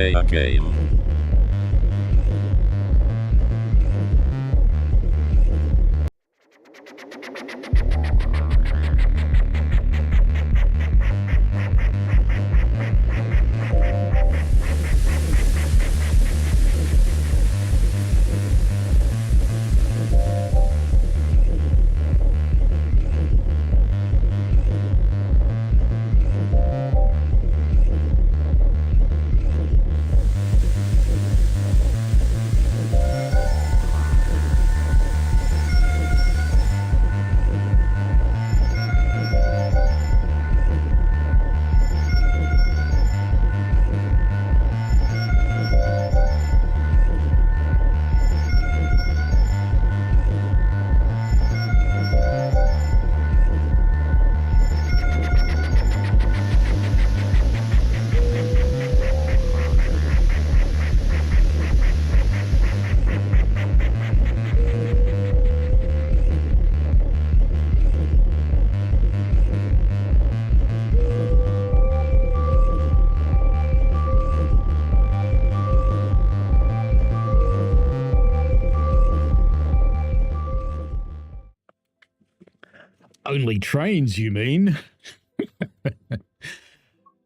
play a game. Only trains, you mean?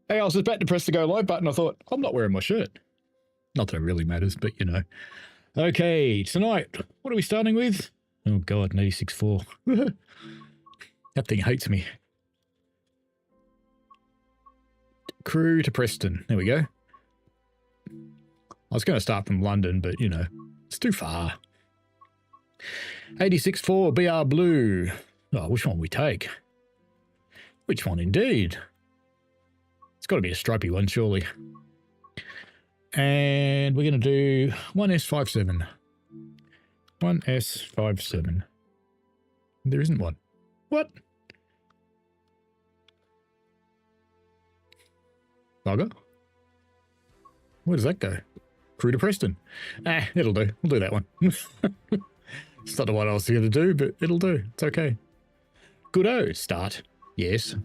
Hey, I was about to press the go live button. I thought, I'm not wearing my shirt. Not that it really matters, but you know. Okay, tonight, what are we starting with? Oh God, an 86.4. That thing hates me. Crew to Preston. There we go. I was going to start from London, but you know, it's too far. 86.4 BR Blue. Oh, which one we take? Which one indeed? It's got to be a stripy one, surely. And we're going to do 1S57. 1S57. There isn't one. What? Bugger? Where does that go? Crew to Preston. Ah, it'll do. We'll do that one. It's not the one I was going to do, but it'll do. It's okay. Good-o. Start. Yes.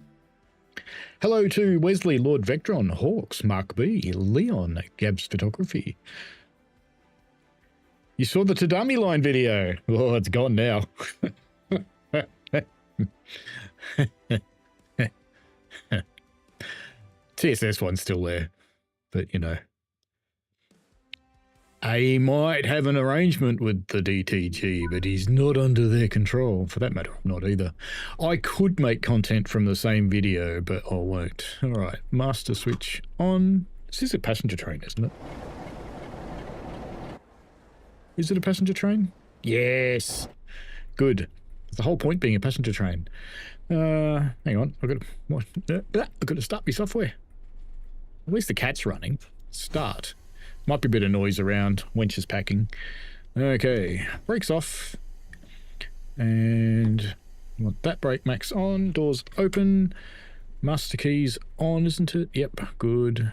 Hello to Wesley, Lord Vectron, Hawks, Mark B, Leon, Gabs Photography. You saw the Tadami line video. Oh, it's gone now. TSS one's still there, but you know. I might have an arrangement with the DTG, but he's not under their control. For that matter, I'm not either. I could make content from the same video, but I won't. All right, master switch on. This is a passenger train, isn't it? Is it a passenger train? Yes. Good. That's the whole point being a passenger train. Hang on. I've got to start my software. At least the cat's running. Start. Might be a bit of noise around. Wench is packing. Okay. Brakes off. And I want that brake max on. Doors open. Master keys on, isn't it? Yep. Good.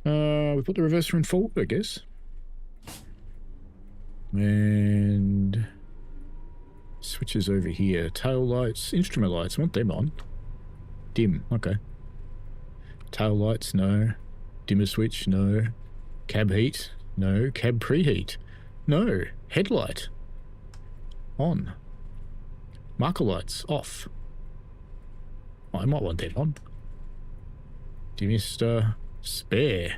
We put the reverser in forward, I guess. And switches over here. Tail lights, instrument lights. I want them on. Dim. Okay. Tail lights, no. Dimmer switch, no. Cab heat, no. Cab preheat, no. Headlight, on. Marker lights, off. Oh, I might want that on. Demister, spare.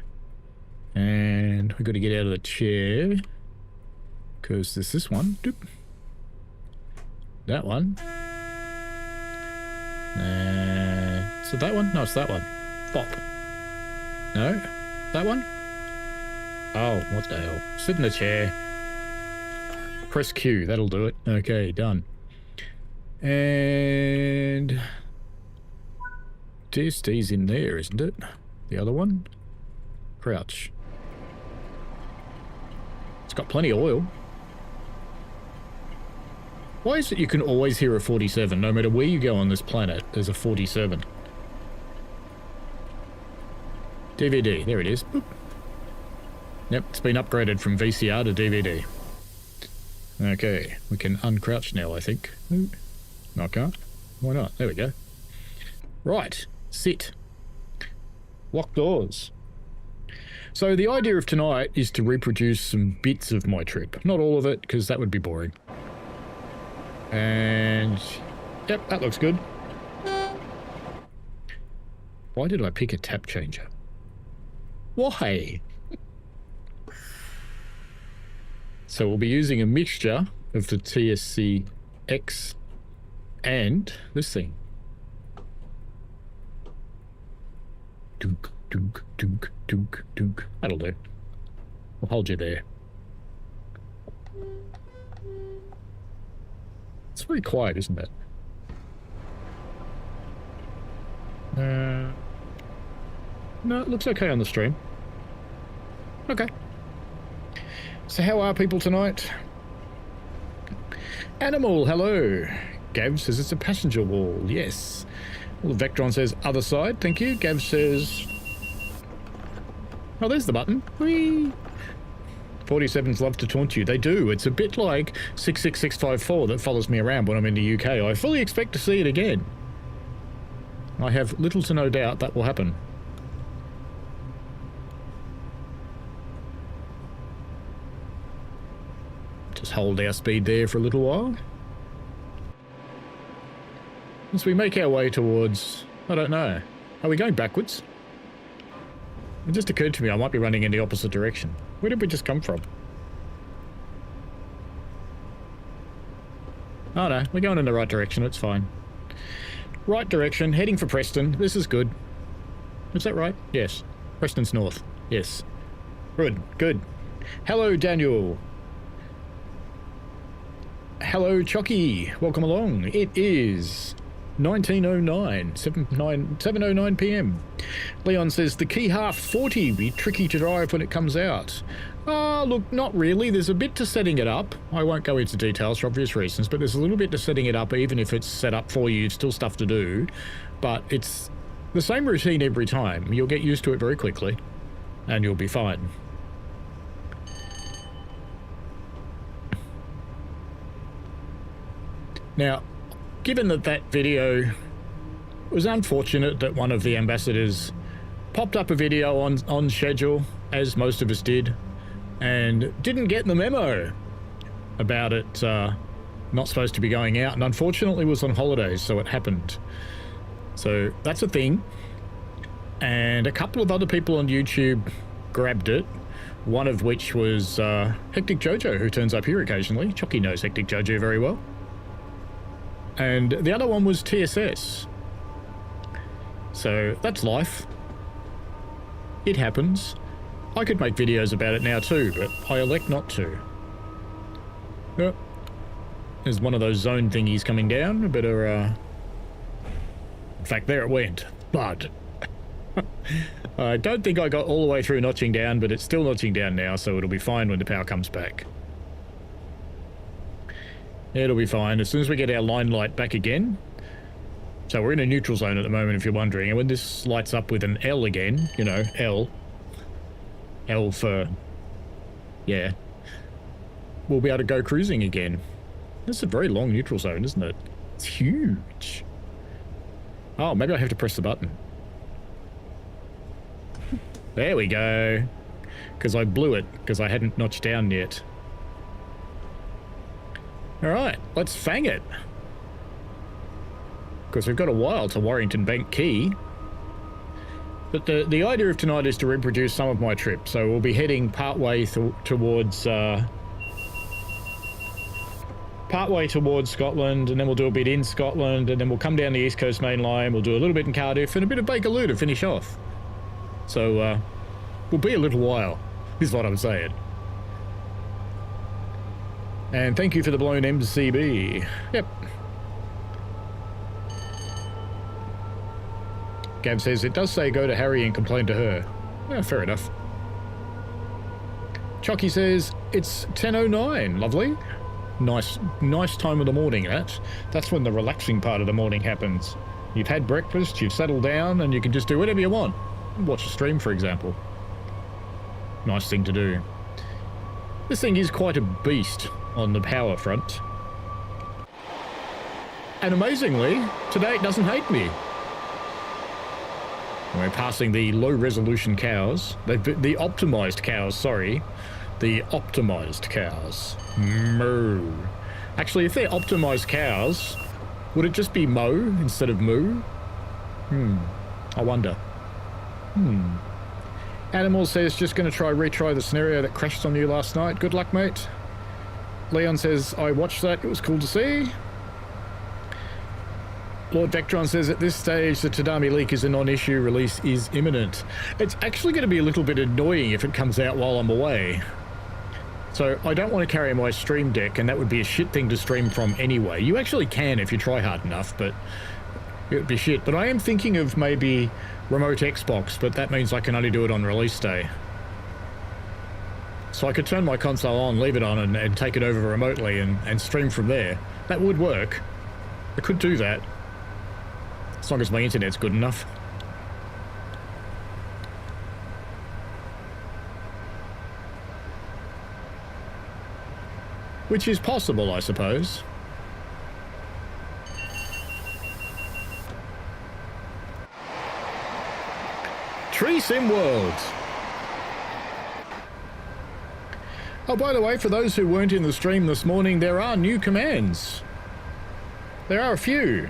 And we've got to get out of the chair. Because there's this one. Doop. That one. So that one? No, it's that one. Fop. No? That one? Oh, what the hell? Sit in the chair. Press Q, that'll do it. Okay, done. And DSD's in there, isn't it? The other one? Crouch. It's got plenty of oil. Why is it you can always hear a 47? No matter where you go on this planet, there's a 47. DVD, there it is. Boop. Yep, it's been upgraded from VCR to DVD. Okay, we can uncrouch now, I think. Ooh. No, I can't. Why not? There we go. Right, sit. Lock doors. So the idea of tonight is to reproduce some bits of my trip. Not all of it, because that would be boring. And... yep, that looks good. Why did I pick a tap changer? Why? So we'll be using a mixture of the TSC X and this thing. Dunk, dunk, dunk, dunk, dunk. That'll do. I'll hold you there. It's very quiet, isn't it? No, it looks okay on the stream. Okay. So how are people tonight? Animal, hello. Gav says it's a passenger wall. Yes. Well, Vectron says other side. Thank you. Gav says... oh, there's the button. Whee! 47s love to taunt you. They do. It's a bit like 66654 that follows me around when I'm in the UK. I fully expect to see it again. I have little to no doubt that will happen. Just hold our speed there for a little while. As we make our way towards... I don't know. Are we going backwards? It just occurred to me I might be running in the opposite direction. Where did we just come from? Oh no, we're going in the right direction. It's fine. Right direction, heading for Preston. This is good. Is that right? Yes. Preston's north. Yes. Good, good. Hello, Daniel. Hello, Chucky. Welcome along. It is 1909, 7:09 p.m. Leon says the key half 40 be tricky to drive when it comes out. Look, not really. There's a bit to setting it up. I won't go into details for obvious reasons, but there's a little bit to setting it up. Even if it's set up for you, still stuff to do. But it's the same routine every time. You'll get used to it very quickly, and you'll be fine. Now, given that that video, it was unfortunate that one of the ambassadors popped up a video on schedule, as most of us did, and didn't get the memo about it not supposed to be going out, and unfortunately was on holidays, so it happened. So that's a thing. And a couple of other people on YouTube grabbed it, one of which was Hectic Jojo, who turns up here occasionally. Chucky knows Hectic Jojo very well. And the other one was TSS. So that's life. It happens. I could make videos about it now too, but I elect not to. Yep. There's one of those zone thingies coming down. I better, in fact, there it went. But I don't think I got all the way through notching down, but it's still notching down now, so it'll be fine when the power comes back. It'll be fine as soon as we get our line light back again. So we're in a neutral zone at the moment, if you're wondering. And when this lights up with an L again, you know, L for, yeah, we'll be able to go cruising again. This is a very long neutral zone, isn't it? It's huge. Oh, maybe I have to press the button. There we go. Because I blew it, because I hadn't notched down yet. Alright, let's fang it. Because we've got a while to Warrington Bank Quay. But the idea of tonight is to reproduce some of my trip. So we'll be heading partway towards Scotland, and then we'll do a bit in Scotland, and then we'll come down the East Coast Main Line, we'll do a little bit in Cardiff, and a bit of Bakerloo to finish off. So, we'll be a little while, is what I'm saying. And thank you for the blown MCB. Yep. Gav says, it does say go to Harry and complain to her. Yeah, fair enough. Chucky says, it's 10:09. Lovely. Nice time of the morning, that's when the relaxing part of the morning happens. You've had breakfast, you've settled down, and you can just do whatever you want. Watch a stream, for example. Nice thing to do. This thing is quite a beast on the power front. And amazingly, today it doesn't hate me. We're passing the low-resolution cows. The optimized cows, sorry. The optimized cows. Moo. Actually, if they're optimized cows, would it just be mo instead of moo? I wonder. Animal says, just going to retry the scenario that crashed on you last night. Good luck, mate. Leon says, I watched that. It was cool to see. Lord Vectron says, at this stage, the Tadami leak is a non-issue. Release is imminent. It's actually going to be a little bit annoying if it comes out while I'm away. So I don't want to carry my stream deck, and that would be a shit thing to stream from anyway. You actually can if you try hard enough, but it would be shit. But I am thinking of maybe remote Xbox, but that means I can only do it on release day. So I could turn my console on, leave it on, and take it over remotely and stream from there. That would work. I could do that. As long as my internet's good enough. Which is possible, I suppose. Tree Sim World. Oh, by the way, for those who weren't in the stream this morning, there are new commands. There are a few.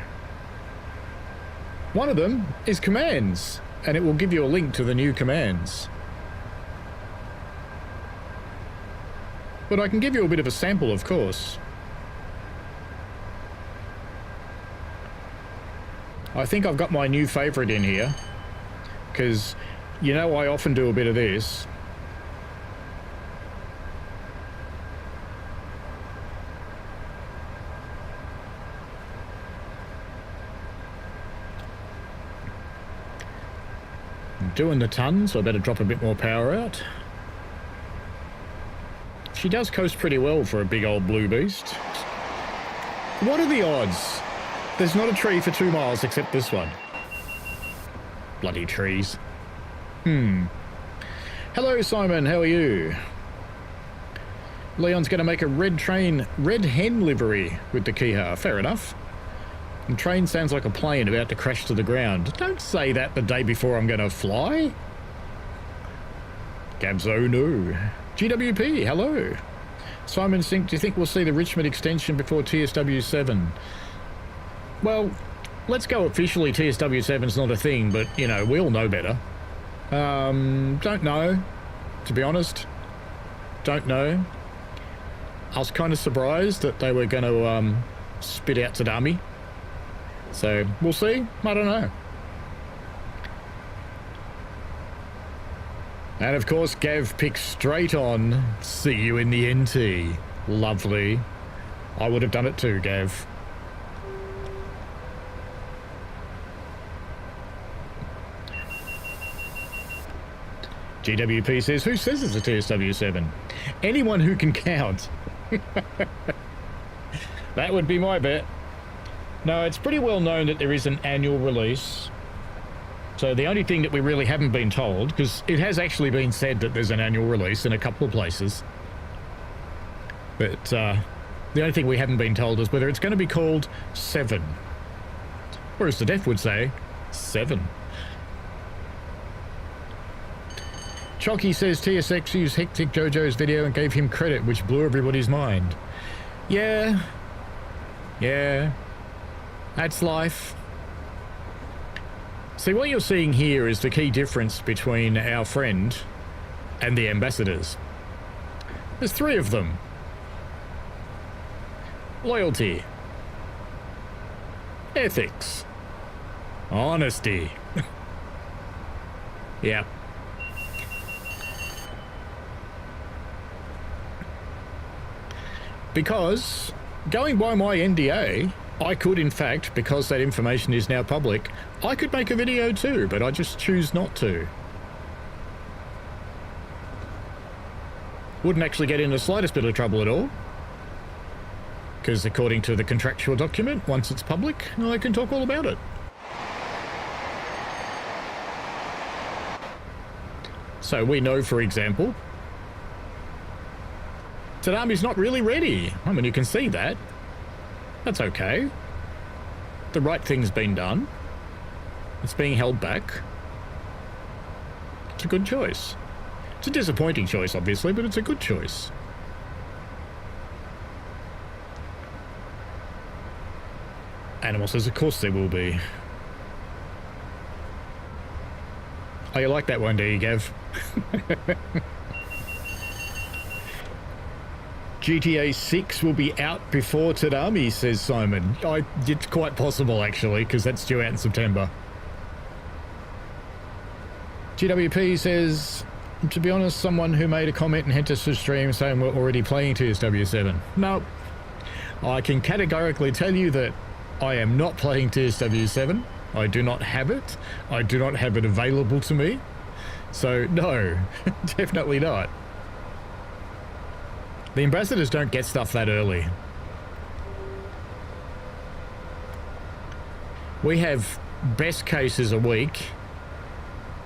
One of them is commands, and it will give you a link to the new commands. But I can give you a bit of a sample, of course. I think I've got my new favourite in here, because, you know, I often do a bit of this. I'm doing the ton, so I better drop a bit more power out. She does coast pretty well for a big old blue beast. What are the odds? There's not a tree for 2 miles except this one. Bloody trees. Hello, Simon. How are you? Leon's going to make a red hen livery with the Kiha. Fair enough. And train sounds like a plane about to crash to the ground. Don't say that the day before I'm going to fly. Gabs, oh no. GWP, hello. Simon Sink, do you think we'll see the Richmond extension before TSW7? Well, let's go officially TSW7's not a thing, but, you know, we all know better. Don't know, to be honest. Don't know. I was kind of surprised that they were going to spit out Tadami. So, we'll see. I don't know. And of course, Gav picks straight on. See you in the NT. Lovely. I would have done it too, Gav. GWP says, who says it's a TSW7? Anyone who can count. That would be my bet. No, it's pretty well known that there is an annual release. So the only thing that we really haven't been told, because it has actually been said that there's an annual release in a couple of places, but the only thing we haven't been told is whether it's going to be called 7. Or as the Def would say, 7. Chalky says TSX used Hectic Jojo's video and gave him credit, which blew everybody's mind. Yeah. That's life. See, what you're seeing here is the key difference between our friend and the ambassadors. There's 3 of them. Loyalty. Ethics. Honesty. Yeah. Because, going by my NDA, I could, in fact, because that information is now public, I could make a video too, but I just choose not to. Wouldn't actually get in the slightest bit of trouble at all. Because according to the contractual document, once it's public, I can talk all about it. So we know, for example, Tadami's not really ready. I mean, you can see that. That's okay. The right thing's been done. It's being held back. It's a good choice. It's a disappointing choice, obviously, but it's a good choice. Animal says, of course there will be. Oh, you like that one, do you, Gav? GTA 6 will be out before Tadami, says Simon. It's quite possible, actually, because that's due out in September. GWP says, to be honest, someone who made a comment and hint us to stream saying we're already playing TSW7. No, I can categorically tell you that I am not playing TSW7. I do not have it. I do not have it available to me. So, no, definitely not. The ambassadors don't get stuff that early. We have best cases a week,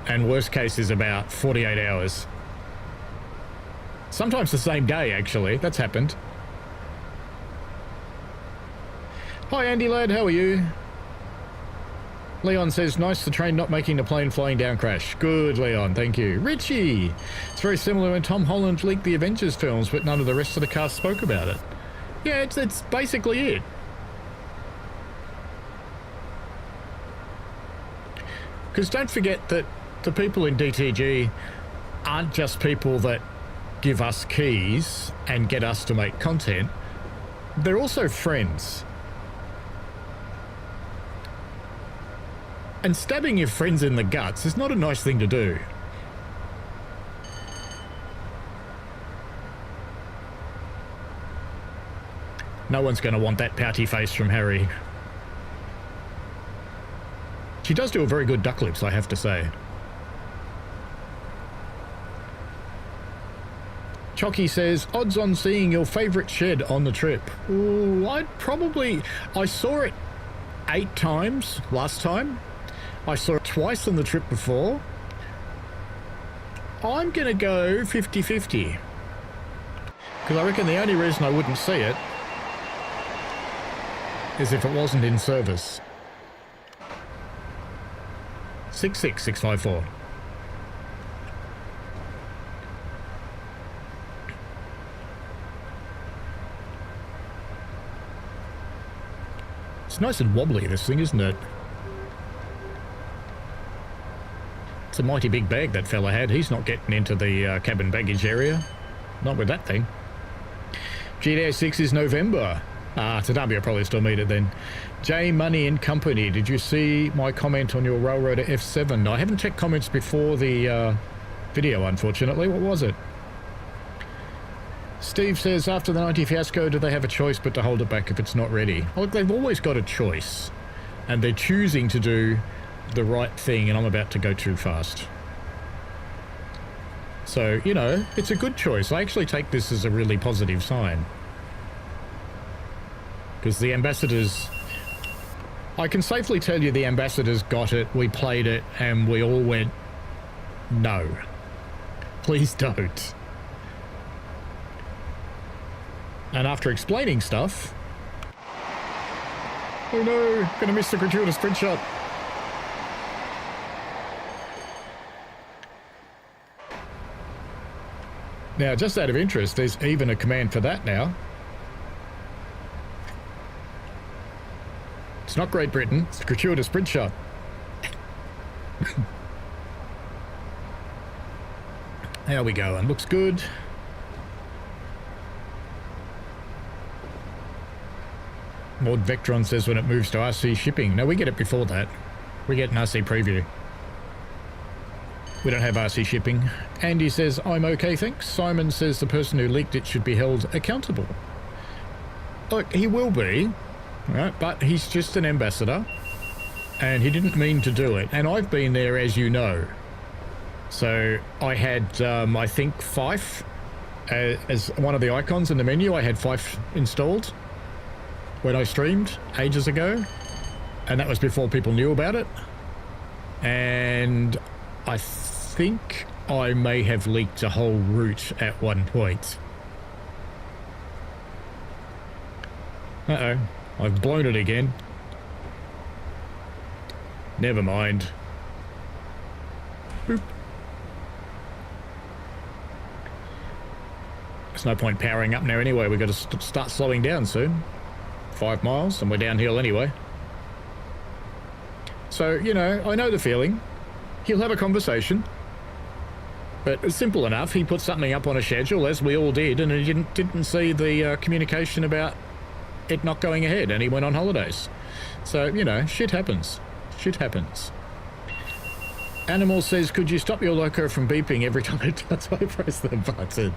and worst case is about 48 hours. Sometimes the same day, actually. That's happened. Hi, Andy lad, how are you? Leon says, nice the train not making the plane flying down crash. Good, Leon, thank you. Richie! It's very similar when Tom Holland leaked the Avengers films, but none of the rest of the cast spoke about it. Yeah, it's basically it. Because don't forget that the people in DTG aren't just people that give us keys and get us to make content. They're also friends. And stabbing your friends in the guts is not a nice thing to do. No one's going to want that pouty face from Harry. She does do a very good duck lips, I have to say. Chocky says, odds on seeing your favourite shed on the trip. Ooh, I saw it 8 times last time. I saw it twice on the trip before. I'm going to go 50-50. Because I reckon the only reason I wouldn't see it is if it wasn't in service. 66654. It's nice and wobbly, this thing, isn't it? It's a mighty big bag that fella had. He's not getting into the cabin baggage area. Not with that thing. GTA 6 is November. Tadami will probably still meet it then. J Money and Company, did you see my comment on your Railroader F7? No, I haven't checked comments before the video, unfortunately. What was it? Steve says, after the 90 fiasco, do they have a choice but to hold it back if it's not ready? Well, look, they've always got a choice. And they're choosing to do the right thing, and I'm about to go too fast. So, you know, it's a good choice. I actually take this as a really positive sign. Because the ambassadors... I can safely tell you the ambassadors got it, we played it, and we all went, no. Please don't. And after explaining stuff... Oh no, gonna miss the gratuitous sprint shot. Now, just out of interest, there's even a command for that now. It's not Great Britain, it's a gratuitous sprint shot. How we going? Looks good. Lord Vectron says when it moves to RC shipping. No, we get it before that. We get an RC preview. We don't have RC shipping. Andy says, I'm okay, thanks. Simon says the person who leaked it should be held accountable. Look, he will be, right? But he's just an ambassador, and he didn't mean to do it. And I've been there, as you know. So I had, I think, Fife as one of the icons in the menu. I had Fife installed when I streamed ages ago, and that was before people knew about it. And I think I may have leaked a whole route at one point. Uh-oh, I've blown it again. Never mind. Boop. There's no point powering up now anyway. We've got to start slowing down soon. 5 miles and we're downhill anyway. So, you know, I know the feeling. He'll have a conversation. But it's simple enough. He put something up on a schedule, as we all did, and he didn't see the communication about it not going ahead, and he went on holidays. So, you know, shit happens. Shit happens. Animal says, could you stop your loco from beeping every time it does? I press the button.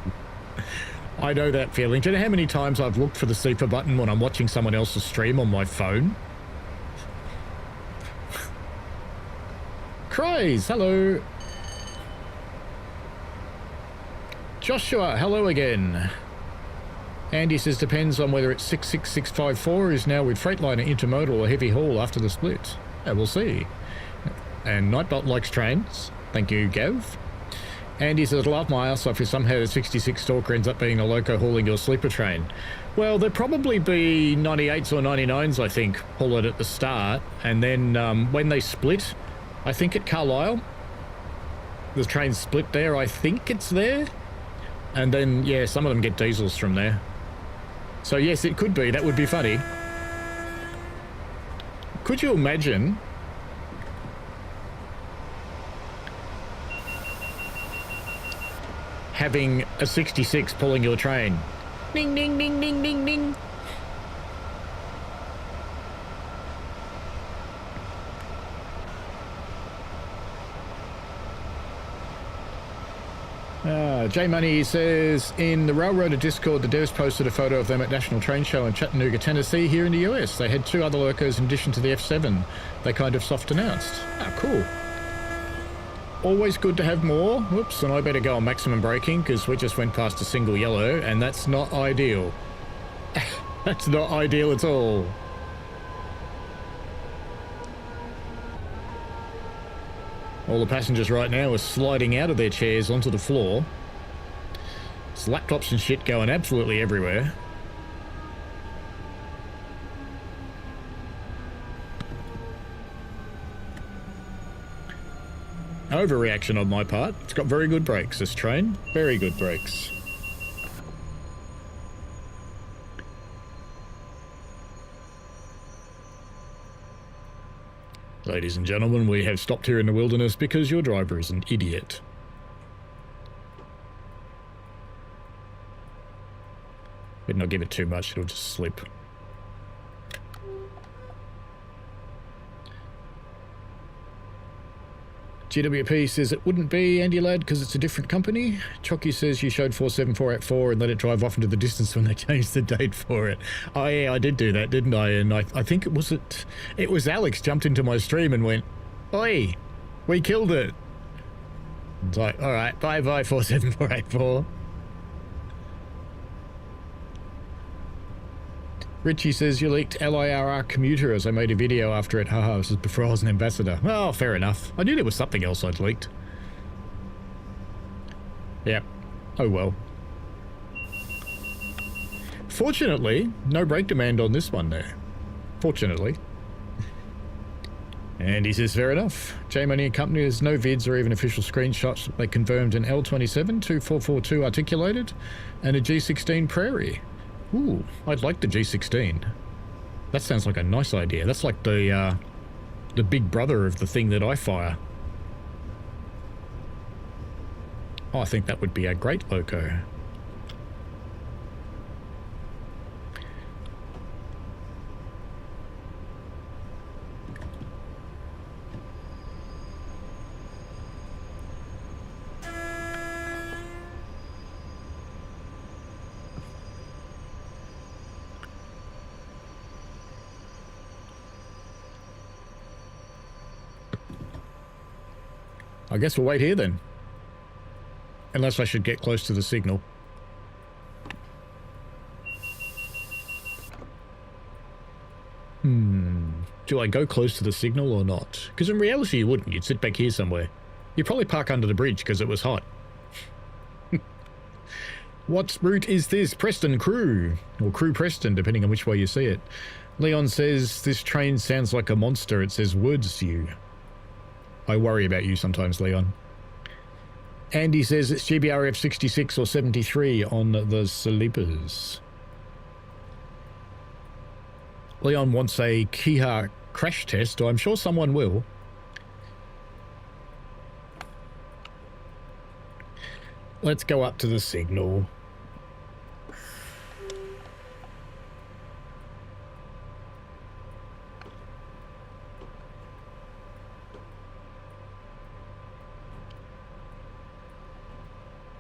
I know that feeling. Do you know how many times I've looked for the super button when I'm watching someone else's stream on my phone? Criss, hello. Joshua, hello again. Andy says, depends on whether it's 66654 is now with Freightliner Intermodal or Heavy Haul after the split. Yeah, we'll see. And Nightbot likes trains. Thank you, Gav. Andy says, love my ass off if somehow the 66 Stalker ends up being a loco hauling your sleeper train. Well, there'd probably be 98s or 99s, I think, pull it at the start. And then when they split, I think at Carlisle, the train split there, I think it's there. And then, yeah, some of them get diesels from there. So yes, it could be. That would be funny. Could you imagine having a 66 pulling your train? Ding, ding, ding, ding, ding, ding. J Money says, in the Railroader Discord, the devs posted a photo of them at National Train Show in Chattanooga, Tennessee, here in the US. They had 2 other locos in addition to the F7. They kind of soft announced. Ah, cool. Always good to have more. Whoops, and I better go on maximum braking because we just went past a single yellow, and that's not ideal. That's not ideal at all. All the passengers right now are sliding out of their chairs onto the floor. There's laptops and shit going absolutely everywhere. Overreaction on my part. It's got very good brakes, this train. Very good brakes. Ladies and gentlemen, we have stopped here in the wilderness because your driver is an idiot. Better not give it too much, it'll just slip. GWP says it wouldn't be, Andy Lad, because it's a different company. Chocky says you showed 47484 and let it drive off into the distance when they changed the date for it. Oh yeah, I did do that, didn't I? And I think it was Alex jumped into my stream and went, oi, we killed it. It's like, all right, bye-bye 47484. Richie says you leaked LIRR commuter as I made a video after it. Haha, this is before I was an ambassador. Well, fair enough. I knew there was something else I'd leaked. Yep. Oh well. Fortunately, no brake demand on this one there. Fortunately. And he says, fair enough. J-Money and Company has no vids or even official screenshots. They confirmed an L27 2442 articulated and a G16 Prairie. Ooh, I'd like the G16. That sounds like a nice idea. That's like the big brother of the thing that I fire. Oh, I think that would be a great loco. I guess we'll wait here then. Unless I should get close to the signal. Do I go close to the signal or not? Because in reality you wouldn't. You'd sit back here somewhere. You'd probably park under the bridge because it was hot. What route is this? Preston Crew. Or Crew Preston, depending on which way you see it. Leon says, this train sounds like a monster. It says, words you. I worry about you sometimes, Leon. Andy says it's GBRF 66 or 73 on the sleepers. Leon wants a Kiha crash test, or I'm sure someone will. Let's go up to the signal.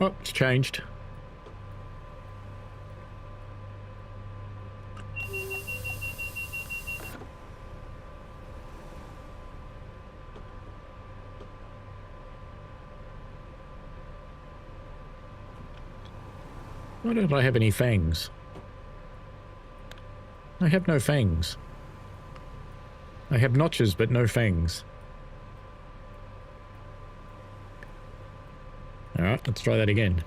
Oh, it's changed. Why don't I have any fangs? I have no fangs. I have notches, but no fangs. Alright, let's try that again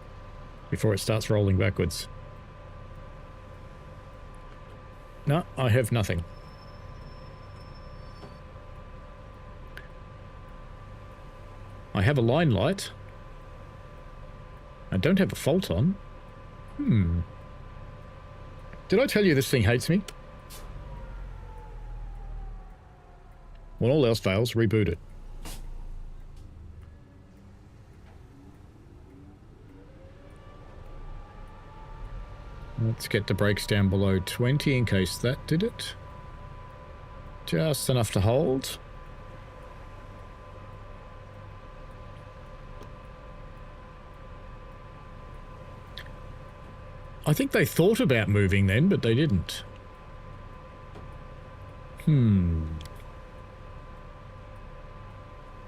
before it starts rolling backwards. No, I have nothing. I have a line light. I don't have a fault on. Did I tell you this thing hates me? When all else fails, reboot it. Let's get the brakes down below 20 in case that did it. Just enough to hold. I think they thought about moving then, but they didn't.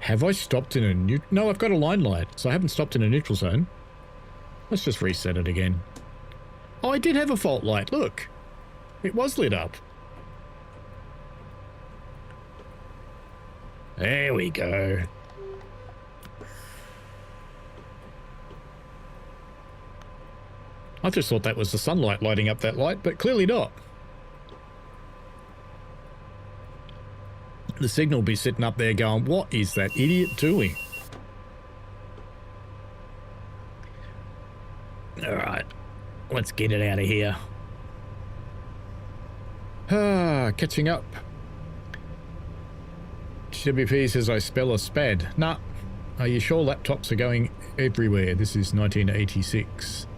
Have I stopped in a neutral? No, I've got a line light, so I haven't stopped in a neutral zone. Let's just reset it again. Oh, I did have a fault light, look. It was lit up. There we go. I just thought that was the sunlight lighting up that light, but clearly not. The signal will be sitting up there going, what is that idiot doing? Alright, let's get it out of here. Catching up. GWP says I spell a spad. Nah, are you sure laptops are going everywhere? This is 1986.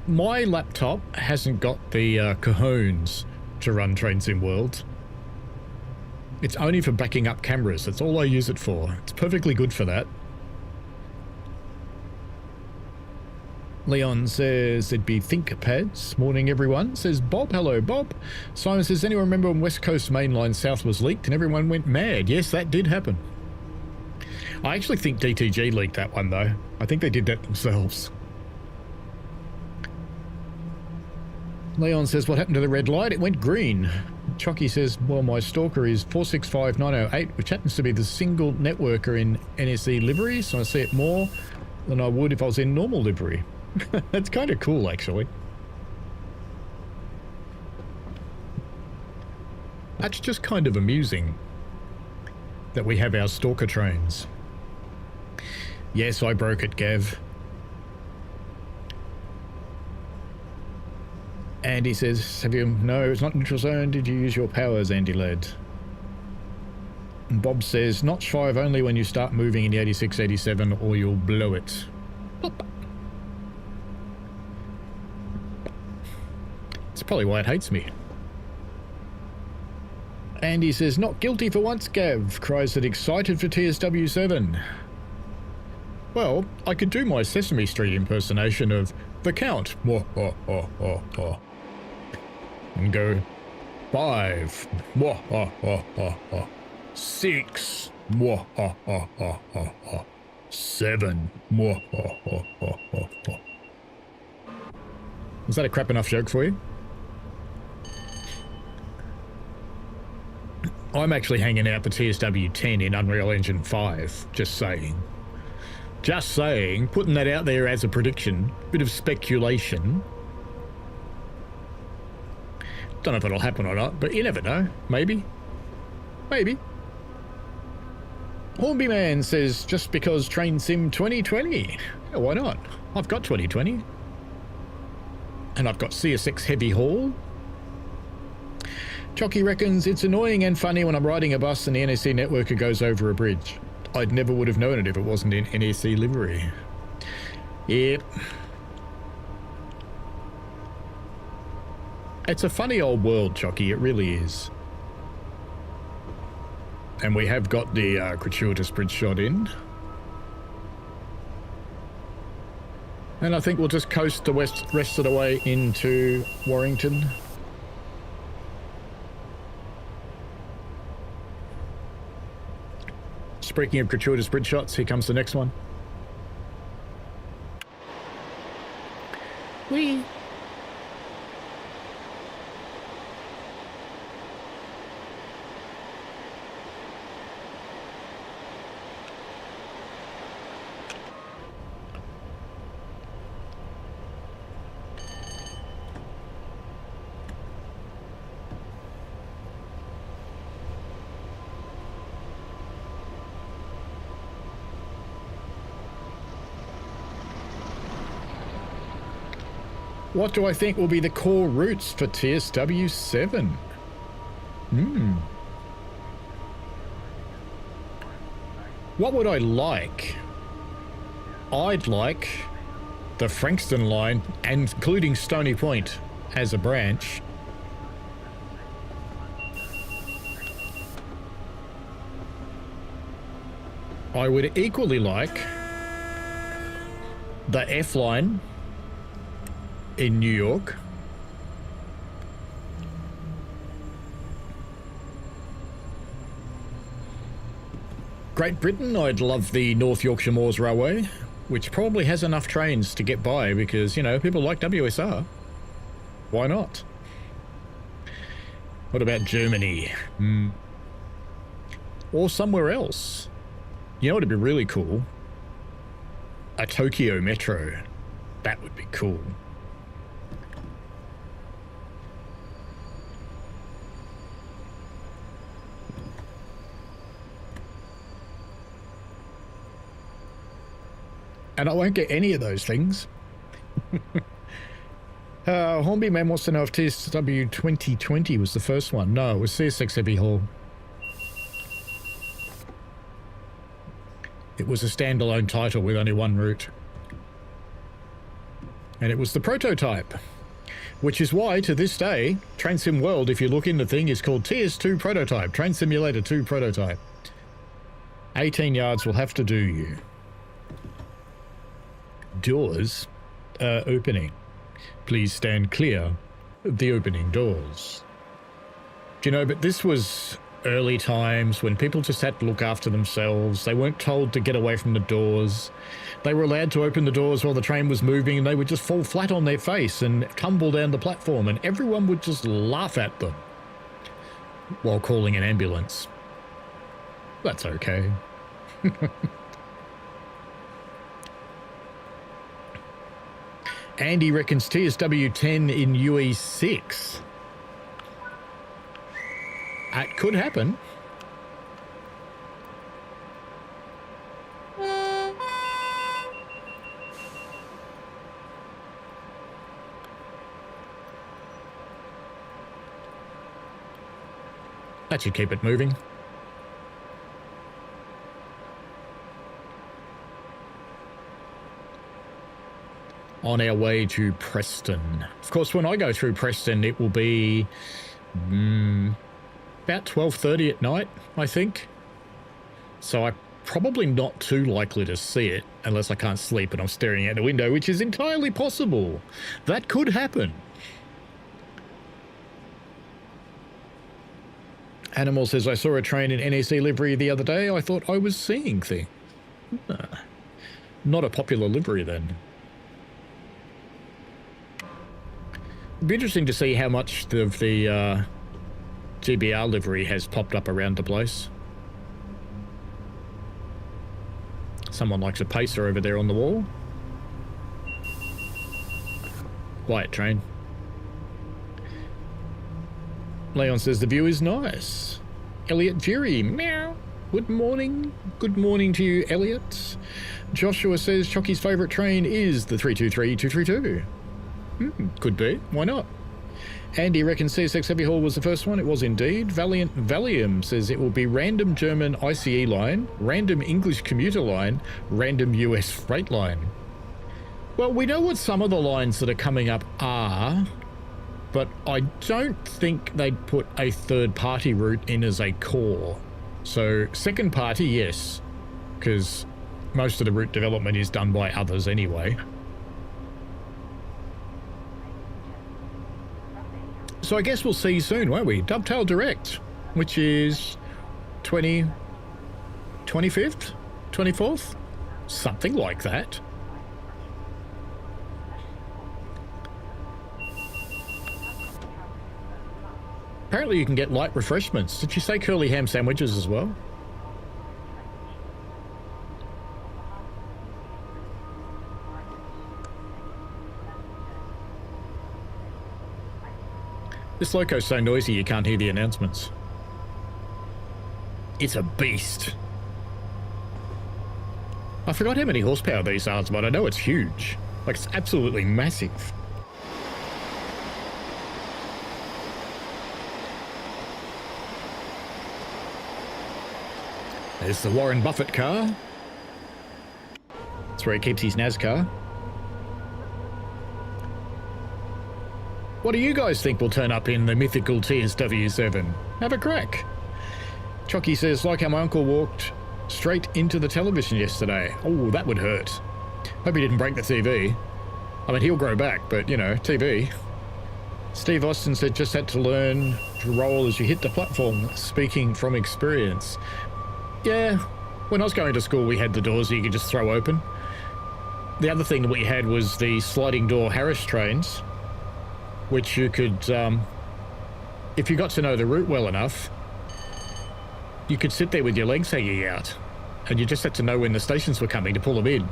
My laptop hasn't got the cojones to run Train Sim World. It's only for backing up cameras. That's all I use it for. It's perfectly good for that. Leon says there'd be ThinkPads. Morning, everyone. Says Bob. Hello, Bob. Simon says, anyone remember when West Coast Main Line South was leaked and everyone went mad? Yes, that did happen. I actually think DTG leaked that one, though. I think they did that themselves. Leon says, what happened to the red light? It went green. Chucky says, well, my stalker is 465908, which happens to be the single networker in NSE livery, so I see it more than I would if I was in normal livery. That's kind of cool, actually. That's just kind of amusing that we have our stalker trains. Yes, I broke it, Gav. Andy says, have you... No, it's not neutral zone. Did you use your powers, Andy lad? And Bob says, notch 5 only when you start moving in the 86, 87 or you'll blow it. Pop. That's probably why it hates me. Andy says, not guilty for once, Gav. Cries that excited for TSW 7. Well, I could do my Sesame Street impersonation of the Count. And go 5. 6. 7. Was that a crap enough joke for you? I'm actually hanging out for TSW 10 in Unreal Engine 5. Just saying. Just saying. Putting that out there as a prediction. Bit of speculation. Don't know if it'll happen or not, but you never know. Maybe. Maybe. Hornby Man says, just because Train Sim 2020. Yeah, why not? I've got 2020. And I've got CSX Heavy Haul. Chocky reckons, it's annoying and funny when I'm riding a bus and the NEC networker goes over a bridge. I'd never would have known it if it wasn't in NEC livery. Yep. It's a funny old world, Chocky, it really is. And we have got the gratuitous bridge shot in. And I think we'll just coast the rest of the way into Warrington. Speaking of gratuitous bridge shots, here comes the next one. Whee! What do I think will be the core routes for TSW 7? What would I like? I'd like the Frankston line, including Stony Point as a branch. I would equally like the F line in New York. Great Britain, I'd love the North Yorkshire Moors Railway, which probably has enough trains to get by because, you know, people like WSR. Why not? What about Germany? Or somewhere else? You know what would be really cool? A Tokyo Metro. That would be cool. And I won't get any of those things. Hornby Man wants to know if TSW 2020 was the first one. No, it was CSX Heavy Haul. It was a standalone title with only one route. And it was the prototype. Which is why, to this day, Train Sim World, if you look in the thing, is called TS2 Prototype. Train Simulator 2 Prototype. 18 yards will have to do you. Doors are opening. Please stand clear of the opening doors. Do you know, but this was early times when people just had to look after themselves. They weren't told to get away from the doors. They were allowed to open the doors while the train was moving, and they would just fall flat on their face and tumble down the platform, and everyone would just laugh at them while calling an ambulance. That's okay. Andy reckons TSW 10 in UE6. It could happen. That should keep it moving. On our way to Preston. Of course, when I go through Preston, it will be about 12:30 at night, I think. So I'm probably not too likely to see it unless I can't sleep and I'm staring out the window, which is entirely possible. That could happen. Animal says, I saw a train in NEC livery the other day. I thought I was seeing things. Not a popular livery then. It'd be interesting to see how much of the GBR livery has popped up around the place. Someone likes a pacer over there on the wall. Quiet train. Leon says the view is nice. Elliot Fury, meow. Good morning. Good morning to you, Elliot. Joshua says Chocky's favourite train is the 323-232. Could be. Why not? Andy reckons CSX Heavy Haul was the first one. It was indeed. Valium says it will be random German ICE line, random English commuter line, random US freight line. Well, we know what some of the lines that are coming up are, but I don't think they'd put a third-party route in as a core. So second party, yes, because most of the route development is done by others anyway. So I guess we'll see soon, won't we? Dovetail Direct, which is 25th, 24th, something like that. Apparently you can get light refreshments. Did you say curly ham sandwiches as well? This loco's so noisy you can't hear the announcements. It's a beast. I forgot how many horsepower these are, but I know it's huge. Like, it's absolutely massive. There's the Warren Buffett car. That's where he keeps his NASCAR. What do you guys think will turn up in the mythical TSW7? Have a crack. Chocky says, like how my uncle walked straight into the television yesterday. Oh, that would hurt. Hope he didn't break the TV. I mean, he'll grow back, but, you know, TV. Steve Austin said, just had to learn to roll as you hit the platform, speaking from experience. Yeah, when I was going to school, we had the doors that you could just throw open. The other thing that we had was the sliding door Harris trains, which you could, if you got to know the route well enough, you could sit there with your legs hanging out, and you just had to know when the stations were coming to pull them in.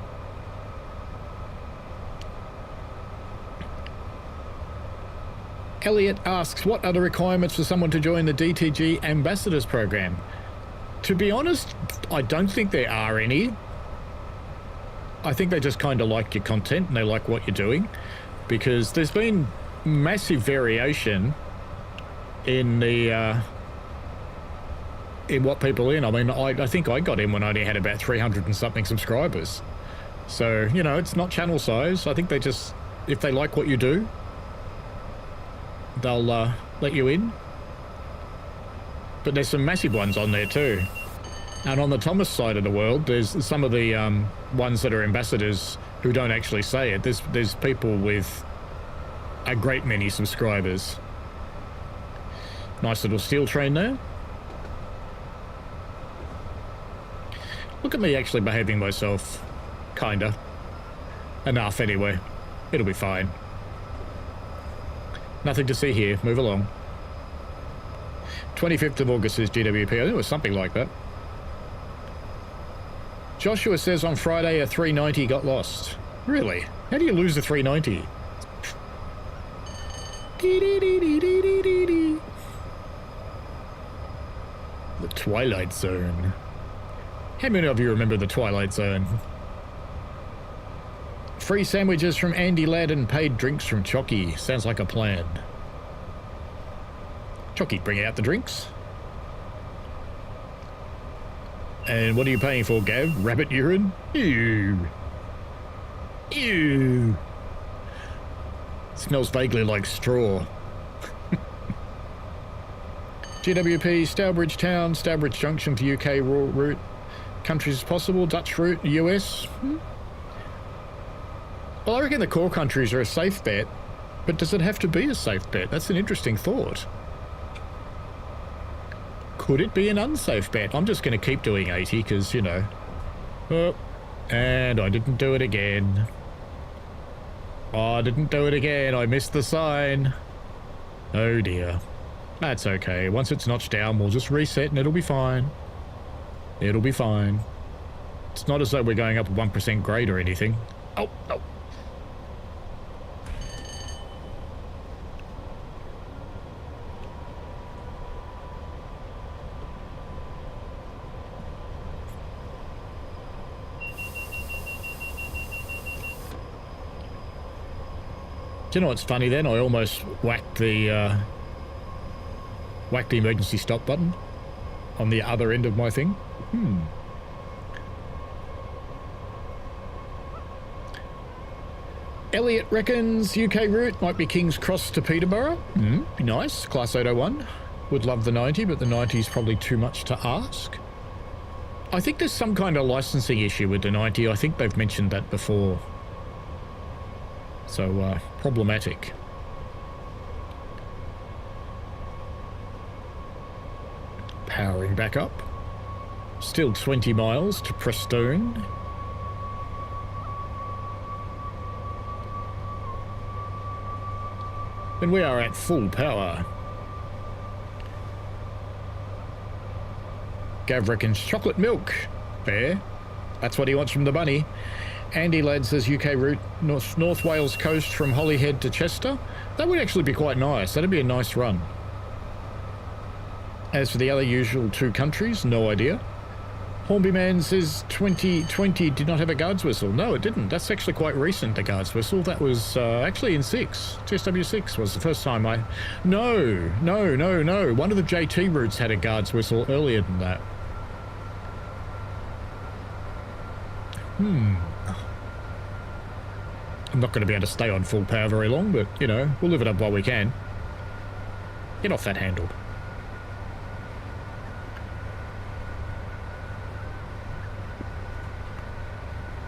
Elliot asks, what are the requirements for someone to join the DTG Ambassadors program? To be honest, I don't think there are any. I think they just kind of like your content and they like what you're doing, because there's been massive variation in the in what people are in. I mean, I think I got in when I only had about 300 and something subscribers. So, you know, it's not channel size. I think they just, if they like what you do, they'll let you in. But there's some massive ones on there too. And on the Thomas side of the world, there's some of the ones that are ambassadors who don't actually say it. There's people with a great many subscribers. Nice little steel train there. Look at me actually behaving myself. Kinda. Enough anyway. It'll be fine. Nothing to see here. Move along. 25th of August is GWP. I think it was something like that. Joshua says on Friday a 390 got lost. Really? How do you lose a 390? The Twilight Zone. How many of you remember the Twilight Zone? Free sandwiches from Andy Ladd and paid drinks from Chocky. Sounds like a plan. Chocky, bring out the drinks. And what are you paying for, Gav? Rabbit urine? Ew. Ew. Smells vaguely like straw. GWP, Stourbridge Town, Stourbridge Junction for UK route. Countries possible, Dutch route, US. Well, I reckon the core countries are a safe bet, but does it have to be a safe bet? That's an interesting thought. Could it be an unsafe bet? I'm just going to keep doing 80 because, you know. Oh, and I didn't do it again. Oh, I didn't do it again. I missed the sign. Oh dear. That's okay. Once it's notched down, we'll just reset and it'll be fine. It'll be fine. It's not as though we're going up 1% grade or anything. Oh, oh. Do you know what's funny then? I almost whacked the emergency stop button on the other end of my thing. Elliot reckons UK route might be King's Cross to Peterborough. Be nice. Class 801. Would love the 90, but the 90 is probably too much to ask. I think there's some kind of licensing issue with the 90. I think they've mentioned that before. So, problematic. Powering back up. Still 20 miles to Prestone. And we are at full power. Gav reckons chocolate milk. Fair. That's what he wants from the bunny. Andy Ladd says UK route North Wales coast from Holyhead to Chester. That would actually be quite nice. That'd be a nice run. As for the other usual two countries, no idea. Hornby Man says 2020 did not have a guards whistle. No, it didn't. That's actually quite recent, the guards whistle. That was actually in 6. TSW6 was the first time I... No. One of the JT routes had a guards whistle earlier than that. I'm not going to be able to stay on full power very long, but, you know, we'll live it up while we can. Get off that handle.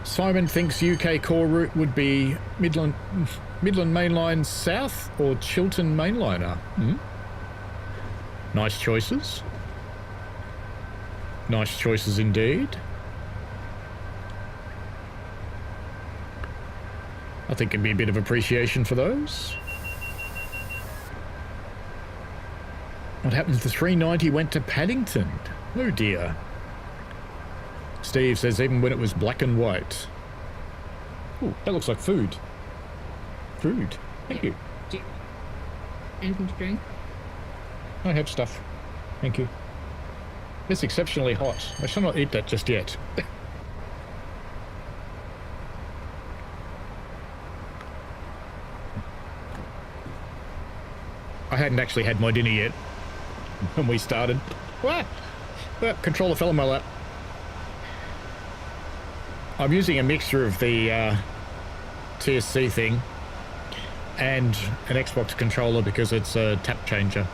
Simon thinks UK core route would be Midland Mainline South or Chiltern Mainliner. Nice choices. Nice choices indeed. I think it'd be a bit of appreciation for those. What happened to the 390 went to Paddington? Oh dear. Steve says even when it was black and white. Ooh, that looks like food. Food. Thank you. Anything to drink? I have stuff. Thank you. It's exceptionally hot. I shall not eat that just yet. I hadn't actually had my dinner yet when we started. What? Well, controller fell on my lap. I'm using a mixture of the TSC thing and an Xbox controller because it's a tap changer.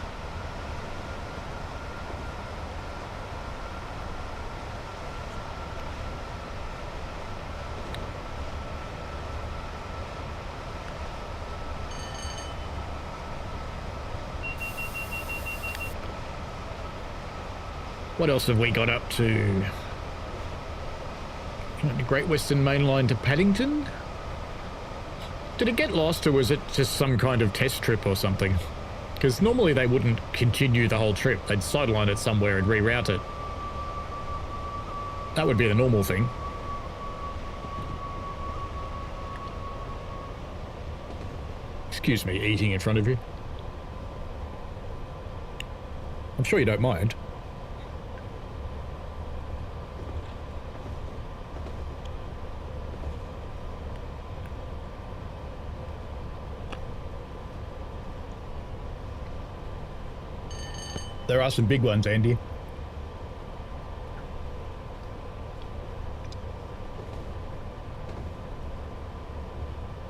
What else have we got up to? The Great Western Main Line to Paddington? Did it get lost or was it just some kind of test trip or something? Because normally they wouldn't continue the whole trip. They'd sideline it somewhere and reroute it. That would be the normal thing. Excuse me, eating in front of you. I'm sure you don't mind. There are some big ones, Andy.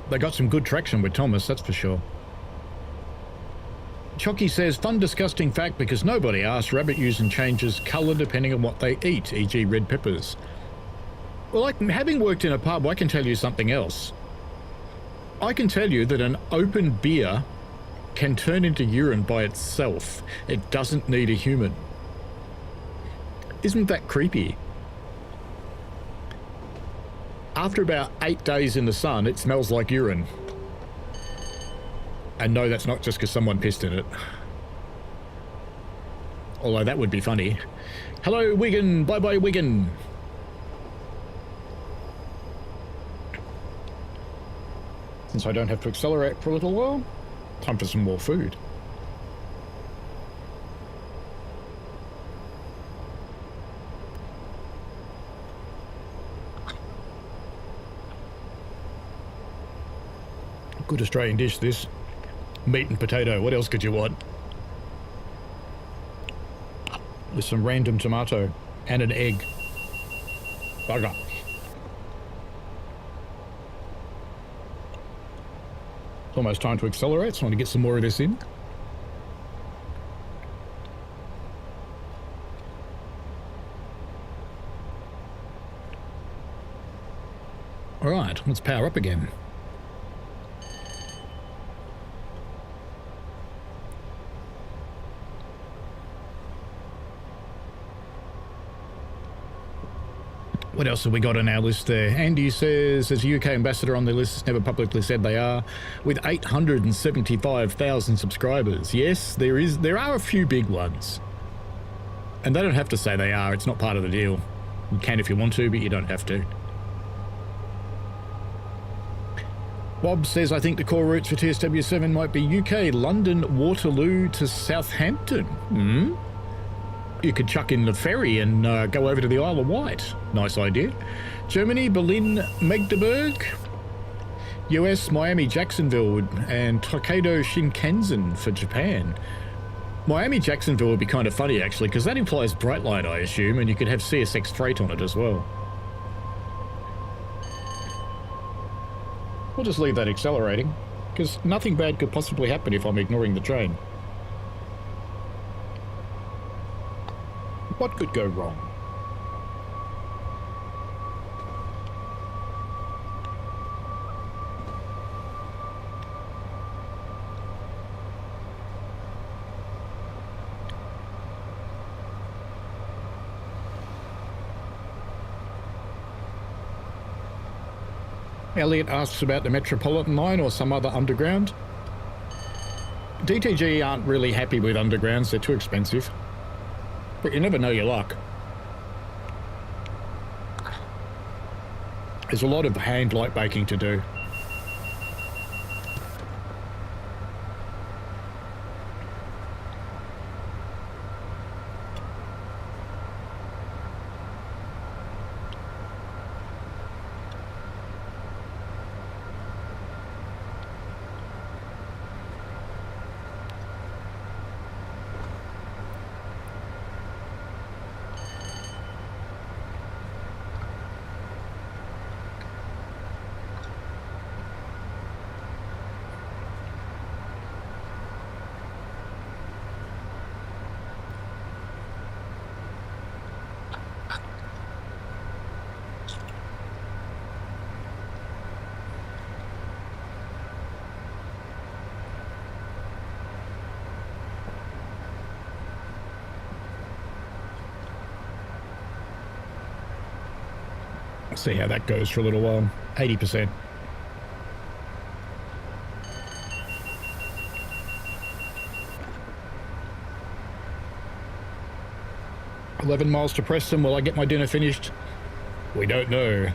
They got some good traction with Thomas, that's for sure. Chucky says, fun disgusting fact because nobody asked, rabbit usually changes colour depending on what they eat, e.g. red peppers. Well, like, having worked in a pub, I can tell you something else. I can tell you that an open beer can turn into urine by itself. It doesn't need a human. Isn't that creepy? After about 8 days in the sun, it smells like urine. And no, that's not just because someone pissed in it. Although that would be funny. Hello, Wigan. Bye-bye, Wigan. Since I don't have to accelerate for a little while, time for some more food. Good Australian dish, this. Meat and potato. What else could you want? With some random tomato and an egg. Bugger. It's almost time to accelerate, so I want to get some more of this in. Alright, let's power up again. What else have we got on our list there? Andy says, as a UK ambassador on the list, has never publicly said they are, with 875,000 subscribers. Yes, there are a few big ones. And they don't have to say they are, it's not part of the deal. You can if you want to, but you don't have to. Bob says, I think the core routes for TSW7 might be UK, London, Waterloo to Southampton. You could chuck in the ferry and go over to the Isle of Wight. Nice idea. Germany, Berlin, Magdeburg. US, Miami, Jacksonville, and Tokaido Shinkansen for Japan. Miami, Jacksonville would be kind of funny, actually, because that implies Brightline, I assume, and you could have CSX freight on it as well. We'll just leave that accelerating, because nothing bad could possibly happen if I'm ignoring the train. What could go wrong? Elliot asks about the Metropolitan line or some other underground. DTG aren't really happy with undergrounds, they're too expensive. But you never know your luck. There's a lot of hand light baking to do. See how that goes for a little while. 80%. $11 miles to Preston. Will I get my dinner finished? We don't know.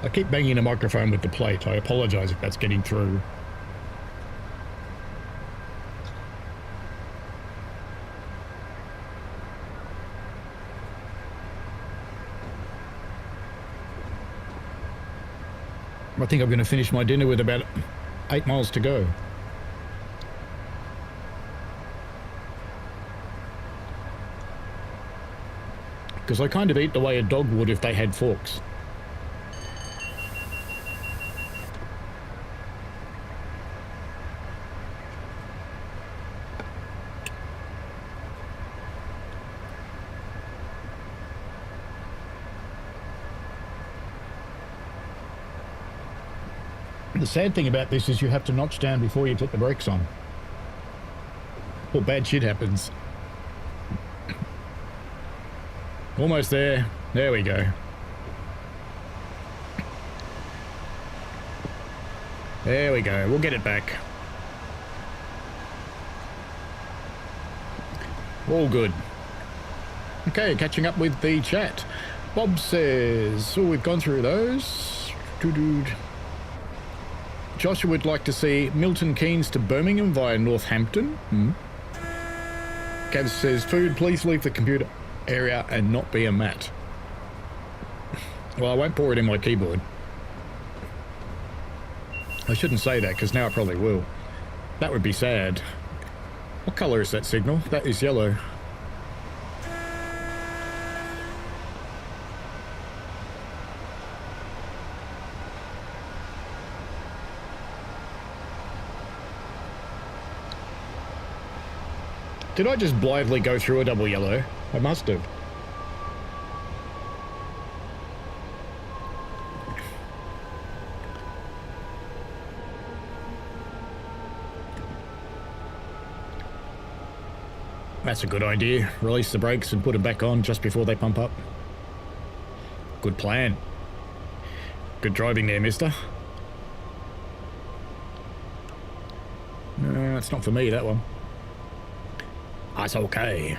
I keep banging the microphone with the plate. I apologize if that's getting through. I think I'm going to finish my dinner with about 8 miles to go. Because I kind of eat the way a dog would if they had forks. The sad thing about this is you have to notch down before you put the brakes on. Or bad shit happens. Almost there. There we go. There we go. We'll get it back. All good. Okay, catching up with the chat. Bob says, oh, we've gone through those. Joshua would like to see Milton Keynes to Birmingham via Northampton. Gav says, food, please leave the computer area and not be a mat. Well, I won't pour it in my keyboard. I shouldn't say that, because now I probably will. That would be sad. What colour is that signal? That is yellow. Did I just blithely go through a double yellow? I must have. That's a good idea. Release the brakes and put them back on just before they pump up. Good plan. Good driving there, mister. No, it's not for me, that one. That's okay.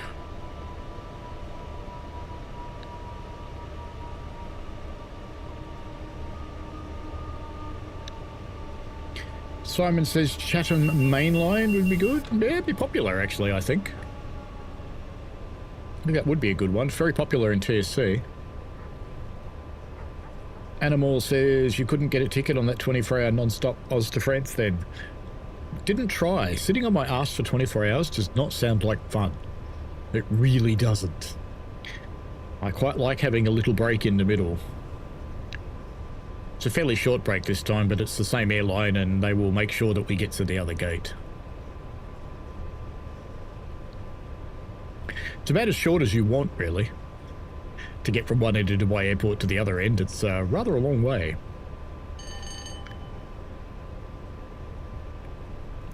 Simon says Chatham Main Line would be good. Yeah, it'd be popular, actually, I think. I think that would be a good one. It's very popular in TSC. Animal says you couldn't get a ticket on that 24-hour non-stop Oz to France then. Didn't try. Sitting on my ass for 24 hours does not sound like fun. It really doesn't. I quite like having a little break in the middle. It's a fairly short break this time, but it's the same airline and they will make sure that we get to the other gate. It's about as short as you want, really. To get from one end of Dubai Airport to the other end, it's rather a long way.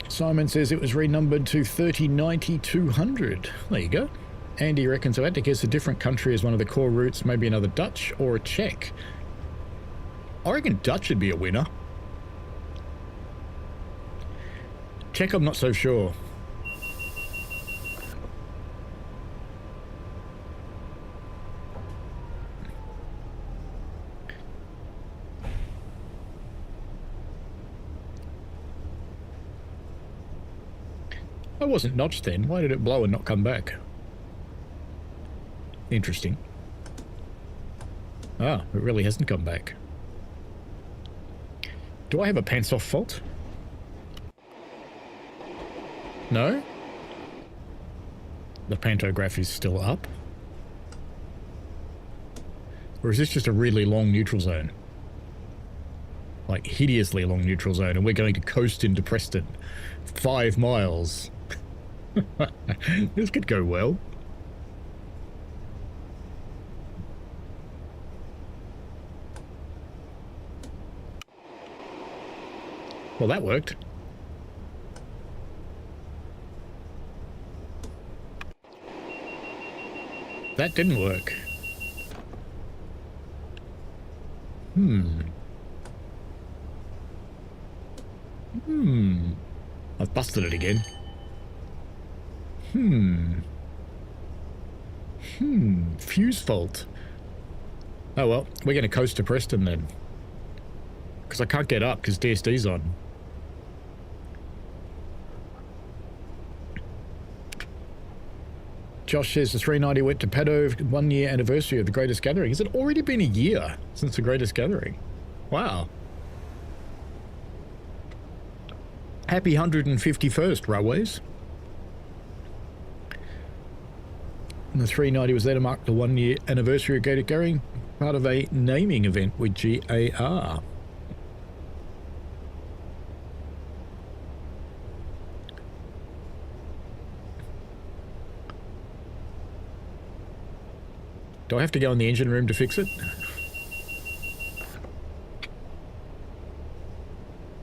Simon says it was renumbered to 3090-200. There you go. Andy reckons I had to guess a different country as one of the core routes, maybe another Dutch or a Czech. I reckon Dutch would be a winner. Czech, I'm not so sure. I wasn't notched then. Why did it blow and not come back? Interesting. Ah, it really hasn't come back. Do I have a pants off fault? No? The pantograph is still up? Or is this just a really long neutral zone? Like, hideously long neutral zone, and we're going to coast into Preston. 5 miles. This could go well. Well, that worked. That didn't work. I've busted it again. Fuse fault. Oh well, we're going to coast to Preston then. Because I can't get up because DSD's on. Josh says the 390 went to Paddo, 1 year anniversary of the Greatest Gathering. Has it already been a year since the Greatest Gathering? Wow. Happy 151st, Railways. And the 390 was there to mark the 1 year anniversary of Greatest Gathering, part of a naming event with GAR. Do I have to go in the engine room to fix it?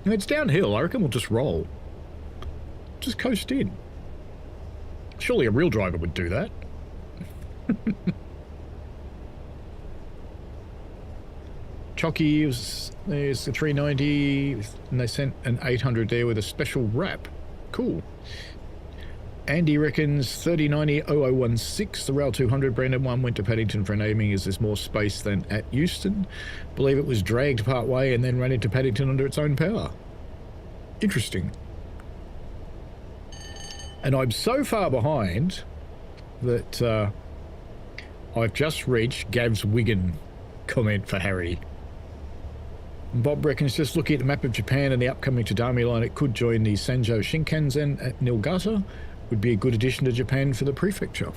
It's downhill. I reckon we'll just roll. Just coast in. Surely a real driver would do that. Chocky, there's the 390, and they sent an 800 there with a special wrap. Cool. Andy reckons 3090-0016, the Rail 200 Brandon 1 went to Paddington for naming as there's more space than at Euston. Believe it was dragged part way and then ran into Paddington under its own power. Interesting. And I'm so far behind that I've just reached Gav's Wigan comment for Harry. Bob reckons just looking at the map of Japan and the upcoming Tadami line, it could join the Sanjo Shinkansen at Niigata. Would be a good addition to Japan for the prefecture.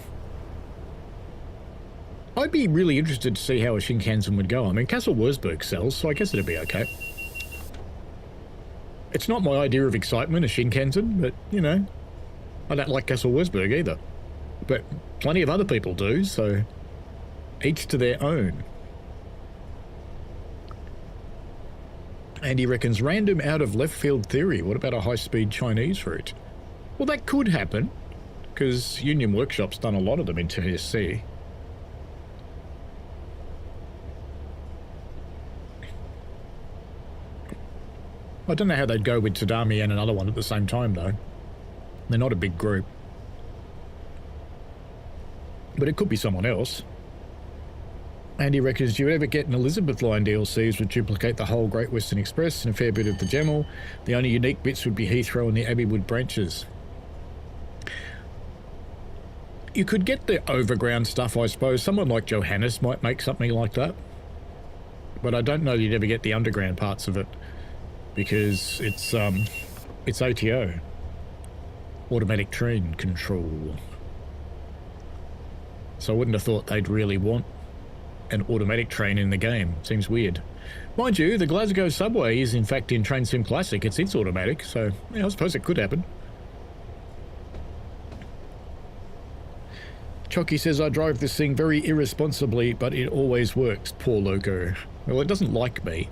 I'd be really interested to see how a Shinkansen would go. I mean, Castle Wurzburg sells, so I guess it'd be okay. It's not my idea of excitement, a Shinkansen, but, you know, I don't like Castle Wurzburg either. But plenty of other people do, so each to their own. Andy reckons random out of left field theory. What about a high-speed Chinese route? Well, that could happen, because Union Workshop's done a lot of them in TSC. I don't know how they'd go with Tadami and another one at the same time, though. They're not a big group. But it could be someone else. Andy reckons, do you ever get an Elizabeth Line DLCs would duplicate the whole Great Western Express and a fair bit of the Gemmell? The only unique bits would be Heathrow and the Abbeywood branches. You could get the overground stuff, I suppose. Someone like Johannes might make something like that. But I don't know you'd ever get the underground parts of it. Because it's ATO. Automatic train control. So I wouldn't have thought they'd really want an automatic train in the game. Seems weird. Mind you, the Glasgow subway is in fact in Train Sim Classic. It's automatic, so yeah, I suppose it could happen. Chucky says, I drive this thing very irresponsibly, but it always works. Poor Loco. Well, it doesn't like me.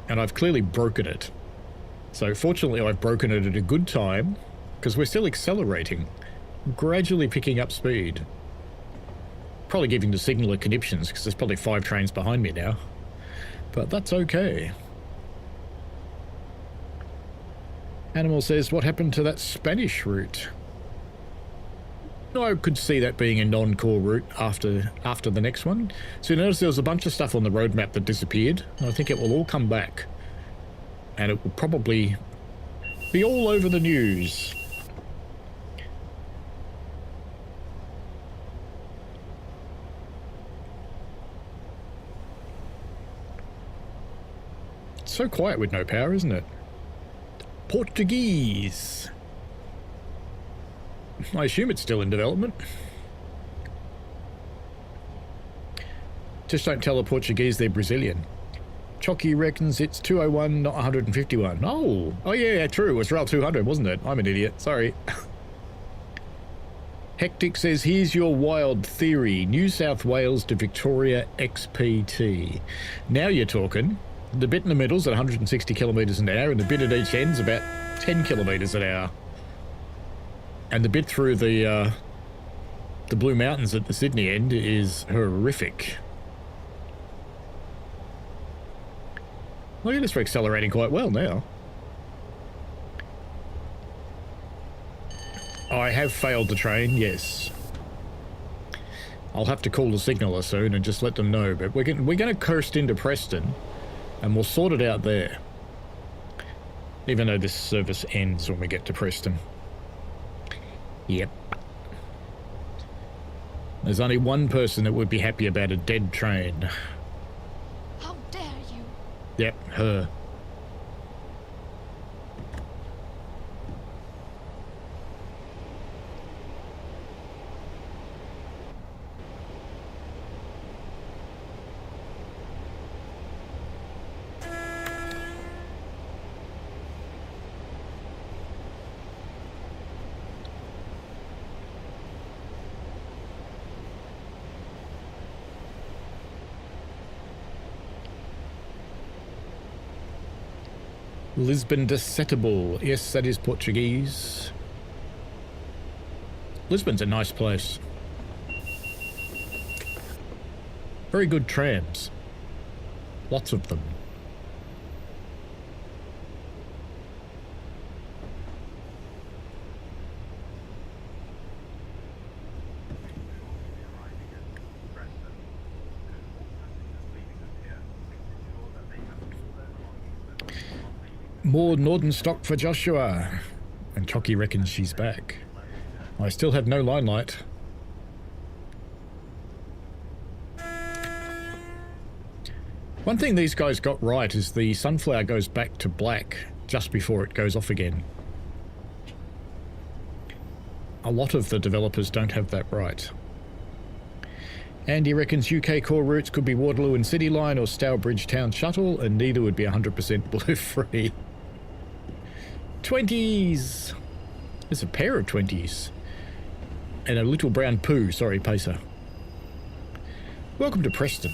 And I've clearly broken it. So fortunately I've broken it at a good time, because we're still accelerating. Gradually picking up speed. Probably giving the signaller conniptions, because there's probably 5 trains behind me now. But that's okay. Animal says, what happened to that Spanish route? I could see that being a non-core route after the next one. So you notice there was a bunch of stuff on the roadmap that disappeared, and I think it will all come back. And it will probably be all over the news. It's so quiet with no power, isn't it? Portuguese. I assume it's still in development. Just don't tell the Portuguese they're Brazilian. Chocky reckons it's 201, not 151. Oh yeah, true. It was Rail 200, wasn't it? I'm an idiot. Sorry. Hectic says, here's your wild theory. New South Wales to Victoria XPT. Now you're talking. The bit in the middle's at 160 kilometres an hour, and the bit at each end's about 10 kilometres an hour. And the bit through the Blue Mountains at the Sydney end is horrific. Look at this, we're accelerating quite well now. I have failed the train, yes. I'll have to call the signaller soon and just let them know, but we're going to coast into Preston, and we'll sort it out there. Even though this service ends when we get to Preston. Yep. There's only one person that would be happy about a dead train. How dare you? Yep, her. Lisbon de Setúbal. Yes, that is Portuguese. Lisbon's a nice place. Very good trams. Lots of them. More Northern stock for Joshua. And Chocky reckons she's back. I still have no line light. One thing these guys got right is the sunflower goes back to black just before it goes off again. A lot of the developers don't have that right. Andy reckons UK core routes could be Waterloo and City Line or Stourbridge Town Shuttle, and neither would be 100% blue-free. 20s! There's a pair of 20s. And a little brown poo. Sorry, Pacer. Welcome to Preston.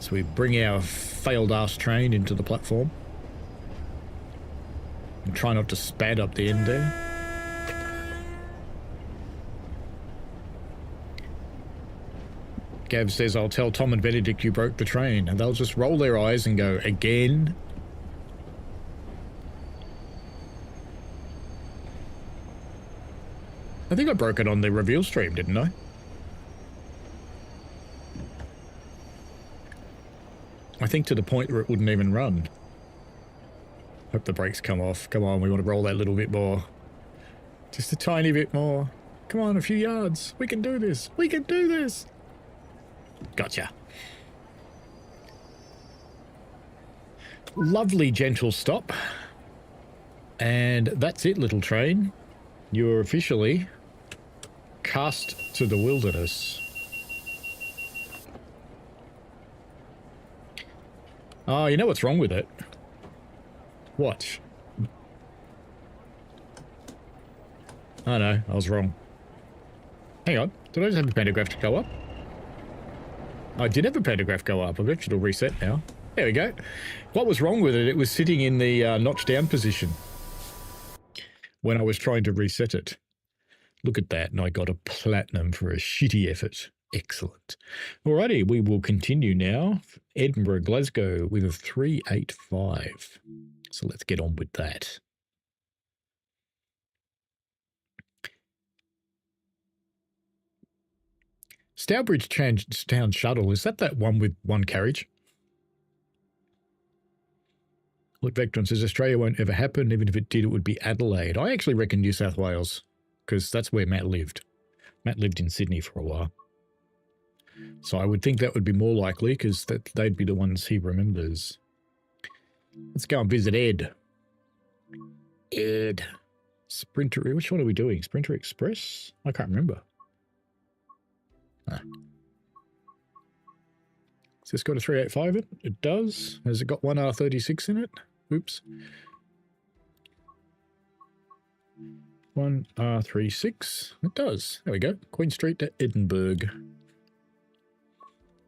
So we bring our failed ass train into the platform. And try not to spad up the end there. Gav says, I'll tell Tom and Benedict you broke the train. And they'll just roll their eyes and go, again? I think I broke it on the reveal stream, didn't I? I think to the point where it wouldn't even run. Hope the brakes come off. Come on, we want to roll that little bit more. Just a tiny bit more. Come on, a few yards. We can do this. We can do this. Gotcha. Lovely gentle stop. And that's it, little train. You're officially cast to the wilderness. Oh, you know what's wrong with it? Watch. Oh no, I was wrong. Hang on, did I just have the pantograph to go up? I did have a pantograph go up. I bet it'll reset now. There we go. What was wrong with it? It was sitting in the notch down position when I was trying to reset it. Look at that, and I got a platinum for a shitty effort. Excellent. Alrighty, we will continue now. Edinburgh, Glasgow with a 385. So let's get on with that. Stourbridge Town Shuttle, is that one with one carriage? Look, Vectron says Australia won't ever happen. Even if it did, it would be Adelaide. I actually reckon New South Wales, because that's where Matt lived. Matt lived in Sydney for a while. So I would think that would be more likely, because they'd be the ones he remembers. Let's go and visit Ed. Ed. Sprinter, which one are we doing? Sprinter Express? I can't remember. Ah. Has this got a 385 in it? It does. Has it got one R36 in it? Oops. 1 R36. It does. There we go. Queen Street to Edinburgh.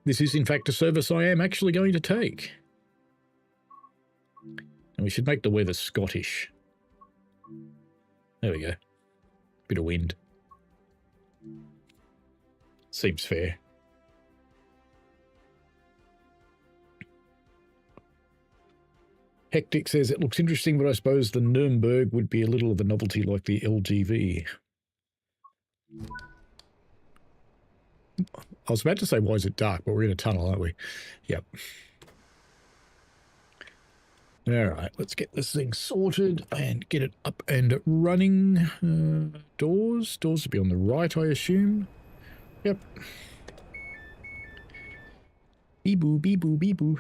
This is, in fact, a service I am actually going to take. And we should make the weather Scottish. There we go. Bit of wind. Seems fair. Hectic says, it looks interesting, but I suppose the Nuremberg would be a little of a novelty like the LGV. I was about to say, why is it dark? But we're in a tunnel, aren't we? Yep. All right, let's get this thing sorted and get it up and running. Doors will be on the right, I assume. Yep. Beep-boo, beep-boo, beep-boo.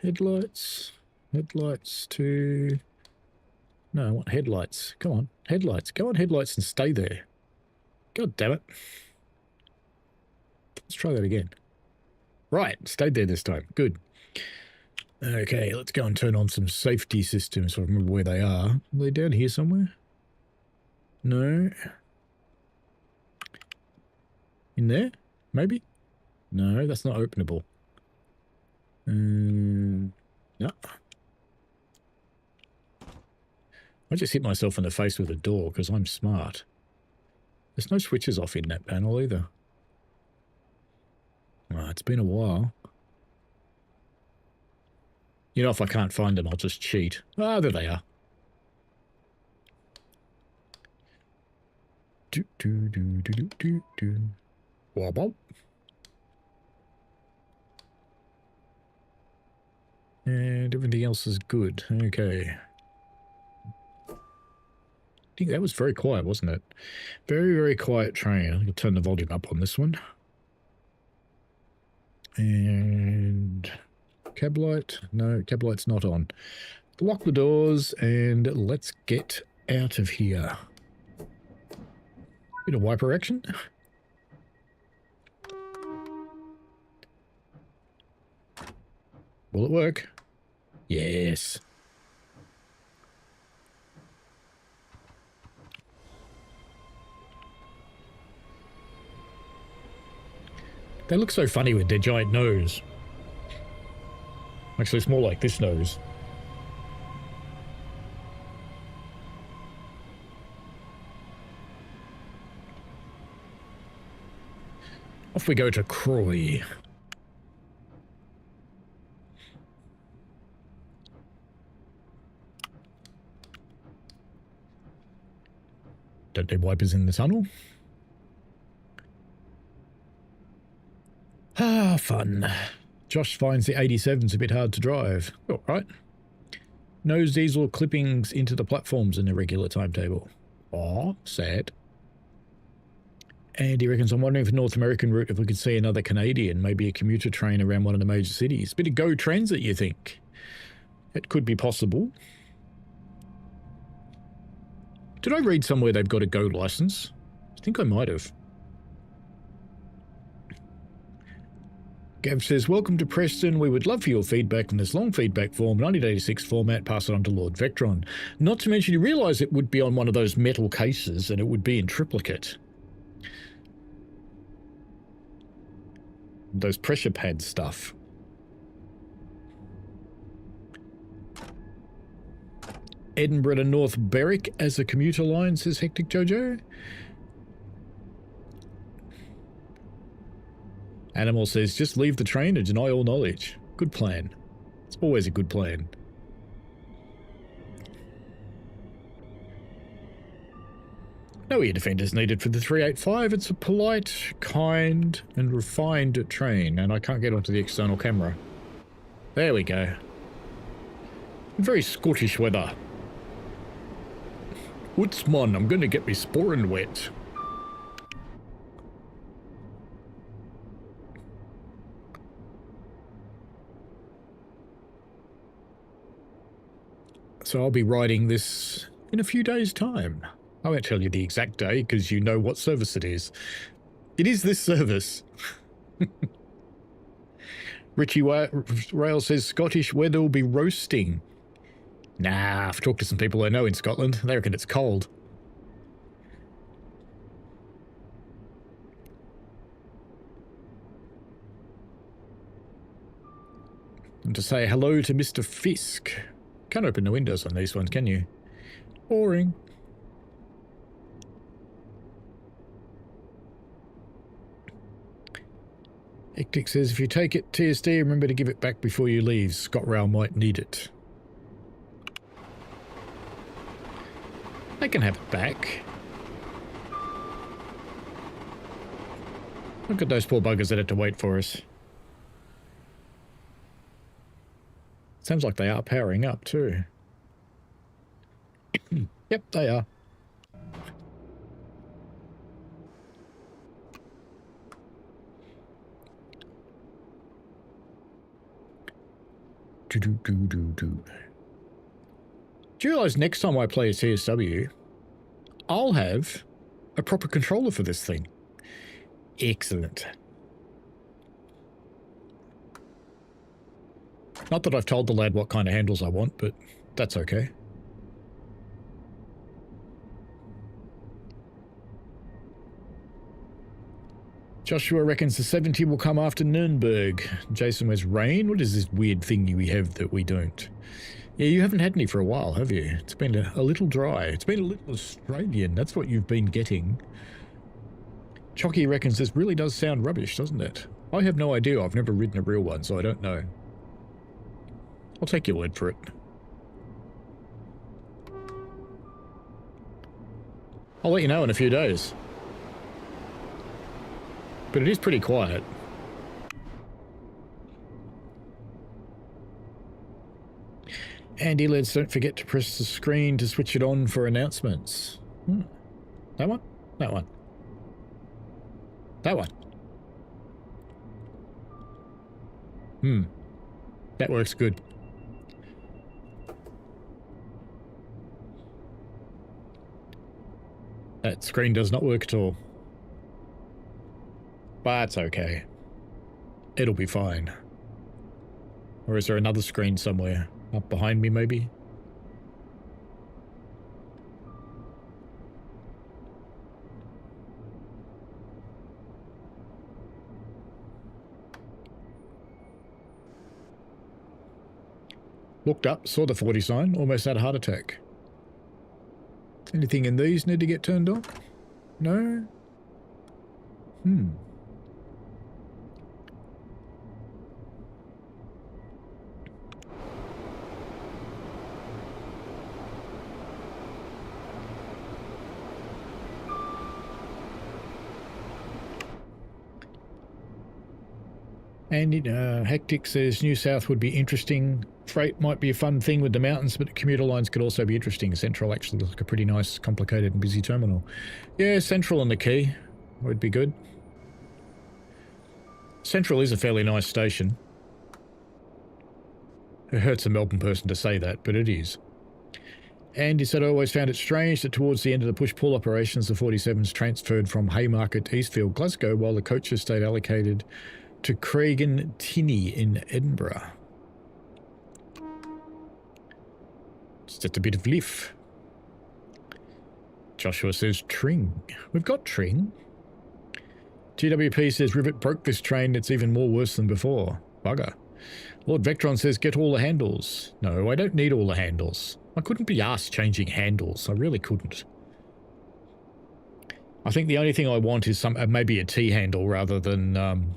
Headlights to... No, I want headlights. Come on, headlights. Go on headlights and stay there. God damn it. Let's try that again. Right, stayed there this time. Good. Okay, let's go and turn on some safety systems so I remember where they are. Are they down here somewhere? No. In there? Maybe? No, that's not openable. No. I just hit myself in the face with a door because I'm smart. There's no switches off in that panel either. Oh, it's been a while. You know, if I can't find them, I'll just cheat. Ah, there they are. Do, do, do, do, do, do, do. Wobble. And everything else is good. Okay. I think that was very quiet, wasn't it? Very, very quiet train. I'll turn the volume up on this one. And cab light. No, cab light's not on. Lock the doors and let's get out of here. Bit of wiper action. Will it work? Yes. They look so funny with their giant nose. Actually, it's more like this nose. Off we go to Croy. Don't need wipers in the tunnel. Ah, fun. Josh finds the 87's a bit hard to drive. All right. Nose diesel clippings into the platforms in a regular timetable. Aw, sad. And he reckons, I'm wondering for North American route if we could see another Canadian, maybe a commuter train around one of the major cities. Bit of Go Transit, you think? It could be possible. Did I read somewhere they've got a Go license? I think I might have. Gav says, welcome to Preston. We would love for your feedback on this long feedback form, 1986 format, pass it on to Lord Vectron. Not to mention you realise it would be on one of those metal cases and it would be in triplicate. Those pressure pad stuff. Edinburgh to North Berwick as a commuter line, says Hectic Jojo. Animal says, just leave the train and deny all knowledge. Good plan. It's always a good plan. No ear defenders needed for the 385. It's a polite, kind, and refined train, and I can't get onto the external camera. There we go. Very Scottish weather. Woodsman, I'm going to get me sporin wet. So I'll be riding this in a few days' time. I won't tell you the exact day because you know what service it is. It is this service. Richie Rail says Scottish weather will be roasting. Nah, I've talked to some people I know in Scotland. They reckon it's cold. And to say hello to Mr. Fisk. Can't open the windows on these ones, can you? Boring. Hectic says, if you take it TSD, remember to give it back before you leave. ScotRail might need it. They can have it back. Look at those poor buggers that had to wait for us. Sounds like they are powering up too. Yep, they are. Do you realise next time I play a CSW, I'll have a proper controller for this thing? Excellent. Not that I've told the lad what kind of handles I want, but that's okay. Joshua reckons the 70 will come after Nuremberg. Jason wears rain. What is this weird thing we have that we don't? Yeah, you haven't had any for a while, have you? It's been a little dry. It's been a little Australian. That's what you've been getting. Chocky reckons this really does sound rubbish, doesn't it? I have no idea. I've never ridden a real one, so I don't know. I'll take your word for it. I'll let you know in a few days. But it is pretty quiet. Andy, let's don't forget to press the screen to switch it on for announcements. That one? That one. That one. That works good. That screen does not work at all. But it's okay. It'll be fine. Or is there another screen somewhere? Up behind me, maybe? Looked up, saw the 40 sign, almost had a heart attack. Anything in these need to get turned on? No? And Hectic says New South would be interesting. Freight might be a fun thing with the mountains, but commuter lines could also be interesting. Central actually looks like a pretty nice, complicated and busy terminal. Yeah, Central and the Quay would be good. Central is a fairly nice station. It hurts a Melbourne person to say that, but it is. And he said, I always found it strange that towards the end of the push-pull operations, the 47s transferred from Haymarket to Eastfield, Glasgow, while the coaches stayed allocated to Craigan Tinney in Edinburgh. Just a bit of lift. Joshua says Tring. We've got Tring. GWP says Rivet broke this train. It's even more worse than before. Bugger. Lord Vectron says get all the handles. No, I don't need all the handles. I couldn't be arsed changing handles. I really couldn't. I think the only thing I want is maybe a T handle rather than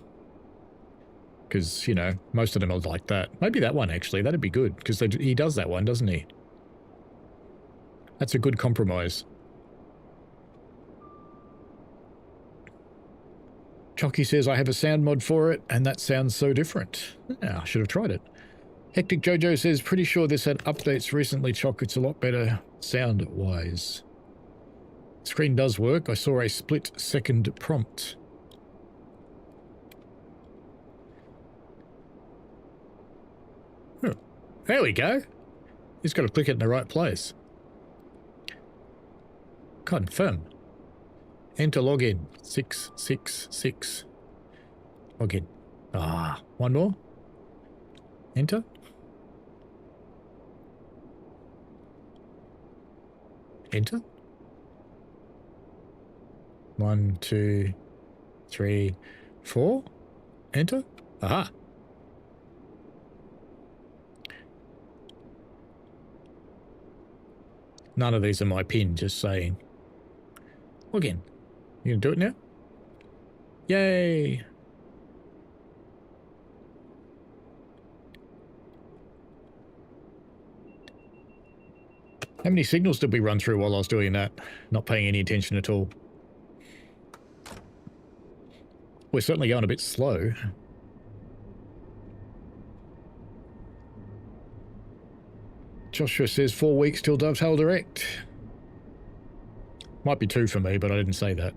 because, you know, most of them are like that. Maybe that one, actually. That'd be good, because he does that one, doesn't he? That's a good compromise. Chocky says, I have a sound mod for it, and that sounds so different. Yeah, I should have tried it. Hectic Jojo says, pretty sure this had updates recently, Chock. It's a lot better sound-wise. Screen does work. I saw a split-second prompt. There we go. He's got to click it in the right place. Confirm. Enter login. 666. Login. One more. Enter. Enter. 1, 2, 3, 4. Enter. Aha. None of these are my pin, just saying. Login. You gonna do it now? Yay! How many signals did we run through while I was doing that? Not paying any attention at all. We're certainly going a bit slow. Joshua says 4 weeks till Dovetail Direct. Might be 2 for me, but I didn't say that.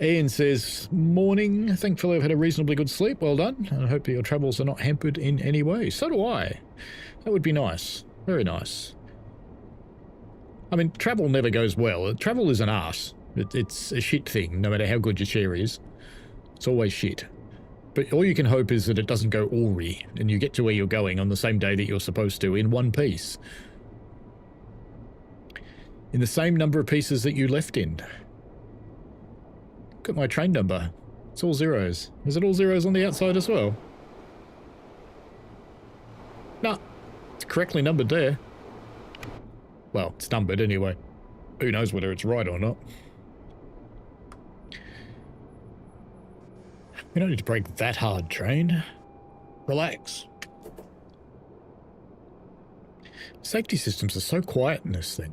Ian says, morning. Thankfully I've had a reasonably good sleep. Well done. And I hope that your travels are not hampered in any way. So do I. That would be nice. Very nice. I mean, travel never goes well. Travel is an arse. It's a shit thing, no matter how good your chair is. It's always shit. But all you can hope is that it doesn't go awry, and you get to where you're going on the same day that you're supposed to, in one piece. In the same number of pieces that you left in. Look at my train number. It's all zeros. Is it all zeros on the outside as well? No, it's correctly numbered there. Well, it's numbered anyway. Who knows whether it's right or not. We don't need to break that hard, train. Relax. Safety systems are so quiet in this thing.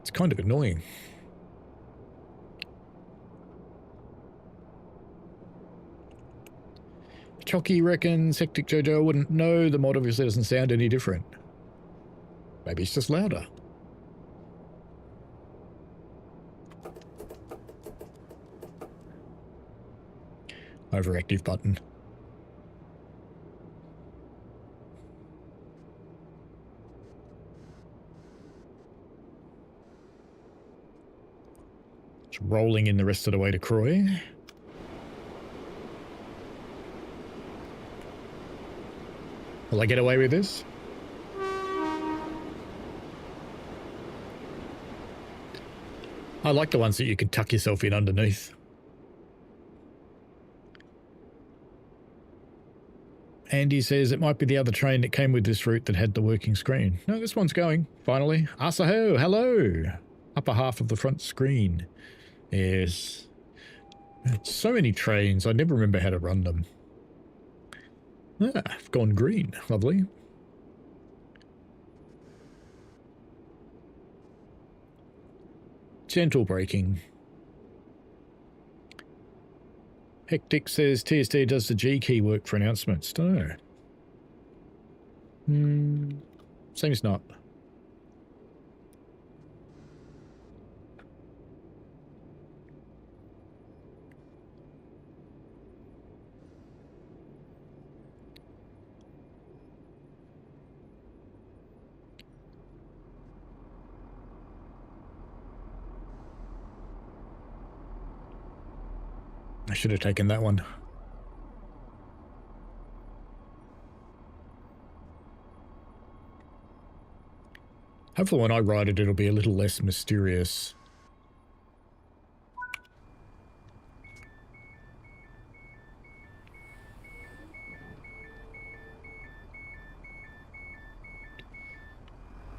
It's kind of annoying. Chocky reckons Hectic Jojo wouldn't know. The mod obviously doesn't sound any different. Maybe it's just louder. Overactive button. It's rolling in the rest of the way to Croy. Will I get away with this? I like the ones that you can tuck yourself in underneath. Andy says it might be the other train that came with this route that had the working screen. No, this one's going, finally. Asaho, hello! Upper half of the front screen. Yes. So many trains, I never remember how to run them. Ah, I've gone green. Lovely. Gentle braking. Hectic says TSD does the G key work for announcements. Don't know. Seems not. I should have taken that one. Hopefully when I ride it, it'll be a little less mysterious.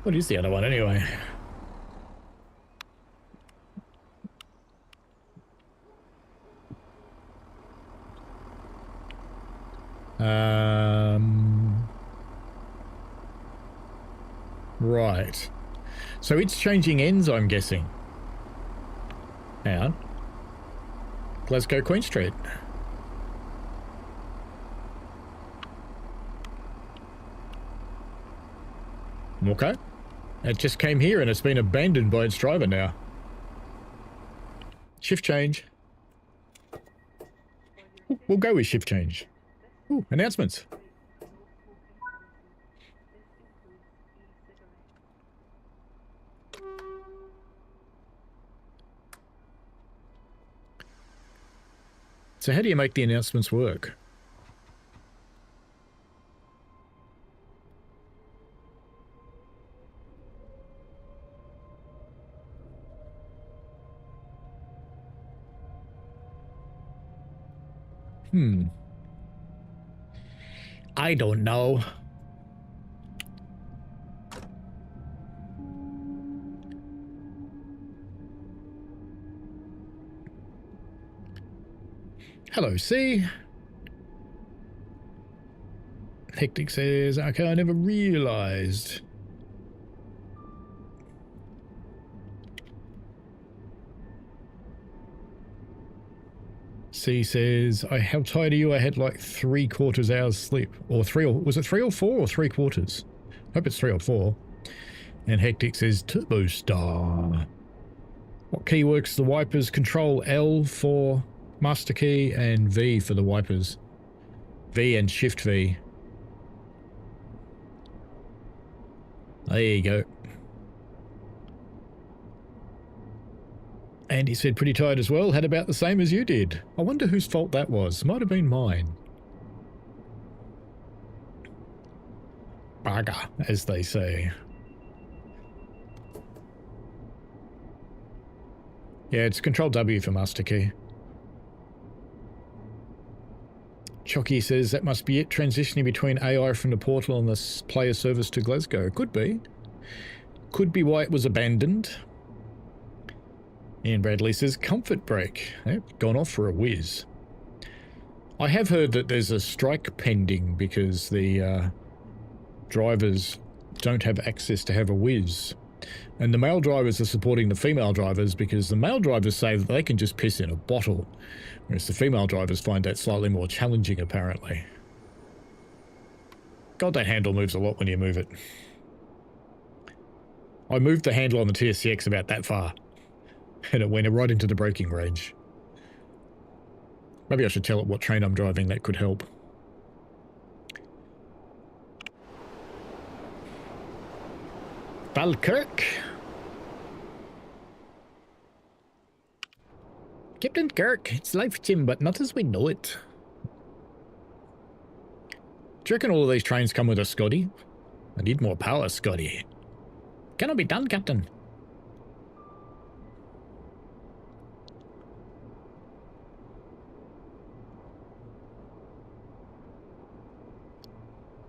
What is the other one anyway? Right. So it's changing ends, I'm guessing. Hang on. Glasgow Queen Street. Okay. It just came here and it's been abandoned by its driver now. Shift change. We'll go with shift change. Ooh, announcements. So how do you make the announcements work? I don't know. Hello, C. Hectic says, okay, I never realized. C says, how tired are you? I had like 3/4 hours sleep. Or was it 3 or 4 or 3/4? Hope it's 3 or 4. And Hectic says, Turbo Star. What key works the wipers? Control L for master key and V for the wipers. V and Shift V. There you go. And he said pretty tired as well, had about the same as you did. I wonder whose fault that was. Might have been mine. Bugger, as they say. Yeah, it's Control W for master key. Chocky says that must be it, transitioning between AI from the portal and the player service to Glasgow. Could be. Could be why it was abandoned. Ian Bradley says, comfort break. Yep, gone off for a whiz. I have heard that there's a strike pending because the drivers don't have access to have a whiz. And the male drivers are supporting the female drivers because the male drivers say that they can just piss in a bottle, whereas the female drivers find that slightly more challenging, apparently. God, that handle moves a lot when you move it. I moved the handle on the TSCX about that far, and it went right into the braking range. Maybe I should tell it what train I'm driving. That could help. Falkirk. Captain Kirk, it's life, Jim, but not as we know it. Do you reckon all of these trains come with a Scotty? I need more power, Scotty. Cannot be done, Captain.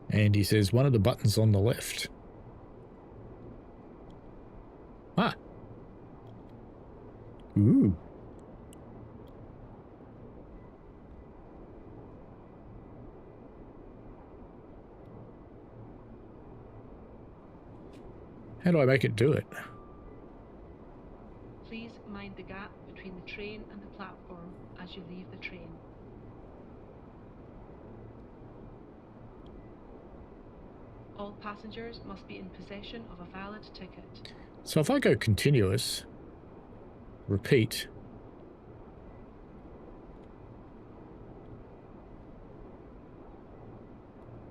And he says one of the buttons on the left. Ah. Ooh. How do I make it do it? Please mind the gap between the train and the platform as you leave the train. All passengers must be in possession of a valid ticket. So if I go continuous, repeat.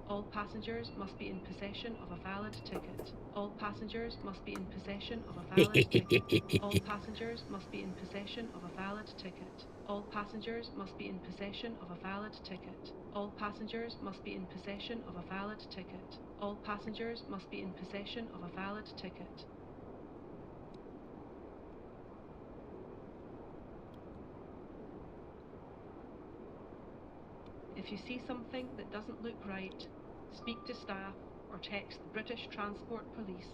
All passengers must be in possession of a valid ticket. All passengers must be in possession of a valid ticket. All passengers must be in possession of a valid ticket. All passengers must be in possession of a valid ticket. All passengers must be in possession of a valid ticket. All passengers must be in possession of a valid ticket. If you see something that doesn't look right, speak to staff or text the British Transport Police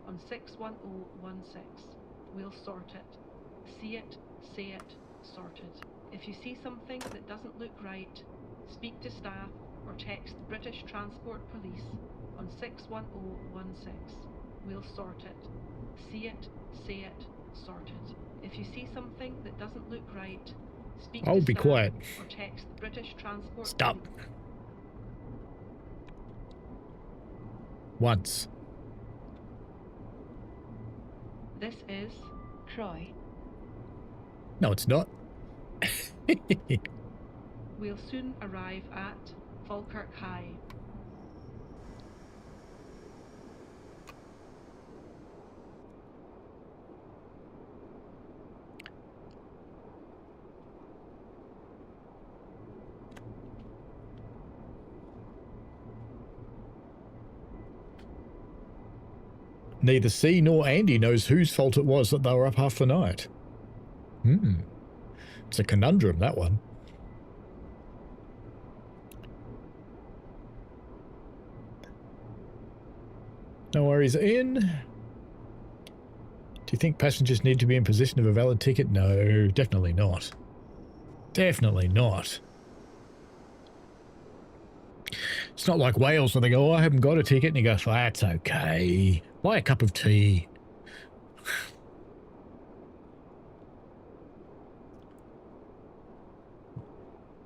on 61016. We'll sort it. See it, say it, sorted. If you see something that doesn't look right, speak to staff or text the British Transport Police on 61016. We'll sort it. See it, say it, sorted. If you see something that doesn't look right, speak I'll to be staff quiet. or text the British Transport Stop. Police. Once. This is Troy. No, it's not. We'll soon arrive at Falkirk High. Neither C nor Andy knows whose fault it was that they were up half the night. It's a conundrum, that one. No worries, Ian. Do you think passengers need to be in possession of a valid ticket? No, definitely not. Definitely not. It's not like Wales where they go, oh, I haven't got a ticket, and he goes, well, that's okay. Buy a cup of tea.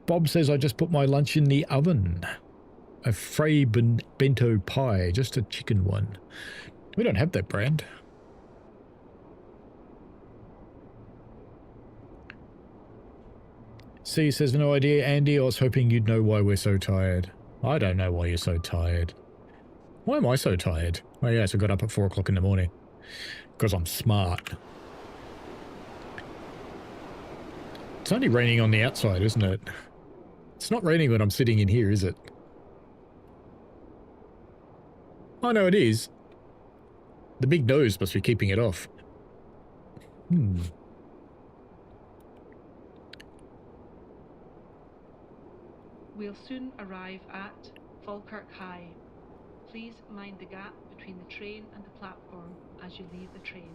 Bob says I just put my lunch in the oven. A Frey bento pie, just a chicken one. We don't have that brand. C says, no idea, Andy. I was hoping you'd know why we're so tired. I don't know why you're so tired. Why am I so tired? Oh yes, I got up at 4 o'clock in the morning. Because I'm smart. It's only raining on the outside, isn't it? It's not raining when I'm sitting in here, is it? Oh no, it is. The big nose must be keeping it off. We'll soon arrive at Falkirk High. Please mind the gap between the train and the platform as you leave the train.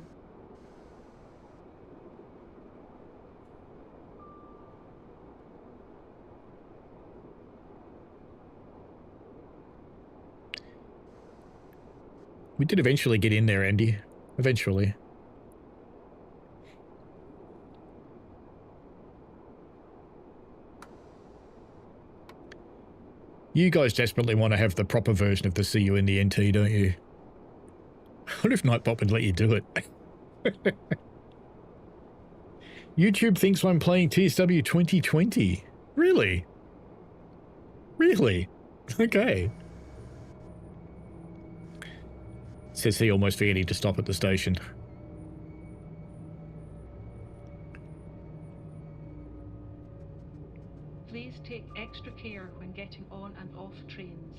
We did eventually get in there, Andy. Eventually. You guys desperately want to have the proper version of the CU in the NT, don't you? I wonder if Nightbot would let you do it. YouTube thinks I'm playing TSW 2020. Really? Really? Okay. Says he almost forgetting to stop at the station. Please take extra care when getting on and off trains.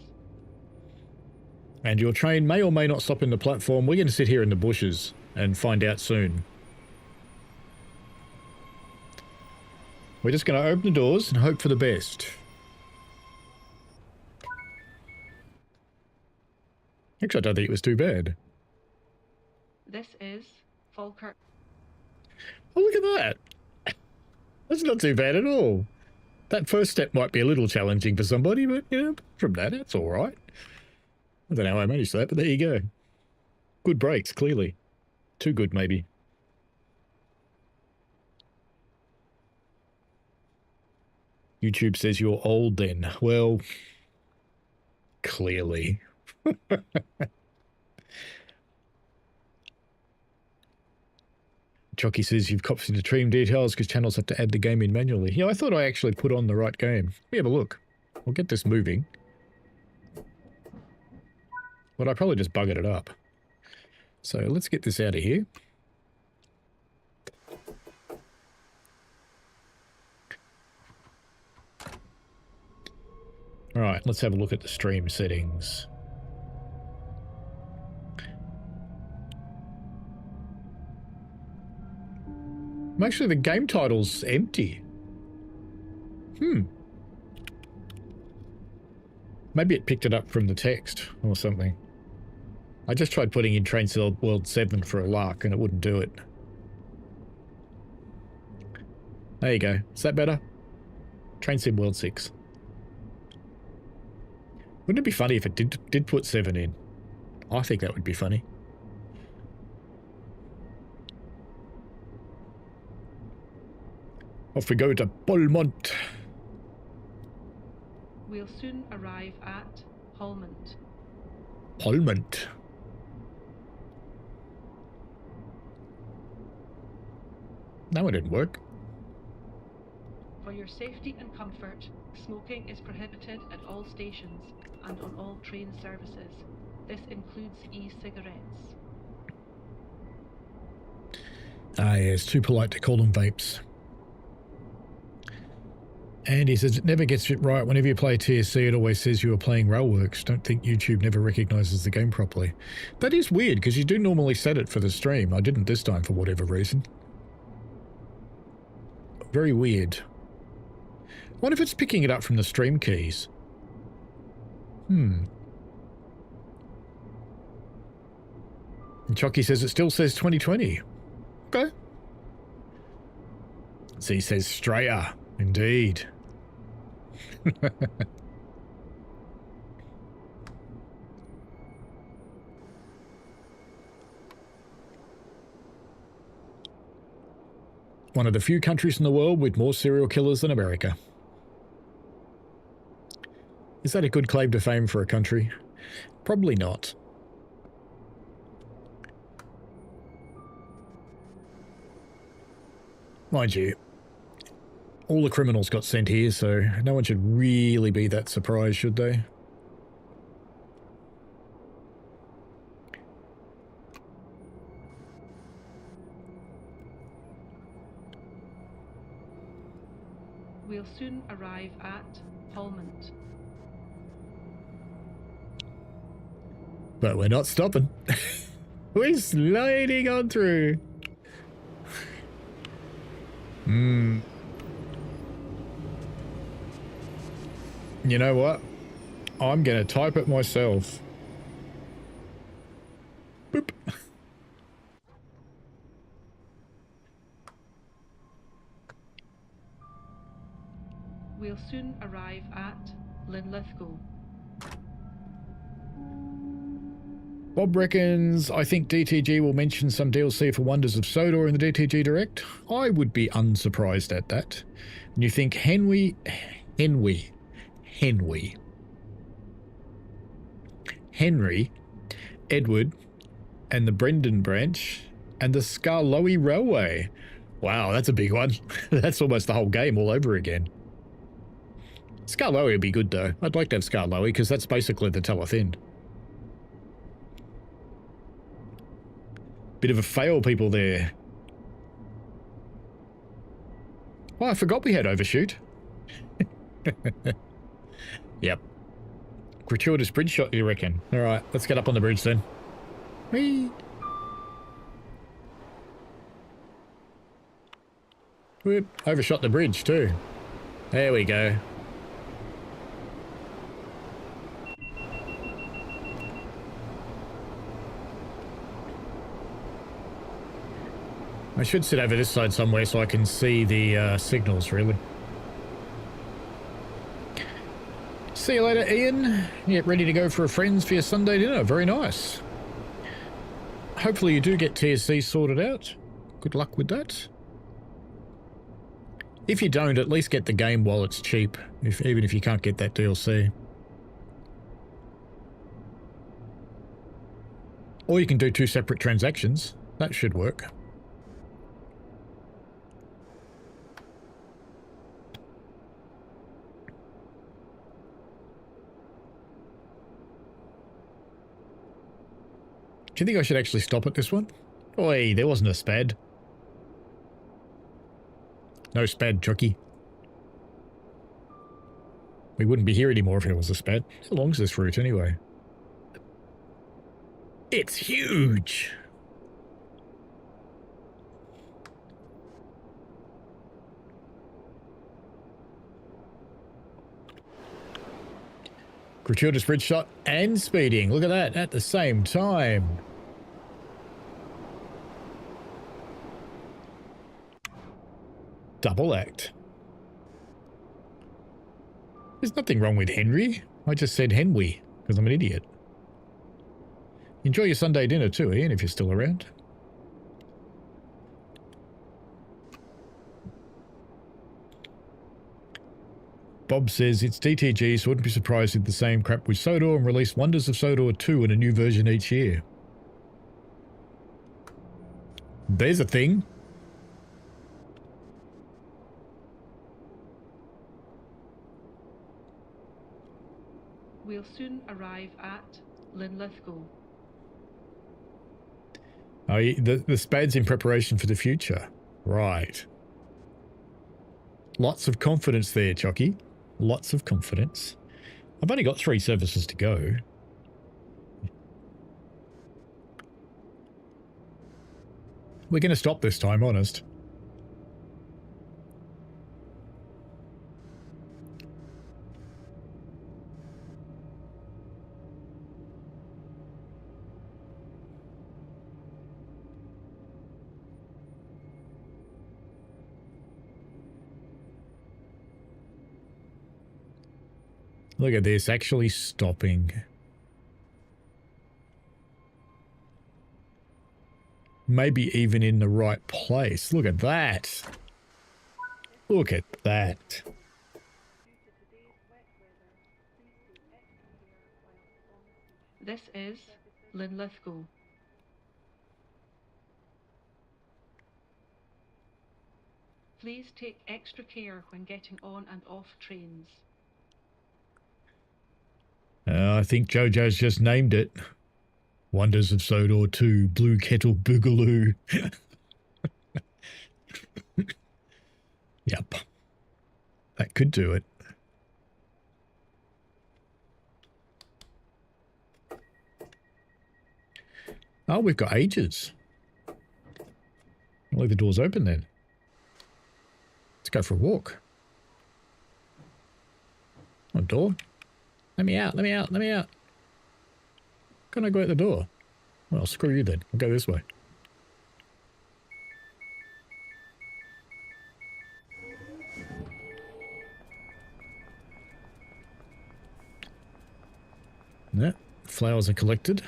And your train may or may not stop in the platform. We're going to sit here in the bushes and find out soon. We're just going to open the doors and hope for the best. Actually, I don't think it was too bad. This is Falkirk. Oh, look at that. That's not too bad at all. That first step might be a little challenging for somebody, but, you know, from that, it's all right. I don't know how I managed that, but there you go. Good breaks, clearly. Too good, maybe. YouTube says you're old then. Well, clearly. Chucky says you've copied the stream details because channels have to add the game in manually. Yeah, I thought I actually put on the right game. Let me have a look. We'll get this moving. But I probably just buggered it up. So let's get this out of here. Alright, let's have a look at the stream settings. Actually, the game title's empty. Maybe it picked it up from the text or something. I just tried putting in Train Sim World 7 for a lark and it wouldn't do it. There you go. Is that better? Train Sim World 6. Wouldn't it be funny if it did put 7 in? I think that would be funny. Off we go to Beaumont. We'll soon arrive at Holmont. Beaumont. No, it didn't work. For your safety and comfort, smoking is prohibited at all stations and on all train services. This includes e-cigarettes. Ah, yeah, it's too polite to call them vapes. And he says it never gets it right. Whenever you play TSC, it always says you are playing Railworks. Don't think YouTube never recognises the game properly. That is weird, because you do normally set it for the stream. I didn't this time for whatever reason. Very weird. I wonder if it's picking it up from the stream keys. And Chucky says it still says 2020. Okay. So he says Straya. Indeed. One of the few countries in the world with more serial killers than America. Is that a good claim to fame for a country? Probably not. Mind you, all the criminals got sent here, so no one should really be that surprised, should they? We'll soon arrive at Holmont. But we're not stopping. We're sliding on through. You know what? I'm going to type it myself. Boop. We'll soon arrive at Linlithgow. Bob reckons, I think DTG will mention some DLC for Wonders of Sodor in the DTG Direct. I would be unsurprised at that. And you think Henry Henry, Edward, and the Brendan branch, and the Skarloey Railway. Wow, that's a big one. That's almost the whole game all over again. Skarloey would be good though. I'd like to have Skarloey because that's basically the Talathin. Bit of a fail, people there. Oh, I forgot we had overshoot. Yep. Gratuitous bridge shot, you reckon? Alright, let's get up on the bridge then. Whee! Whoop, overshot the bridge too. There we go. I should sit over this side somewhere so I can see the signals, really. See you later, Ian. Get ready to go for a friends for your Sunday dinner. Very nice. Hopefully you do get TSC sorted out. Good luck with that. If you don't, at least get the game while it's cheap, even if you can't get that DLC. Or you can do 2 separate transactions. That should work. Do you think I should actually stop at this one? Oi, there wasn't a spad. No spad, Chucky. We wouldn't be here anymore if it was a spad. How long's this route anyway? It's huge! Gratuitous bridge shot and speeding. Look at that at the same time. Double act. There's nothing wrong with Henry. I just said Henry because I'm an idiot. Enjoy your Sunday dinner too, Ian, if you're still around. Bob says it's DTG, so wouldn't be surprised if the same crap with Sodor and release Wonders of Sodor 2 in a new version each year. There's a thing. We'll soon arrive at Linlithgow. Oh, the spad's in preparation for the future. Right. Lots of confidence there, Chucky. Lots of confidence. I've only got 3 services to go. We're going to stop this time, honest. Look at this, actually stopping. Maybe even in the right place. Look at that. Look at that. This is Linlithgow. Please take extra care when getting on and off trains. I think JoJo's just named it. Wonders of Sodor 2, Blue Kettle Boogaloo. Yep. That could do it. Oh, we've got ages. I'll leave the doors open then. Let's go for a walk. Oh, door. Let me out, let me out, let me out. Can I go out the door? Well, screw you then. I'll go this way. No, flowers are collected.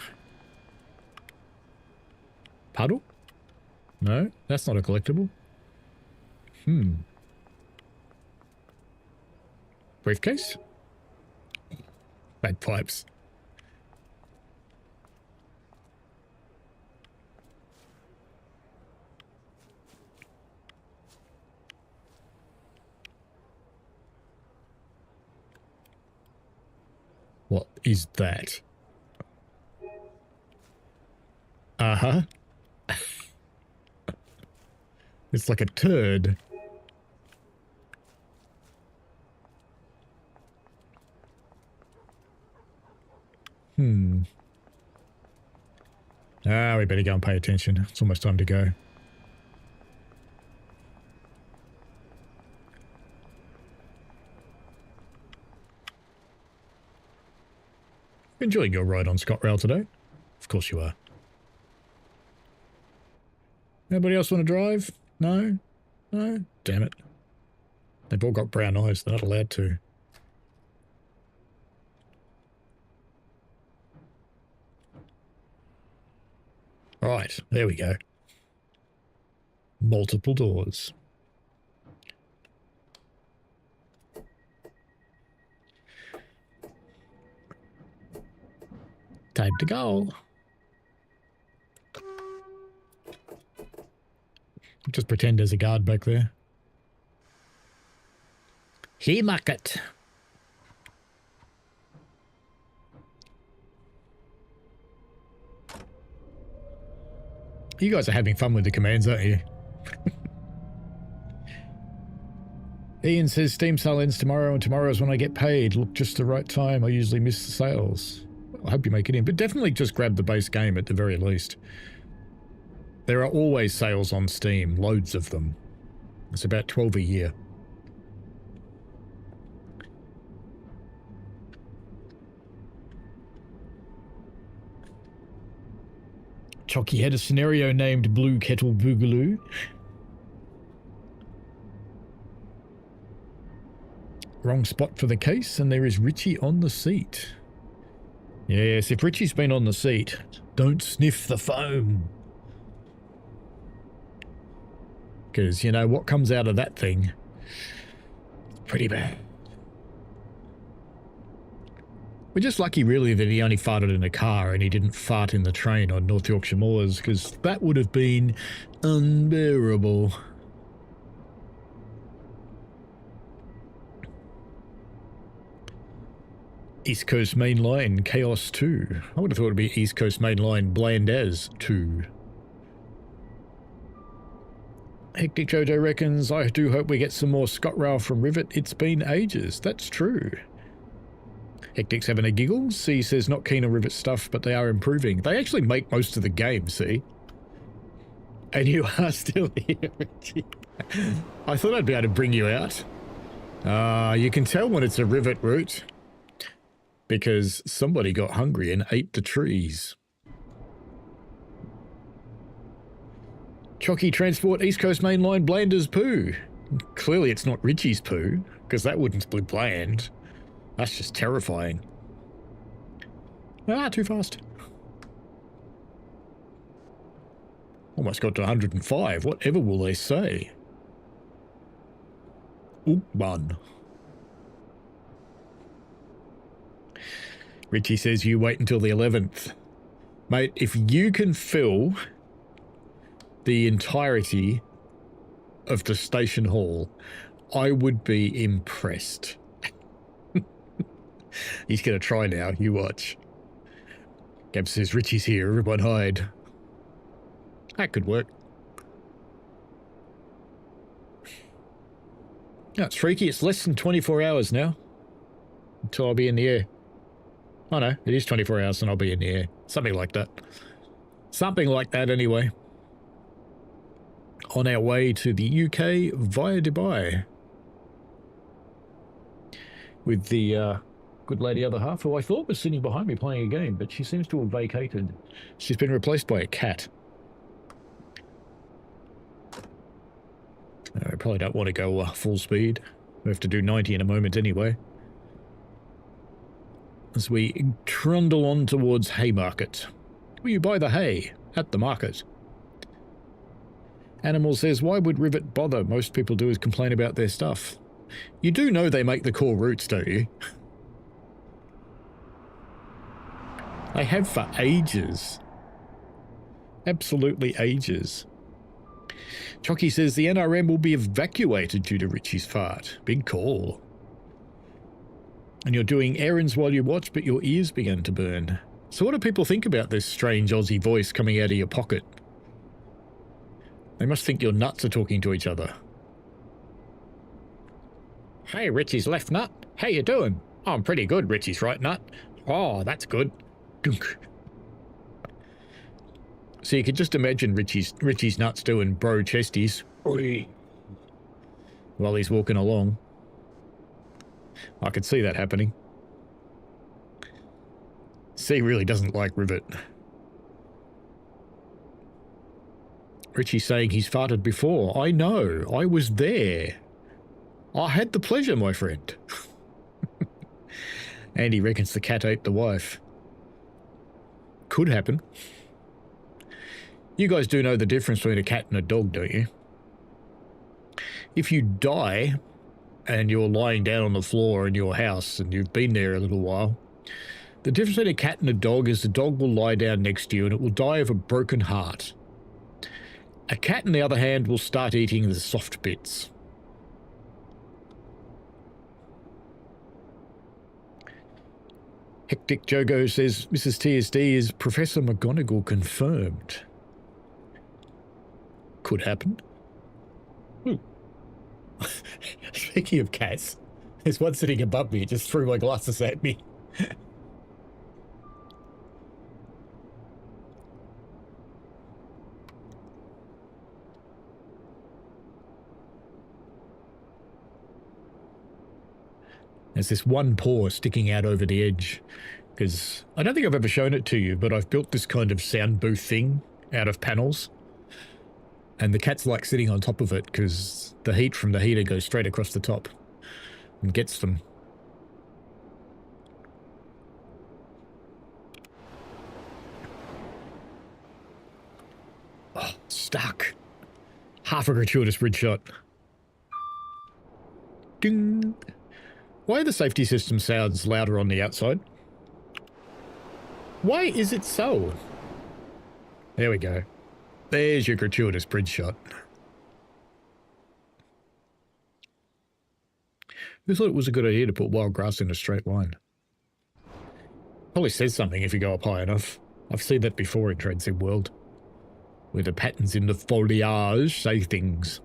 Puddle? No, that's not a collectible. Briefcase? Bagpipes. What is that? Uh-huh. It's like a turd. We better go and pay attention. It's almost time to go. Enjoying your ride on ScotRail today? Of course you are. Anybody else want to drive? No? No? Damn it. They've all got brown eyes. They're not allowed to. Right, there we go. Multiple doors. Time to go. Just pretend there's a guard back there. Haymarket. You guys are having fun with the commands, aren't you? Ian says Steam sale ends tomorrow, and tomorrow is when I get paid. Look, just the right time. I usually miss the sales. I hope you make it in, but definitely just grab the base game at the very least. There are always sales on Steam, loads of them. It's about 12 a year. Chucky had a scenario named Blue Kettle Boogaloo. Wrong spot for the case, and there is Richie on the seat. Yes, if Richie's been on the seat, don't sniff the foam. Because, you know, what comes out of that thing? Pretty bad. We're just lucky, really, that he only farted in a car and he didn't fart in the train on North Yorkshire Moors, because that would have been unbearable. East Coast Main Line Chaos 2. I would have thought it'd be East Coast Main Line Bland as 2. Hectic Jojo reckons, I do hope we get some more ScotRail from Rivet. It's been ages. That's true. Hectic's having a giggle. C says not keen on Rivet stuff, but they are improving. They actually make most of the game, see? And you are still here, Richie. I thought I'd be able to bring you out. You can tell when it's a Rivet route, because somebody got hungry and ate the trees. Chocky Transport East Coast Main Line Blander's poo. Clearly it's not Richie's poo, because that wouldn't be bland. That's just terrifying. Ah, too fast. Almost got to 105. Whatever will they say? Oop, one. Richie says you wait until the 11th. Mate, if you can fill the entirety of the station hall, I would be impressed. He's going to try now, you watch. Gab says, Richie's here, everyone hide. That could work. That's freaky, it's less than 24 hours now until I'll be in the air. Oh no, it is 24 hours and I'll be in the air. Something like that. Something like that anyway. On our way to the UK via Dubai. With the good lady other half, who I thought was sitting behind me playing a game, but she seems to have vacated. She's been replaced by a cat. I probably don't want to go full speed. We have to do 90 in a moment anyway. As we trundle on towards Haymarket. Will you buy the hay at the market? Animal says, why would Rivet bother? Most people do is complain about their stuff. You do know they make the core routes, don't you? They have for ages. Absolutely ages. Chocky says the NRM will be evacuated due to Richie's fart. Big call. And you're doing errands while you watch, but your ears began to burn. So what do people think about this strange Aussie voice coming out of your pocket? They must think your nuts are talking to each other. Hey, Richie's left nut. How you doing? Oh, I'm pretty good, Richie's right nut. Oh, that's good. So you could just imagine Richie's nuts doing bro chesties while he's walking along. I could see that happening. C really doesn't like Rivet. Richie's saying he's farted before. I know. I was there. I had the pleasure, my friend. Andy reckons the cat ate the wife. Could happen. You guys do know the difference between a cat and a dog, don't you? If you die and you're lying down on the floor in your house and you've been there a little while, the difference between a cat and a dog is the dog will lie down next to you and it will die of a broken heart. A cat, on the other hand, will start eating the soft bits. Hectic Jogo says, Mrs. TSD, is Professor McGonagall confirmed? Could happen. Speaking of cats, there's one sitting above me. It just threw my glasses at me. There's this one paw sticking out over the edge, because I don't think I've ever shown it to you, but I've built this kind of sound booth thing out of panels, and the cat's like sitting on top of it because the heat from the heater goes straight across the top and gets them. Oh, stuck. Half a gratuitous bridge shot. Ding. Why are the safety system sounds louder on the outside? Why is it so? There we go. There's your gratuitous bridge shot. Who thought it was a good idea to put wild grass in a straight line? Probably says something if you go up high enough. I've seen that before in Trade World, where the patterns in the foliage say things.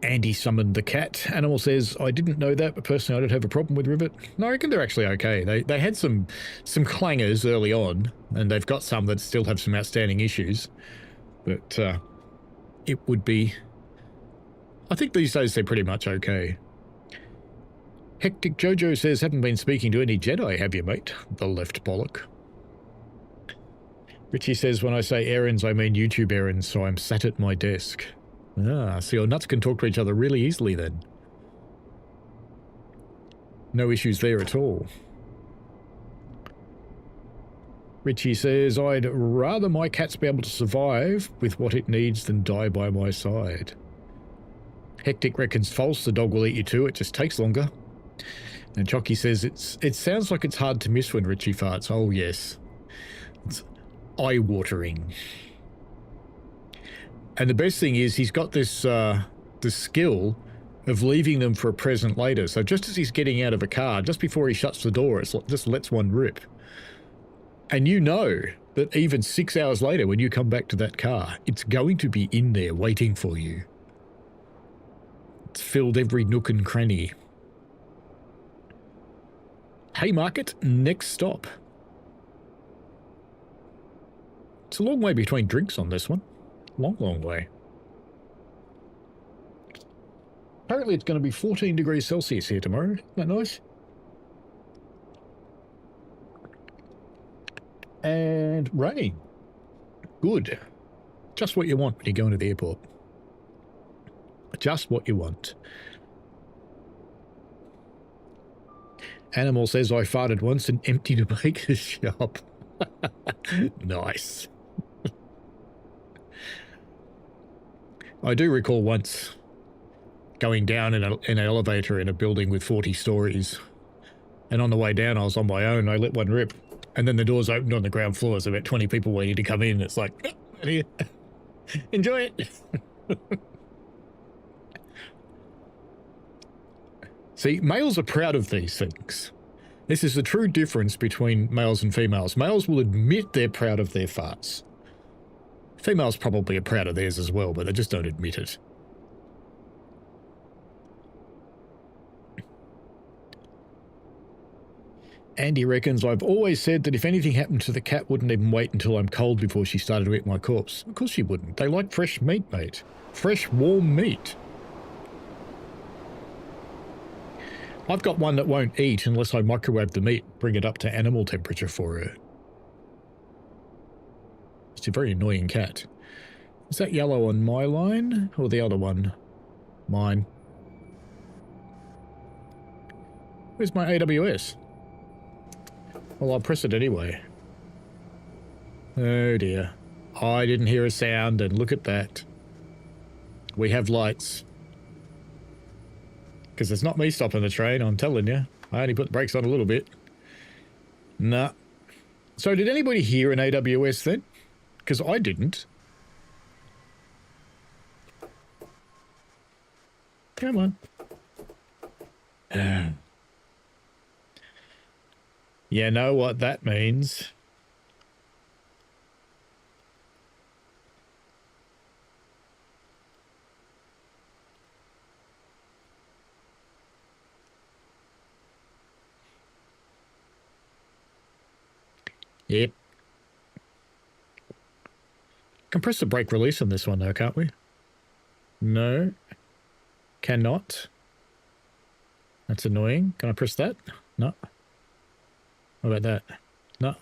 Andy summoned the cat. Animal says, I didn't know that, but personally I don't have a problem with Rivet. No, I reckon they're actually okay. They had some clangers early on, and they've got some that still have some outstanding issues. But it would be... I think these days they're pretty much okay. Hectic Jojo says, haven't been speaking to any Jedi, have you, mate? The left bollock. Richie says, when I say errands, I mean YouTube errands, so I'm sat at my desk. Ah, so your nuts can talk to each other really easily then. No issues there at all. Richie says, I'd rather my cats be able to survive with what it needs than die by my side. Hectic reckons false, the dog will eat you too, it just takes longer. And Chocky says, it sounds like it's hard to miss when Richie farts. Oh yes. It's eye-watering. And the best thing is he's got this the skill of leaving them for a present later. So just as he's getting out of a car, just before he shuts the door, it just lets one rip. And you know that even 6 hours later, when you come back to that car, it's going to be in there waiting for you. It's filled every nook and cranny. Haymarket, next stop. It's a long way between drinks on this one. Long, long way. Apparently it's going to be 14 degrees Celsius here tomorrow. Isn't that nice? And rain. Good. Just what you want when you go into the airport. Just what you want. Animal says, I farted once and emptied a baker's shop. Nice. I do recall once going down in an elevator in a building with 40 stories. And on the way down, I was on my own. I let one rip. And then the doors opened on the ground floor. There's about 20 people waiting to come in. It's like, enjoy it. See, males are proud of these things. This is the true difference between males and females. Males will admit they're proud of their farts. Females probably are proud of theirs as well, but they just don't admit it. Andy reckons, I've always said that if anything happened to the cat, wouldn't even wait until I'm cold before she started to eat my corpse. Of course she wouldn't. They like fresh meat, mate. Fresh, warm meat. I've got one that won't eat unless I microwave the meat, bring it up to animal temperature for her. It's a very annoying cat. Is that yellow on my line or the other one? Mine. Where's my AWS? Well, I'll press it anyway. Oh dear. I didn't hear a sound, and look at that. We have lights. Because it's not me stopping the train, I'm telling you. I only put the brakes on a little bit. Nah. So did anybody hear an AWS then? Because I didn't. Come on. You know what that means. Yep. Can press the brake release on this one though, can't we? No. Cannot. That's annoying. Can I press that? No. What about that? No.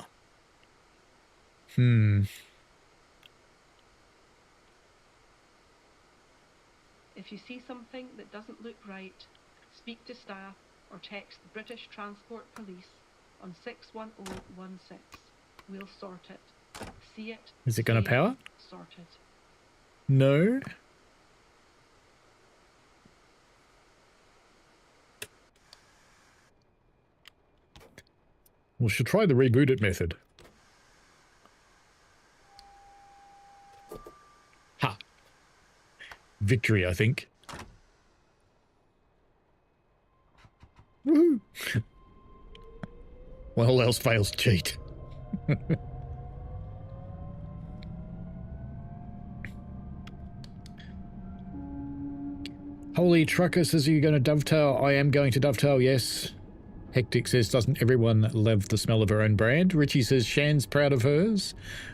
If you see something that doesn't look right, speak to staff or text the British Transport Police on 61016. We'll sort it. See it. Is it going to power? Sort it. No. We should try the reboot it method. Ha! Victory, I think. Woohoo! When all else fails, cheat. Holy Trucker says, are you going to dovetail? I am going to dovetail, yes. Hectic says, doesn't everyone love the smell of her own brand? Richie says, Shan's proud of hers.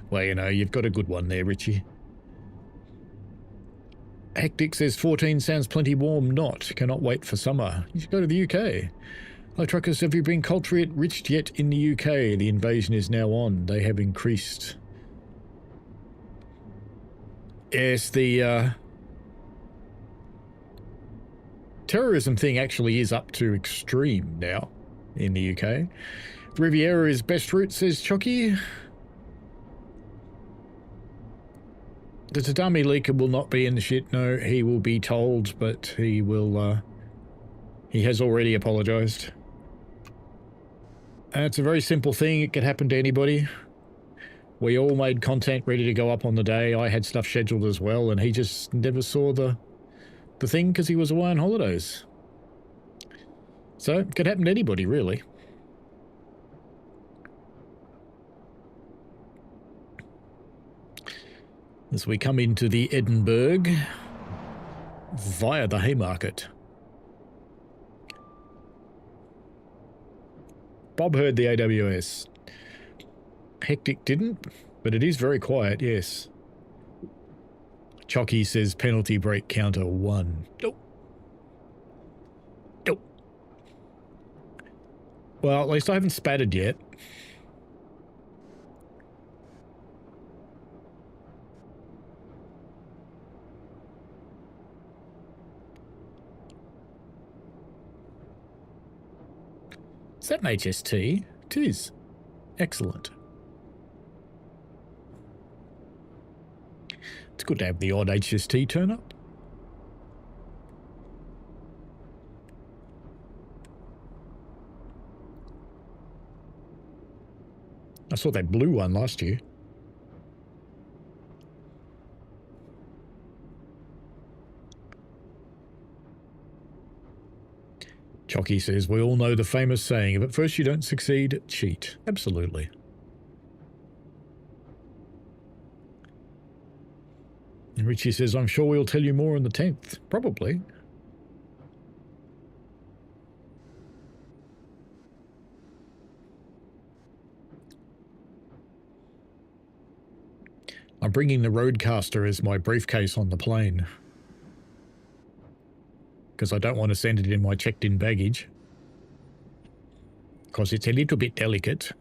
Well, you know, you've got a good one there, Richie. Hectic says, 14 sounds plenty warm, not. Cannot wait for summer. You should go to the UK. Hi, Truckers, have you been culturally enriched yet in the UK? The invasion is now on. They have increased. Yes, the terrorism thing actually is up to extreme now in the UK. Riviera is best route, says Chucky. The Tatami leaker will not be in the shit. No, he will be told, but he will, he has already apologized. It's a very simple thing. It could happen to anybody. We all made content ready to go up on the day. I had stuff scheduled as well, and he just never saw the thing because he was away on holidays. So, it could happen to anybody, really. As we come into the Edinburgh via the Haymarket. Bob heard the AWS. Hectic didn't, but it is very quiet, yes. Chocky says penalty brake counter 1. Nope. Nope. Well, at least I haven't spattered yet. Is that an HST? It is. Excellent. It's good to have the odd HST turn up. I saw that blue one last year. Chocky says, we all know the famous saying, if at first you don't succeed, cheat. Absolutely. And Richie says, I'm sure we'll tell you more on the 10th. Probably. I'm bringing the Roadcaster as my briefcase on the plane. Because I don't want to send it in my checked-in baggage. Because it's a little bit delicate.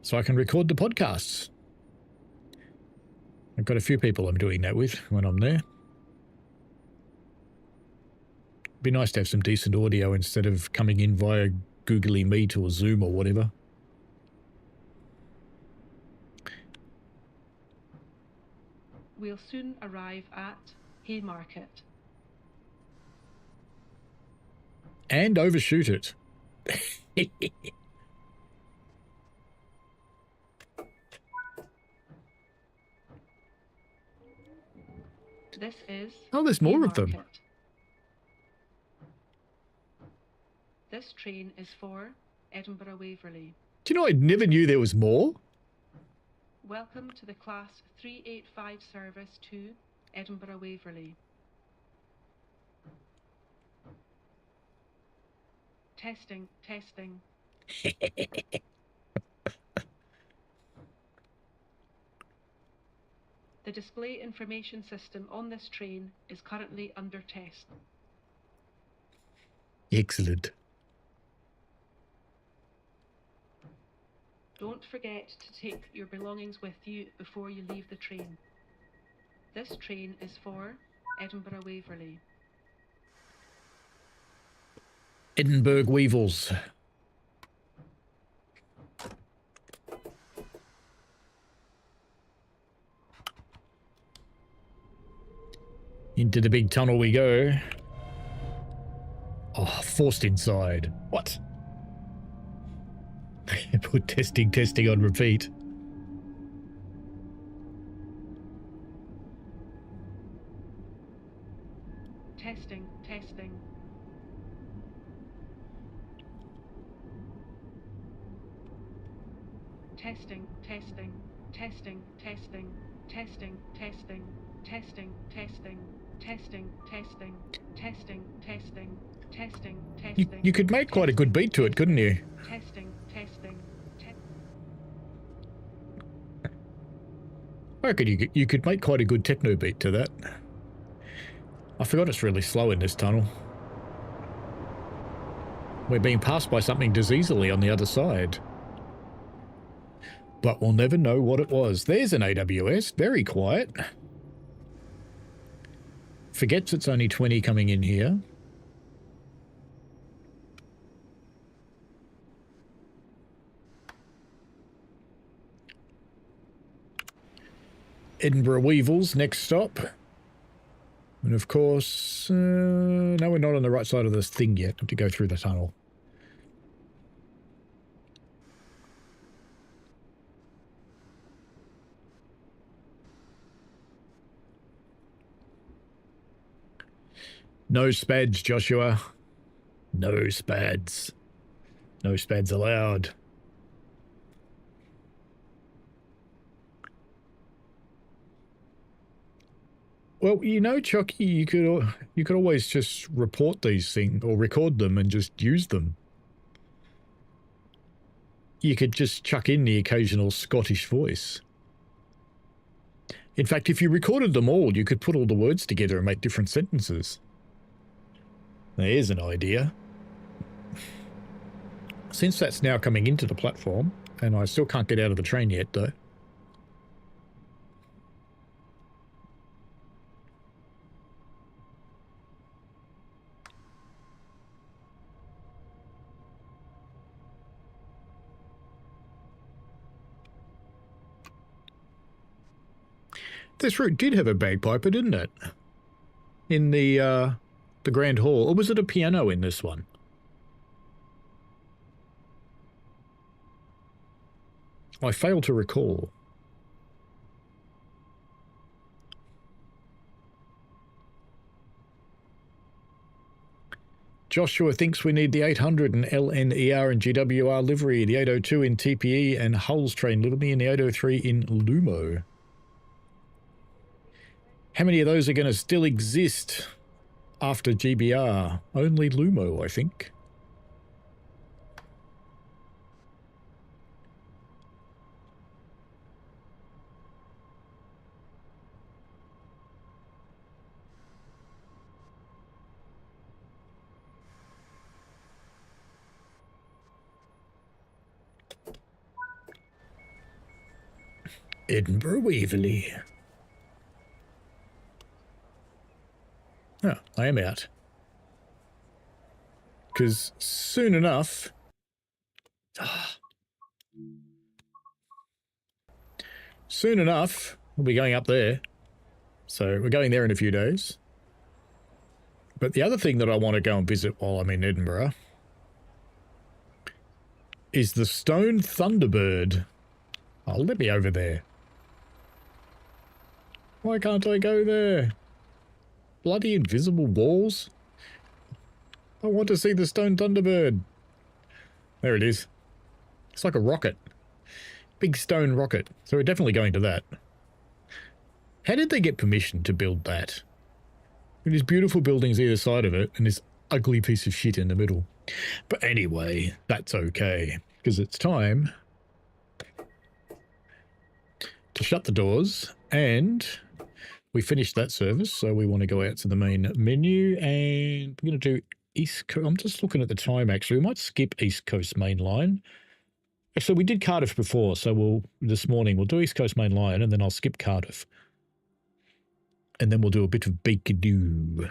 So I can record the podcasts. I've got a few people I'm doing that with when I'm there. Be nice to have some decent audio instead of coming in via Googly Meet or Zoom or whatever. We'll soon arrive at Haymarket. And overshoot it. This is Oh, there's more of them. Haymarket. This train is for Edinburgh Waverley. Do you know I never knew there was more? Welcome to the Class 385 service to Edinburgh Waverley. Testing, testing. The display information system on this train is currently under test. Excellent. Don't forget to take your belongings with you before you leave the train. This train is for Edinburgh Waverley. Edinburgh Weevils. Into the big tunnel we go. Oh, forced inside. What? Put testing on repeat. Testing, testing. Testing, testing, testing, testing, testing, testing, testing, testing, testing, testing, testing, testing, testing, testing. You could make quite a good beat to it, couldn't you? Testing, testing. I reckon you could make quite a good techno beat to that. I forgot it's really slow in this tunnel. We're being passed by something diseasily on the other side. But we'll never know what it was. There's an AWS, very quiet. Forgets it's only 20 coming in here. Edinburgh Weevils, next stop. And of course, no, we're not on the right side of this thing yet. Have to go through the tunnel. No spads, Joshua. No spads. No spads allowed. Well, you know, Chucky, you could always just report these things or record them and just use them. You could just chuck in the occasional Scottish voice. In fact, if you recorded them all, you could put all the words together and make different sentences. There's an idea. Since that's now coming into the platform, and I still can't get out of the train yet, though. This route did have a bagpiper, didn't it? In the Grand Hall. Or was it a piano in this one? I fail to recall. Joshua thinks we need the 800 in LNER and GWR livery, the 802 in TPE and Hulls train livery, and the 803 in Lumo. How many of those are going to still exist after GBR? Only Lumo, I think. Edinburgh Waverley. Oh, I am out. Because soon enough... Soon enough, we'll be going up there. So we're going there in a few days. But the other thing that I want to go and visit while I'm in Edinburgh is the Stone Thunderbird. Oh, let me over there. Why can't I go there? Bloody invisible walls. I want to see the Stone Thunderbird. There it is. It's like a rocket. Big stone rocket. So we're definitely going to that. How did they get permission to build that? There's beautiful buildings either side of it and this ugly piece of shit in the middle. But anyway, that's okay. Because it's time to shut the doors, and we finished that service, so we want to go out to the main menu, and we're going to do East Coast. I'm just looking at the time, actually. We might skip East Coast Main Line. Actually, we did Cardiff before, so this morning we'll do East Coast Main Line, and then I'll skip Cardiff. And then we'll do a bit of Bakerloo.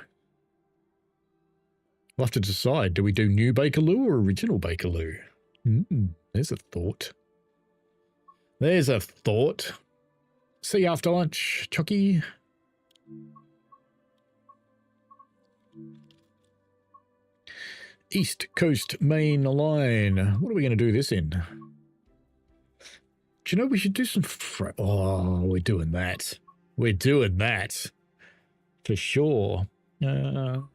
We'll have to decide, do we do new Bakerloo or original Bakerloo? There's a thought. There's a thought. See you after lunch, Chucky. East Coast Main Line. What are we going to do this in? Do you know we should do some... Oh, we're doing that. We're doing that. For sure. All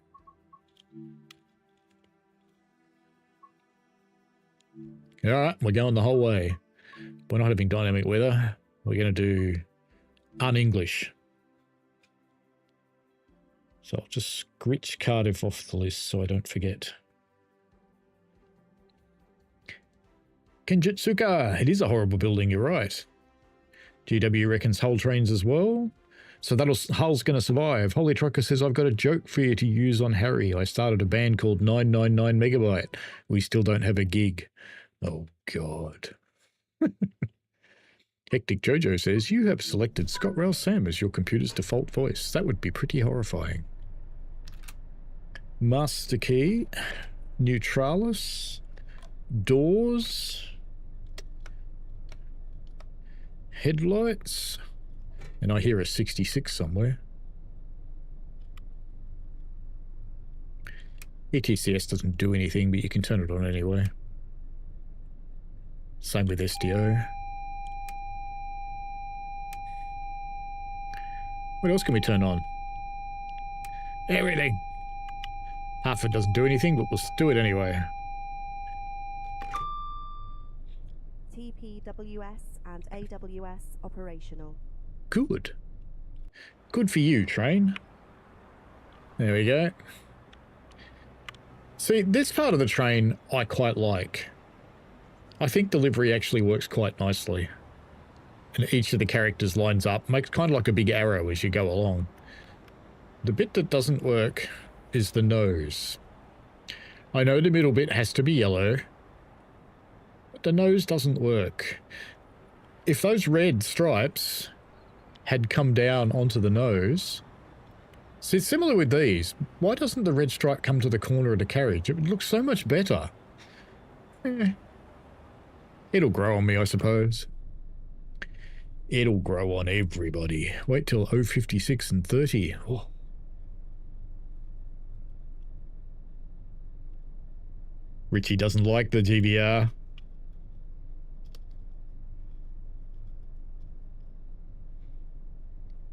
right, we're going the whole way. We're not having dynamic weather. We're going to do un-English. So I'll just scritch Cardiff off the list so I don't forget. Kenjutsuka. It is a horrible building, you're right. GW reckons Hull trains as well. So Hull's going to survive. Holy Trucker says, I've got a joke for you to use on Harry. I started a band called 999 Megabyte. We still don't have a gig. Oh, God. Hectic Jojo says, you have selected Scott Rail Sam as your computer's default voice. That would be pretty horrifying. Master key. Neutralis. Doors. Headlights. And I hear a 66 somewhere. ETCS doesn't do anything, but you can turn it on anyway. Same with SDO. What else can we turn on? Everything. Half of it doesn't do anything, but we'll do it anyway. TPWS and AWS operational. Good. Good for you, train. There we go. See, this part of the train I quite like. I think the livery actually works quite nicely. And each of the characters lines up, makes kind of like a big arrow as you go along. The bit that doesn't work is the nose. I know the middle bit has to be yellow, but the nose doesn't work. If those red stripes had come down onto the nose... See, it's similar with these. Why doesn't the red stripe come to the corner of the carriage? It would look so much better. It'll grow on me, I suppose. It'll grow on everybody. Wait till 056 and 30. Oh. Richie doesn't like the GBR.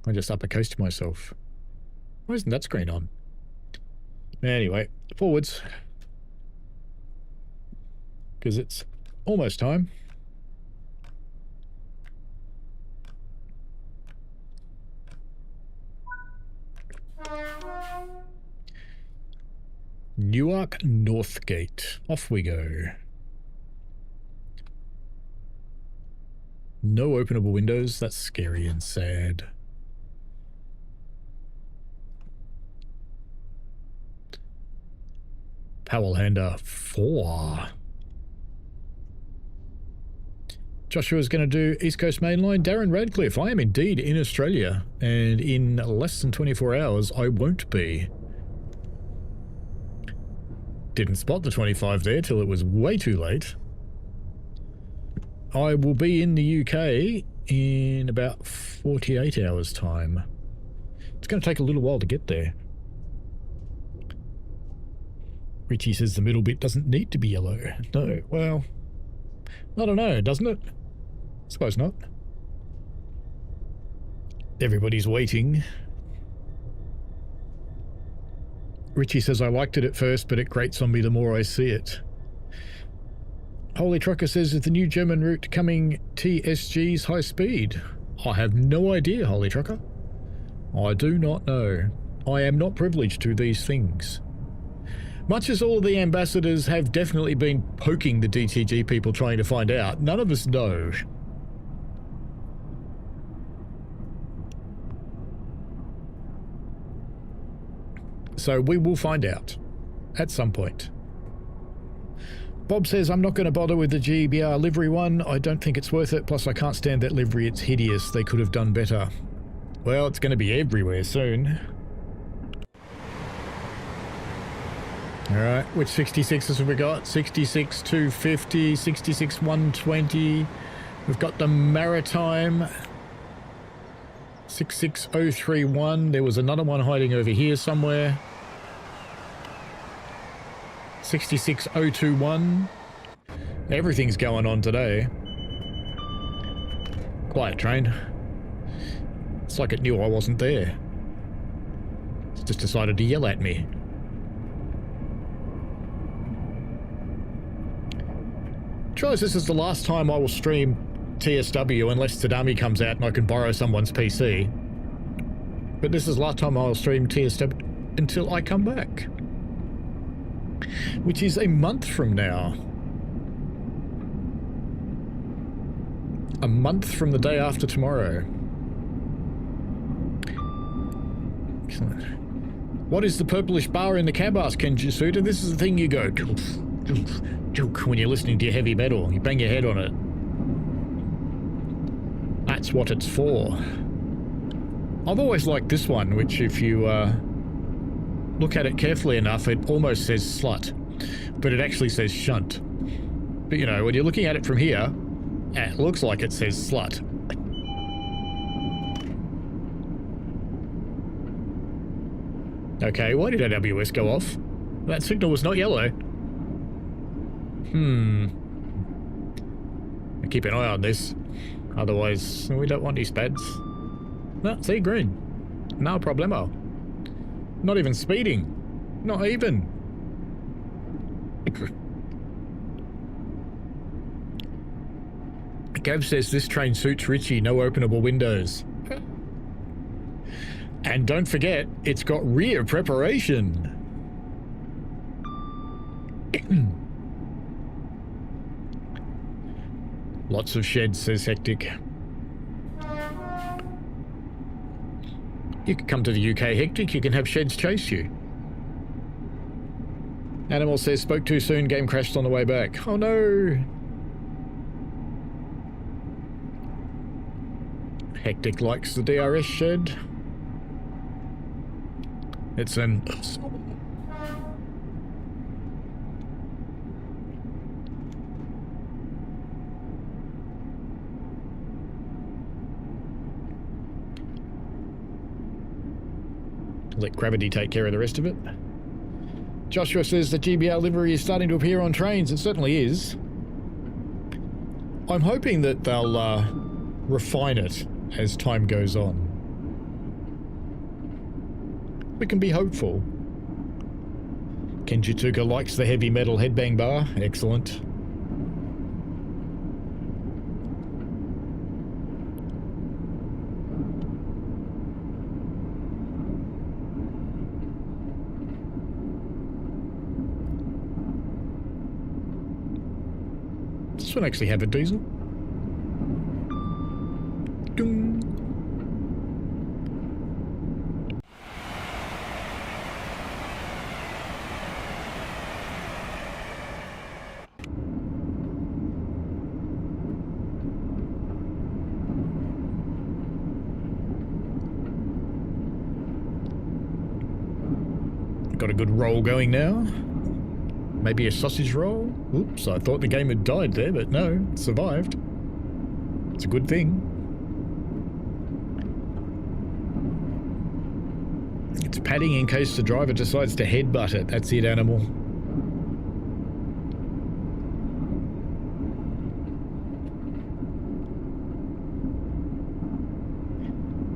I just uppercased myself. Why isn't that screen on? Anyway, forwards. Because it's almost time. Newark Northgate. Off we go. No openable windows. That's scary and sad. Powell-Hander 4. Joshua's going to do East Coast Main Line. Darren Radcliffe. I am indeed in Australia, and in less than 24 hours I won't be. Didn't spot the 25 there till it was way too late. I will be in the UK in about 48 hours time. It's going to take a little while to get there. Richie says the middle bit doesn't need to be yellow. No, well, I don't know, doesn't it? Suppose not. Everybody's waiting. Richie says, I liked it at first, but it grates on me the more I see it. Holy Trucker says, is the new German route coming TSG's high speed? I have no idea, Holy Trucker. I do not know. I am not privileged to these things. Much as all of the ambassadors have definitely been poking the DTG people trying to find out, none of us know. So we will find out at some point. Bob says, I'm not going to bother with the GBR livery one. I don't think it's worth it. Plus, I can't stand that livery. It's hideous. They could have done better. Well, it's going to be everywhere soon. All right, which 66s have we got? 66 250, 66 120. We've got the Maritime 66031. There was another one hiding over here somewhere. 66021. Everything's going on today. Quiet train. It's like it knew I wasn't there. It's just decided to yell at me. Charles, this is the last time I will stream TSW unless Tadami comes out and I can borrow someone's PC. But this is the last time I'll stream TSW until I come back. Which is a month from now. A month from the day after tomorrow. Excellent. What is the purplish bar in the cab? Asked Ken Jasuda. This is the thing you go when you're listening to your heavy metal. You bang your head on it. That's what it's for. I've always liked this one, which if you look at it carefully enough, it almost says slut. But it actually says shunt. But you know, when you're looking at it from here, it looks like it says slut. Okay, why did AWS go off? That signal was not yellow. Keep an eye on this. Otherwise, we don't want these pads. No, see, green. No problemo. Not even speeding. Not even. Gav says this train suits Richie, no openable windows. And don't forget, it's got rear preparation. Lots of sheds, says Hectic. You can come to the UK, Hectic. You can have sheds chase you. Animal says, spoke too soon, game crashed on the way back. Oh no! Hectic likes the DRS shed. It's an... Let gravity take care of the rest of it. Joshua says the GBR livery is starting to appear on trains. It certainly is. I'm hoping that they'll refine it as time goes on. We can be hopeful. Kenjitsuka likes the heavy metal headbang bar. Excellent. Does this one actually have a diesel? Dung. Got a good roll going now. Maybe a sausage roll? Oops, I thought the game had died there, but no, it survived. It's a good thing. It's padding in case the driver decides to headbutt it. That's it, animal.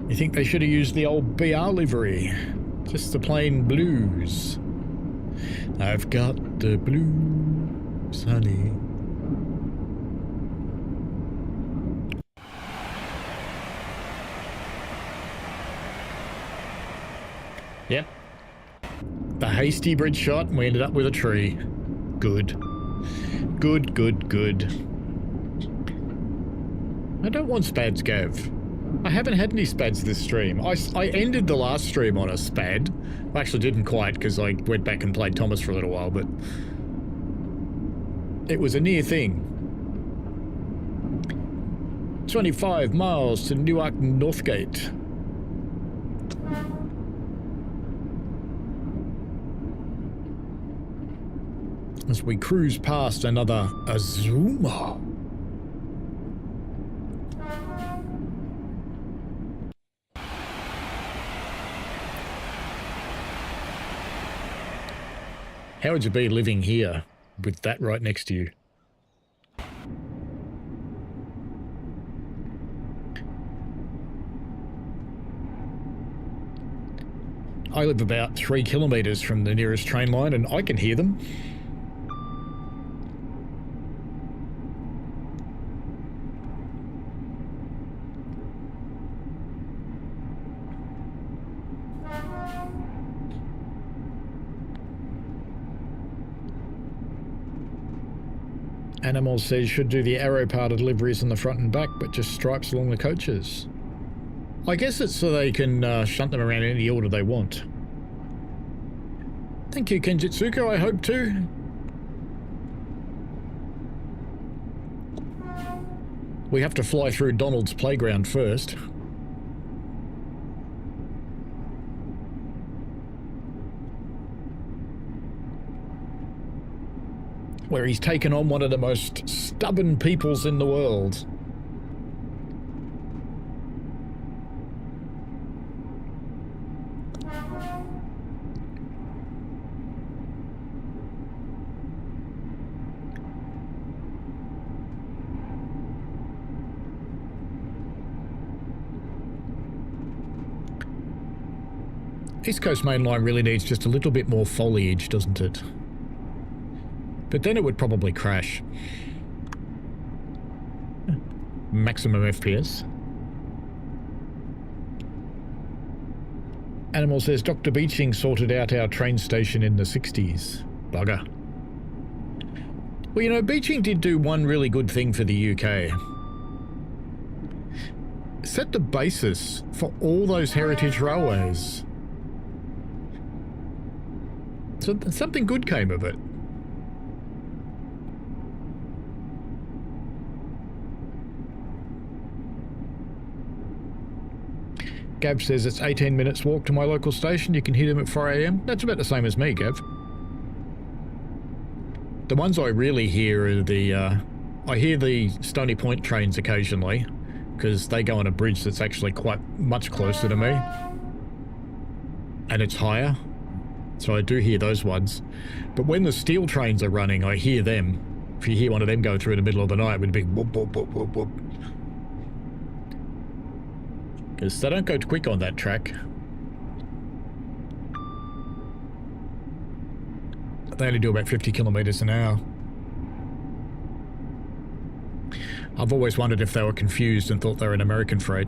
You think they should have used the old BR livery? Just the plain blues. I've got the blues, honey. Yep. The hasty bridge shot and we ended up with a tree. Good. Good, good, good. I don't want spads, Gav. I haven't had any spads this stream. I ended the last stream on a spad. I actually didn't quite because I went back and played Thomas for a little while, but it was a near thing. 25 miles to Newark Northgate. As we cruise past another Azuma. How would you be living here with that right next to you? I live about 3 kilometres from the nearest train line and I can hear them. Animal says should do the arrow part of deliveries in the front and back, but just stripes along the coaches. I guess it's so they can shunt them around in any order they want. Thank you, Kenjitsuko, I hope too. We have to fly through Donald's playground first. Where he's taken on one of the most stubborn peoples in the world. East Coast Main Line really needs just a little bit more foliage, doesn't it? But then it would probably crash. Maximum FPS. Animal says Dr. Beeching sorted out our train station in the 60s. Bugger. Well, you know, Beeching did do one really good thing for the UK. Set the basis for all those heritage railways. So something good came of it. Gav says it's 18 minutes walk to my local station. You can hit him at 4 AM. That's about the same as me, Gav. The ones I really hear are the, I hear the Stony Point trains occasionally, because they go on a bridge that's actually quite much closer to me. And it's higher. So I do hear those ones. But when the steel trains are running, I hear them. If you hear one of them go through in the middle of the night, it would be whoop, whoop, whoop, whoop, whoop. Because they don't go quick on that track. They only do about 50 kilometers an hour. I've always wondered if they were confused and thought they were an American freight.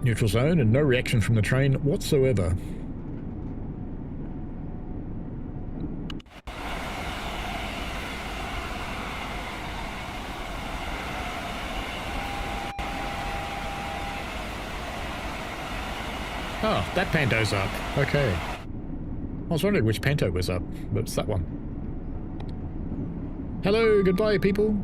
Neutral zone and no reaction from the train whatsoever. Oh, that panto's up. Okay. I was wondering which panto was up, but it's that one. Hello, goodbye, people.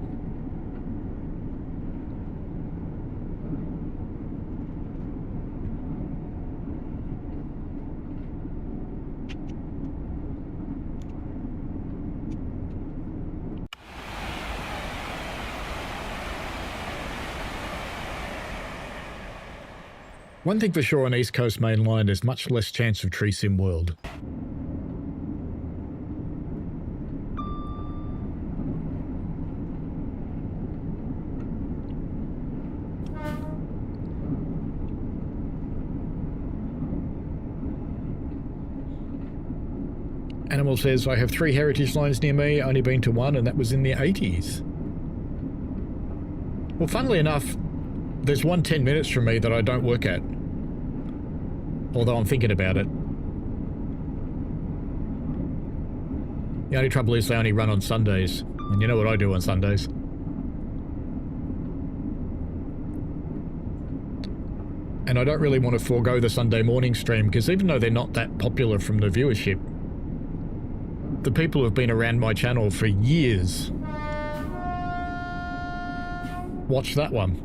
One thing for sure on East Coast Main Line, there's much less chance of tree sim world. Animal says, I have 3 heritage lines near me, only been to one, and that was in the 80s. Well, funnily enough, there's one 10 minutes from me that I don't work at. Although I'm thinking about it. The only trouble is they only run on Sundays. And you know what I do on Sundays. And I don't really want to forego the Sunday morning stream, because even though they're not that popular from the viewership, the people who have been around my channel for years watch that one.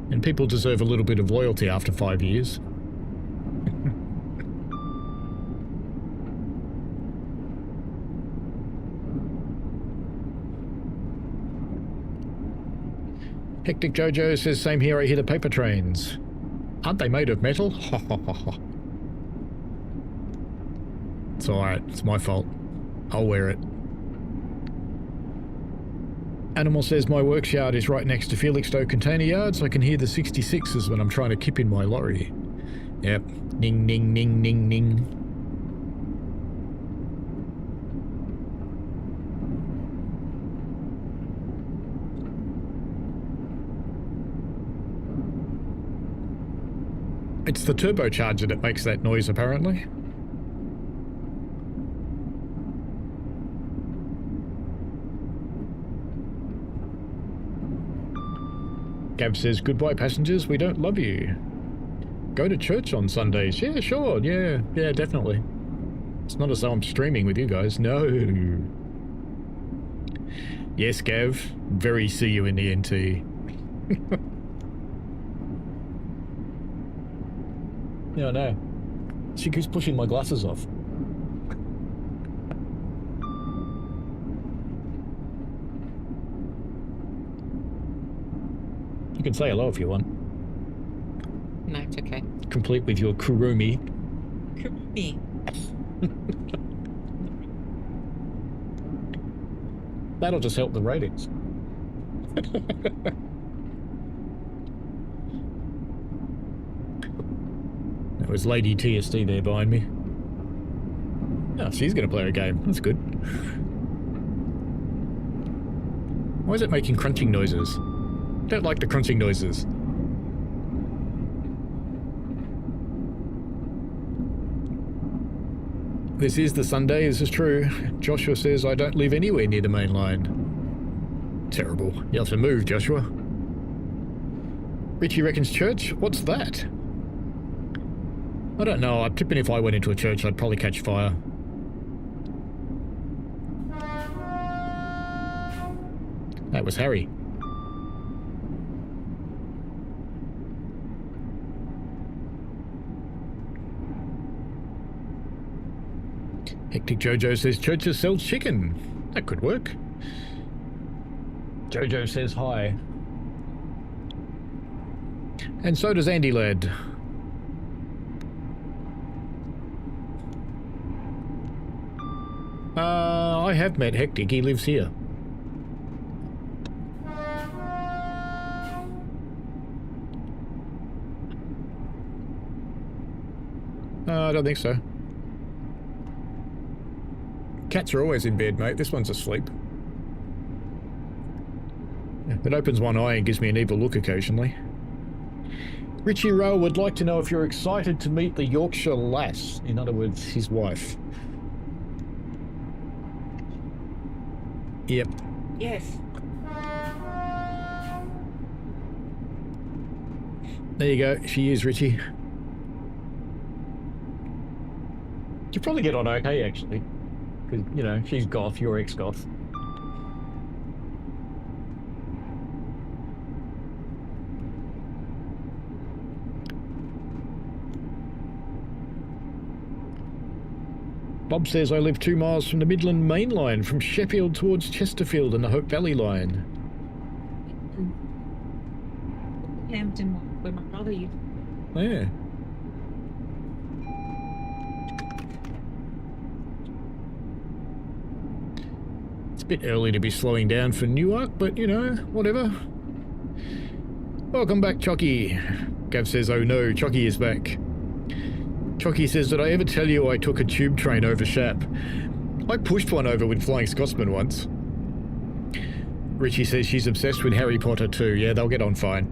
And people deserve a little bit of loyalty after 5 years. Hectic Jojo says, same here, I hear the paper trains. Aren't they made of metal? It's alright, it's my fault. I'll wear it. Animal says, my workshop is right next to Felixstowe container yard, so I can hear the 66s when I'm trying to kip in my lorry. Yep. Ning, ning, ning, ning, ning. It's the turbocharger that makes that noise, apparently. Gav says, goodbye passengers, we don't love you. Go to church on Sundays. Yeah, sure, yeah, definitely. It's not as though I'm streaming with you guys, no. Yes, Gav, very see you in the NT. Yeah, I know. She keeps pushing my glasses off. You can say hello if you want. No, it's okay. Complete with your kurumi. Kurumi. That'll just help the ratings. That was Lady TSD there behind me. Oh, she's going to play a game. That's good. Why is it making crunching noises? Don't like the crunching noises. This is the Sunday, this is true. Joshua says, I don't live anywhere near the main line. Terrible. You'll have to move, Joshua. Richie reckons church? What's that? I don't know. I'm tipping if I went into a church, I'd probably catch fire. That was Harry. Hectic Jojo says churches sell chicken. That could work. Jojo says hi. And so does Andy Ladd. I have met Hectic. He lives here. I don't think so. Cats are always in bed, mate. This one's asleep. It opens one eye and gives me an evil look occasionally. Richie Rowe would like to know if you're excited to meet the Yorkshire lass. In other words, his wife. Yep. Yes. There you go. She is, Richie. You probably get on okay, actually. Because, you know, she's goth, you're ex-goth. Bob says I live 2 miles from the Midland Main Line, from Sheffield towards Chesterfield and the Hope Valley Line. Hampton, where my brother used. Yeah. It's a bit early to be slowing down for Newark, but, you know, whatever. Welcome back, Chucky. Gav says, oh no, Chucky is back. Chucky says, did I ever tell you I took a tube train over Shap? I pushed one over with Flying Scotsman once. Richie says she's obsessed with Harry Potter too. Yeah, they'll get on fine.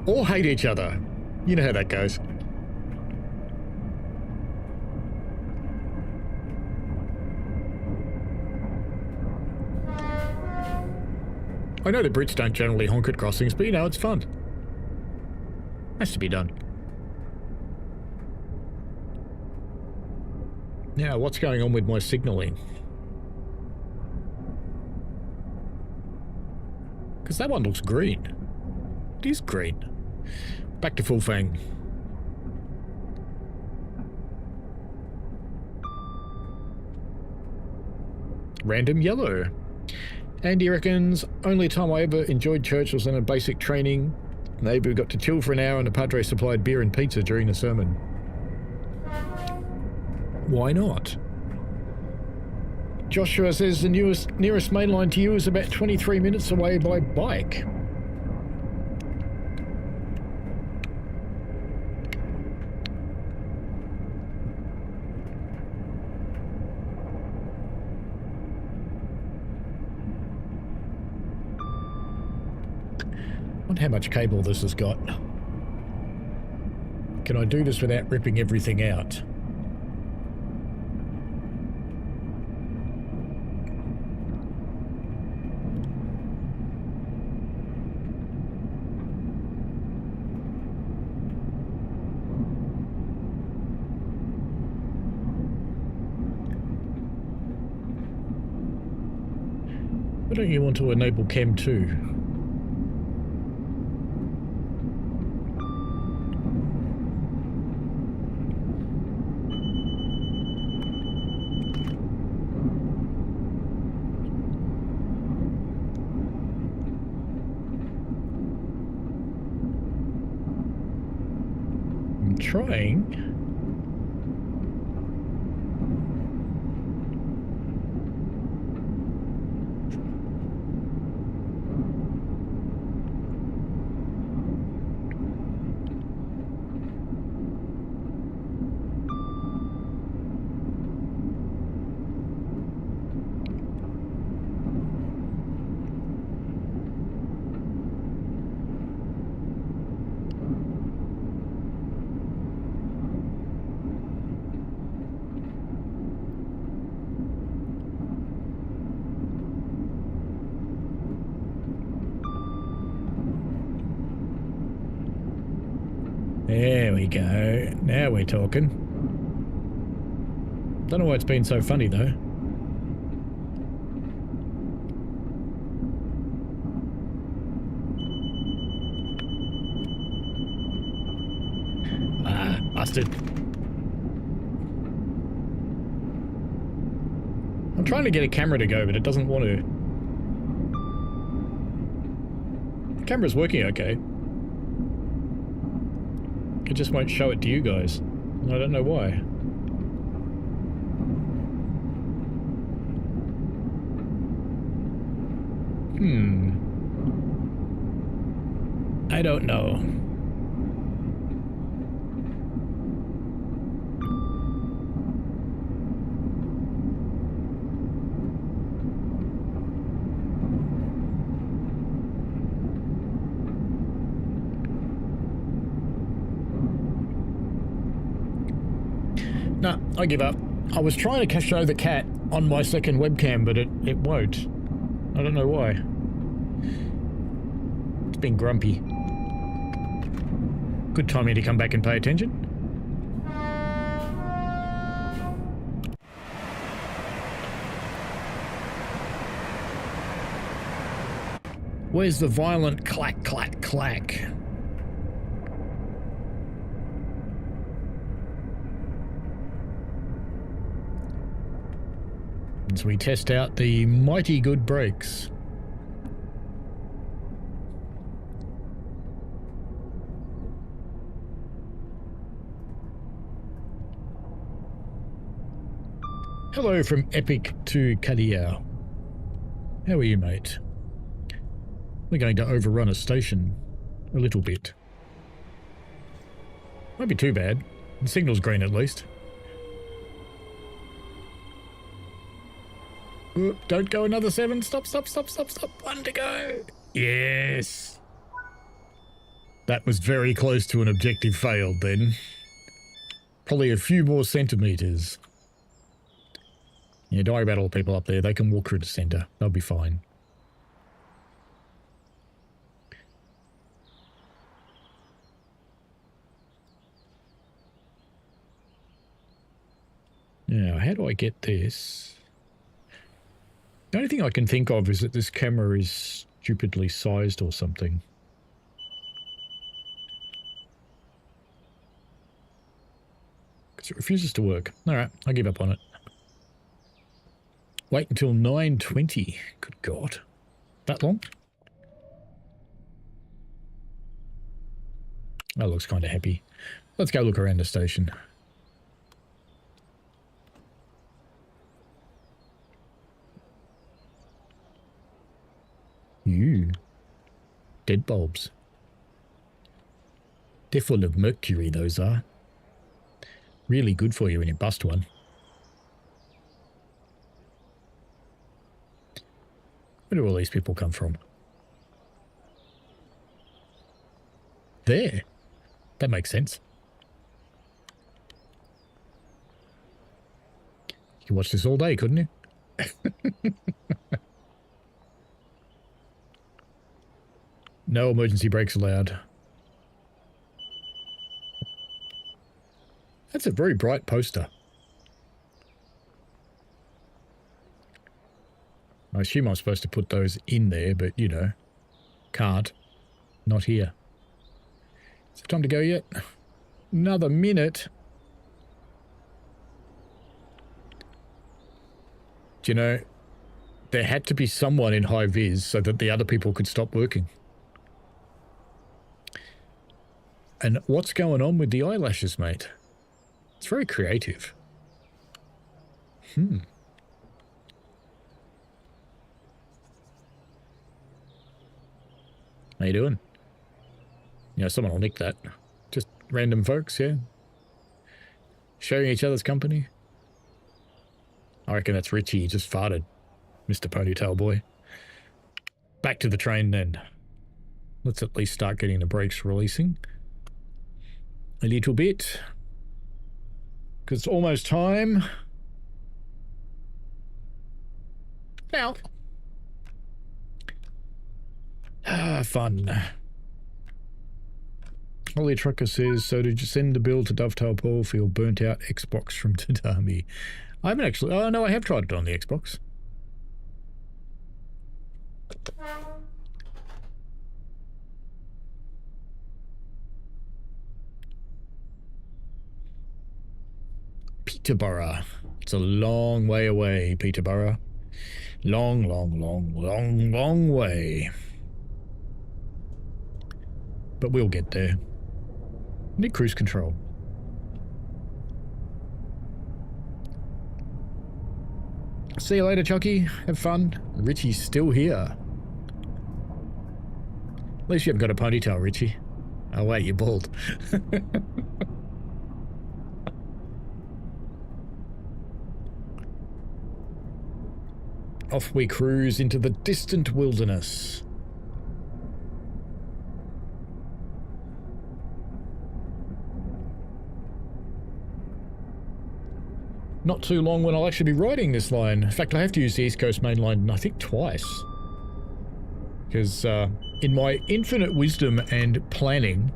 Or hate each other. You know how that goes. I know the Brits don't generally honk at crossings, but you know, it's fun. Has to be done. Now, what's going on with my signalling? Because that one looks green. It is green. Back to full fang. Random yellow. Andy reckons, only time I ever enjoyed church was in a basic training. Neighbour got to chill for an hour and the Padre supplied beer and pizza during the sermon. Why not? Joshua says the nearest main line to you is about 23 minutes away by bike. I wonder how much cable this has got. Can I do this without ripping everything out? Why don't you want to enable Chem 2? I'm trying. There we go. Now we're talking. Don't know why it's been so funny though. Ah, busted. I'm trying to get a camera to go, but it doesn't want to. The camera's working okay. It just won't show it to you guys. And I don't know why. I don't know. No, I give up. I was trying to show the cat on my second webcam, but it won't. I don't know why. It's been grumpy. Good timing to come back and pay attention. Where's the violent clack, clack, clack? As we test out the mighty good brakes. Hello from Epic to Kadiao. How are you, mate? We're going to overrun a station a little bit. Won't be too bad. The signal's green at least. Ooh, don't go another 7. Stop, stop, stop, stop, stop. 1 to go. Yes. That was very close to an objective failed then. Probably a few more centimetres. Yeah, don't worry about all the people up there. They can walk through the centre. They'll be fine. Now, how do I get this? The only thing I can think of is that this camera is stupidly sized or something. Because it refuses to work. Alright, I give up on it. Wait until 9:20. Good God. That long? That looks kind of happy. Let's go look around the station. Dead bulbs. They're full of mercury, those are. Really good for you when you bust one. Where do all these people come from? There. That makes sense. You could watch this all day, couldn't you? No emergency brakes allowed. That's a very bright poster. I assume I'm supposed to put those in there, but, you know, can't. Not here. Is it time to go yet? Another minute. Do you know, there had to be someone in high vis so that the other people could stop working. And what's going on with the eyelashes, mate? It's very creative. How you doing? You know, someone will nick that. Just random folks, yeah? Sharing each other's company. I reckon that's Richie. He just farted. Mr. Ponytail Boy. Back to the train then. Let's at least start getting the brakes releasing. A little bit. Because it's almost time. Now. Fun. Ollie Trucker says, so did you send the bill to Dovetail Paul for your burnt out Xbox from Tatami? I haven't actually. Oh, no, I have tried it on the Xbox. Peterborough. It's a long way away, Peterborough. Long, long, long, long, long way. But we'll get there. Need cruise control. See you later, Chucky. Have fun. Richie's still here. At least you haven't got a ponytail, Richie. Oh wait, you're bald. Off we cruise into the distant wilderness. Not too long when I'll actually be riding this line. In fact, I have to use the East Coast Main Line, I think, twice. Because in my infinite wisdom and planning,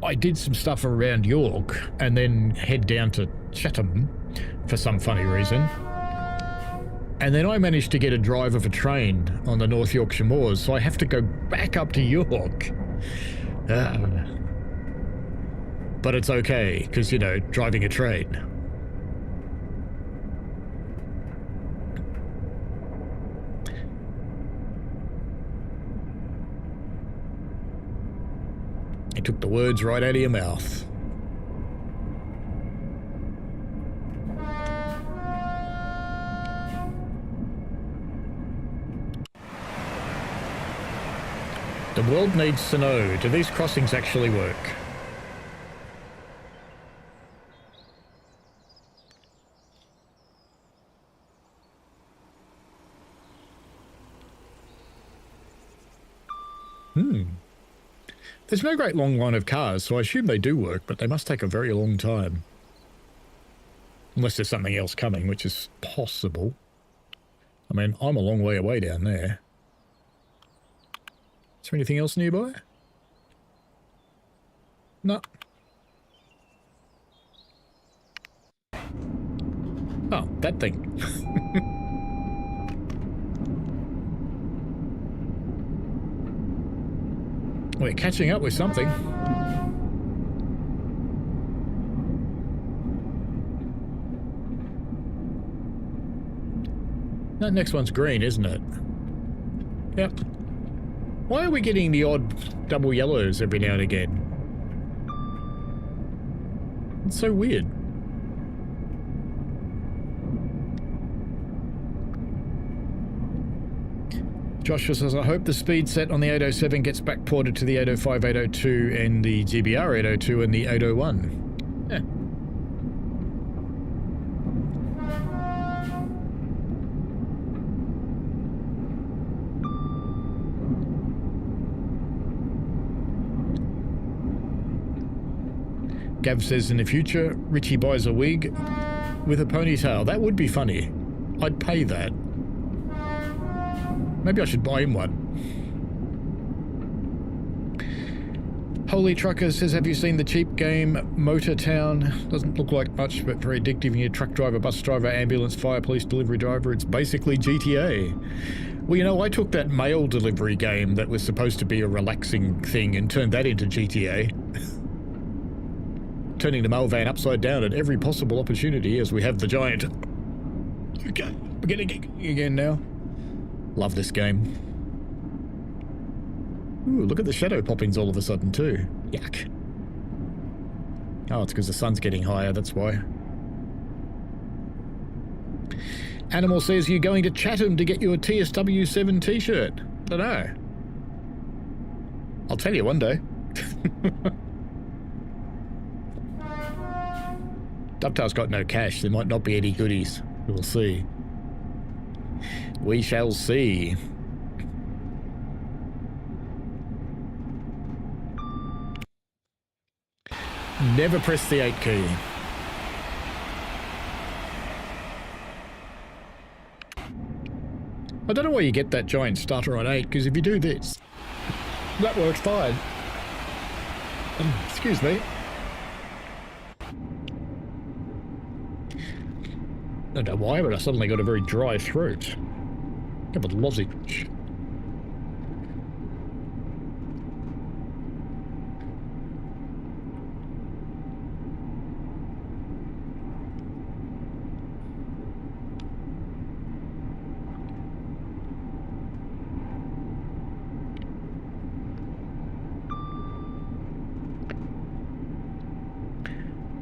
I did some stuff around York and then head down to Chatham for some funny reason. And then I managed to get a drive of a train on the North Yorkshire Moors, so I have to go back up to York. But it's okay, because, you know, driving a train. It took the words right out of your mouth. The world needs to know, do these crossings actually work? There's no great long line of cars, so I assume they do work, but they must take a very long time. Unless there's something else coming, which is possible. I mean, I'm a long way away down there. Is there anything else nearby? No. Oh, that thing. We're catching up with something. That next one's green, isn't it? Yep. Why are we getting the odd double yellows every now and again? It's so weird. Joshua says, I hope the speed set on the 807 gets backported to the 805, 802 and the GBR 802 and the 801. Yeah. Gav says, in the future, Richie buys a wig with a ponytail. That would be funny. I'd pay that. Maybe I should buy him one. Holy Trucker says, have you seen the cheap game Motor Town? Doesn't look like much, but very addictive. You're a truck driver, bus driver, ambulance, fire, police, delivery driver. It's basically GTA. Well, you know, I took that mail delivery game that was supposed to be a relaxing thing and turned that into GTA. Turning the mail van upside down at every possible opportunity as we have the giant... Okay, beginning again now. Love this game. Ooh, look at the shadow poppings all of a sudden too. Yuck. Oh, it's because the sun's getting higher, that's why. Animal says, you're going to Chatham to get your TSW7 t-shirt. Dunno. I'll tell you one day. Dovetail's got no cash. There might not be any goodies. We'll see. We shall see. Never press the 8 key. I don't know why you get that giant starter on 8, because if you do this, that works fine. Excuse me. I don't know why, but I suddenly got a very dry throat. Have a lozenge.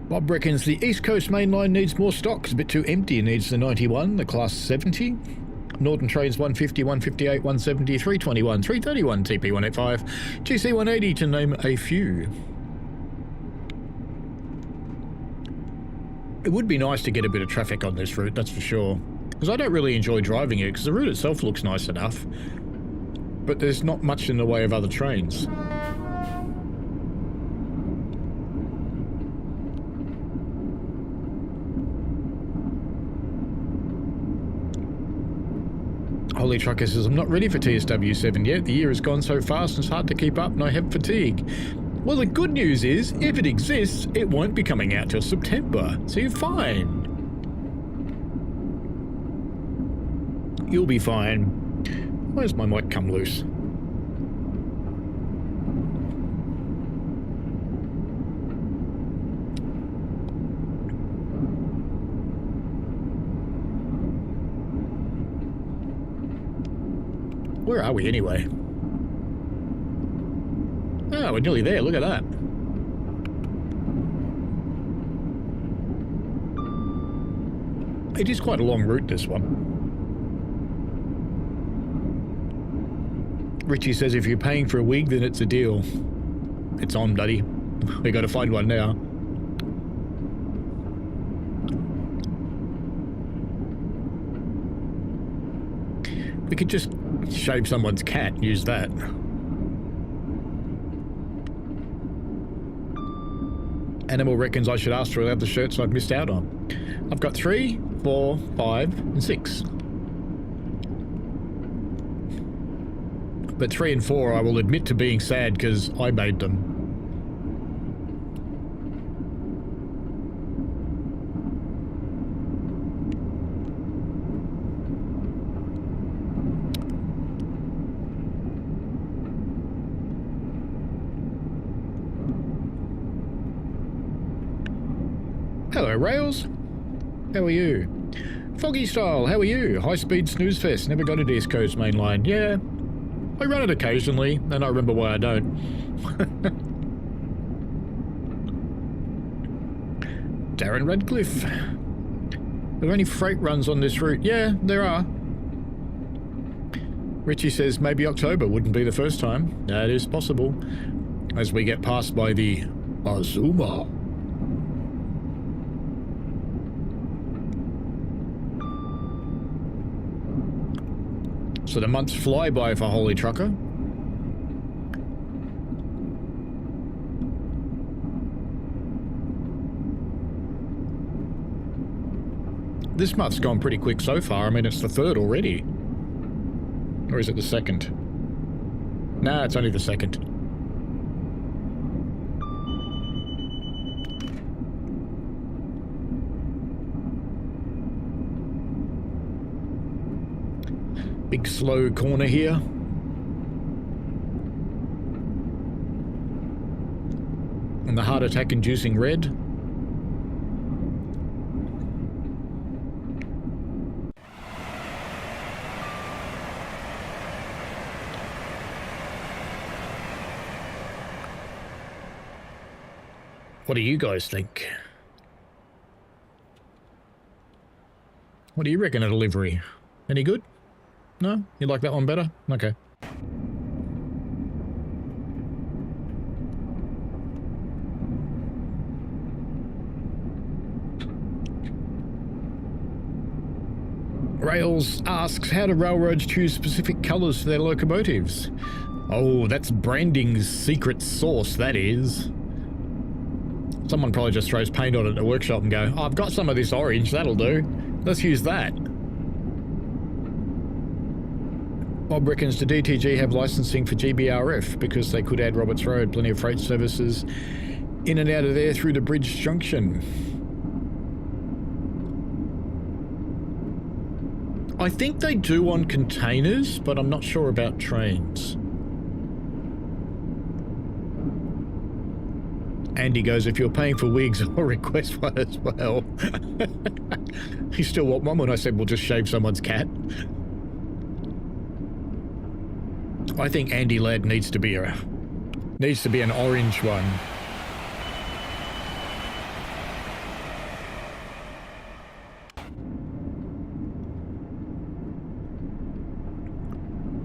Bob reckons the East Coast Main Line needs more stock. It's a bit too empty. It needs the 91, the Class 70. Northern Trains 150, 158, 170, 321, 331, TP 185, GC 180 to name a few. It would be nice to get a bit of traffic on this route, that's for sure. Because I don't really enjoy driving it, because the route itself looks nice enough. But there's not much in the way of other trains. Holy Trucker says, I'm not ready for TSW7 yet. The year has gone so fast and it's hard to keep up and I have fatigue. Well, the good news is, if it exists, it won't be coming out till September, so you're fine. You'll be fine. Where's my mic come loose? Where are we anyway? Oh, we're nearly there. Look at that. It is quite a long route, this one. Richie says if you're paying for a wig, then it's a deal. It's on, buddy. We got to find one now. We could just shave someone's cat and use that. Animal reckons I should ask for other shirts I've missed out on. I've got 3, 4, 5, and 6. But 3 and 4 I will admit to being sad because I made them. Hello, Rails. How are you? Foggy Style, how are you? High Speed Snooze Fest, never got to East Coast Main Line. Yeah, I run it occasionally, and I remember why I don't. Darren Radcliffe. Are there any freight runs on this route? Yeah, there are. Richie says maybe October wouldn't be the first time. That is possible. As we get passed by the Azuma. So the months fly by for Holy Trucker. This month's gone pretty quick so far. I mean, it's the 3rd already. Or is it the 2nd? Nah, it's only the 2nd. Big slow corner here. And the heart attack inducing red. What do you guys think? What do you reckon of delivery? Any good? No? You like that one better? Okay. Rails asks, how do railroads choose specific colours for their locomotives? Oh, that's branding's secret sauce, that is. Someone probably just throws paint on it at a workshop and go, oh, I've got some of this orange, that'll do. Let's use that. Bob reckons, do DTG have licensing for GBRF? Because they could add Roberts Road, plenty of freight services in and out of there through the Bridge Junction. I think they do on containers, but I'm not sure about trains. Andy goes, if you're paying for wigs, I'll request one as well. You still want one when I said we'll just shave someone's cat? I think Andy Ladd needs to be an orange one.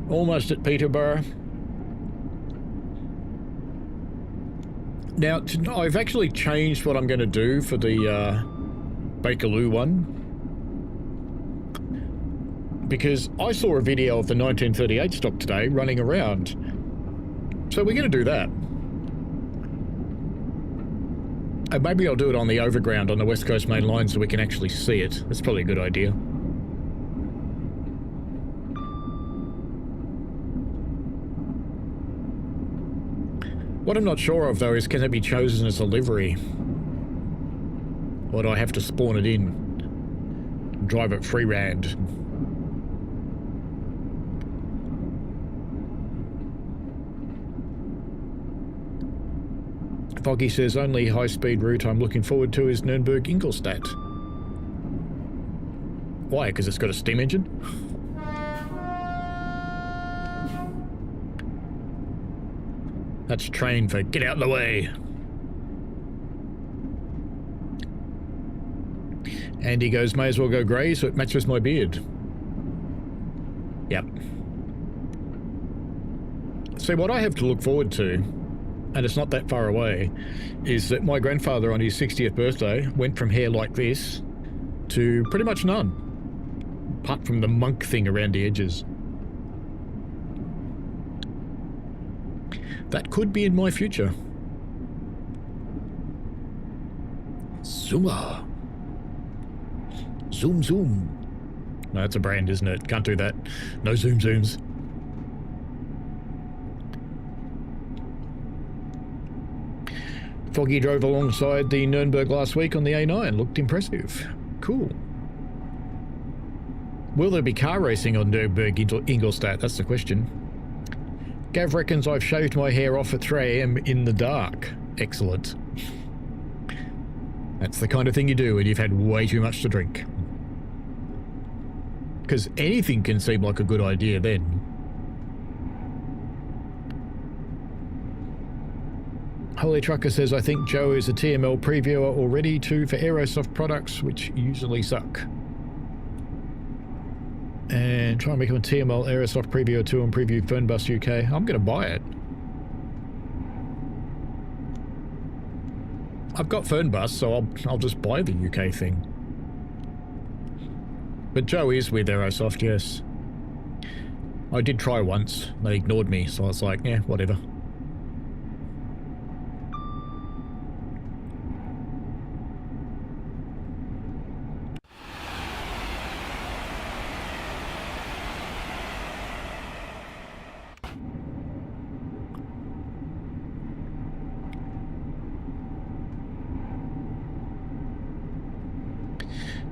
Almost at Peterborough. Now, I've actually changed what I'm going to do for the Bakerloo one. Because I saw a video of the 1938 stock today running around. So we're going to do that. And maybe I'll do it on the overground on the West Coast Main Line so we can actually see it. That's probably a good idea. What I'm not sure of, though, is can it be chosen as a livery? Or do I have to spawn it in? Drive it freehand? Foggy says, only high-speed route I'm looking forward to is Nuremberg-Ingolstadt. Why? Because it's got a steam engine? That's train for get out of the way. Andy goes, may as well go grey so it matches my beard. Yep. See, what I have to look forward to, and it's not that far away, is that my grandfather on his 60th birthday went from hair like this to pretty much none, apart from the monk thing around the edges. That could be in my future. Zoomer. Zoom zoom. No, that's a brand, isn't it? Can't do that. No zoom zooms. Foggy drove alongside the Nuremberg last week on the A9. Looked impressive. Cool. Will there be car racing on Nuremberg-Ingolstadt? That's the question. Gav reckons I've shaved my hair off at 3 AM in the dark. Excellent. That's the kind of thing you do when you've had way too much to drink. Because anything can seem like a good idea then. Holy Trucker says, I think Joe is a TML previewer already too for Aerosoft products, which usually suck. And try and become a TML Aerosoft previewer too and preview Fernbus UK. I'm going to buy it. I've got Fernbus, so I'll just buy the UK thing. But Joe is with Aerosoft, yes. I did try once. They ignored me, so I was like, yeah, whatever.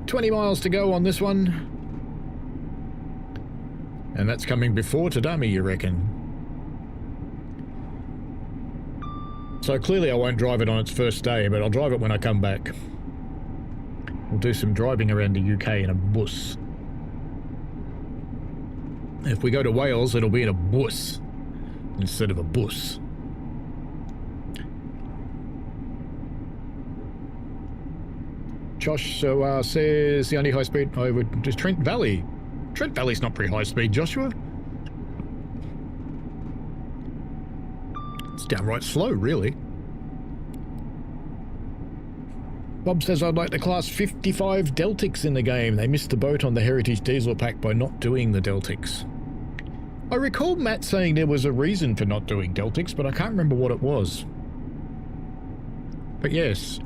$20 miles to go on this one. And that's coming before Tadami, you reckon? So clearly I won't drive it on its first day, but I'll drive it when I come back. We'll do some driving around the UK in a bus. If we go to Wales, it'll be in a bus instead of a bus. Josh says the only high speed over just Trent Valley. Trent Valley's not pretty high speed, Joshua. It's downright slow, really. Bob says I'd like to class 55 Deltics in the game. They missed the boat on the Heritage Diesel Pack by not doing the Deltics. I recall Matt saying there was a reason for not doing Deltics, but I can't remember what it was. But yes.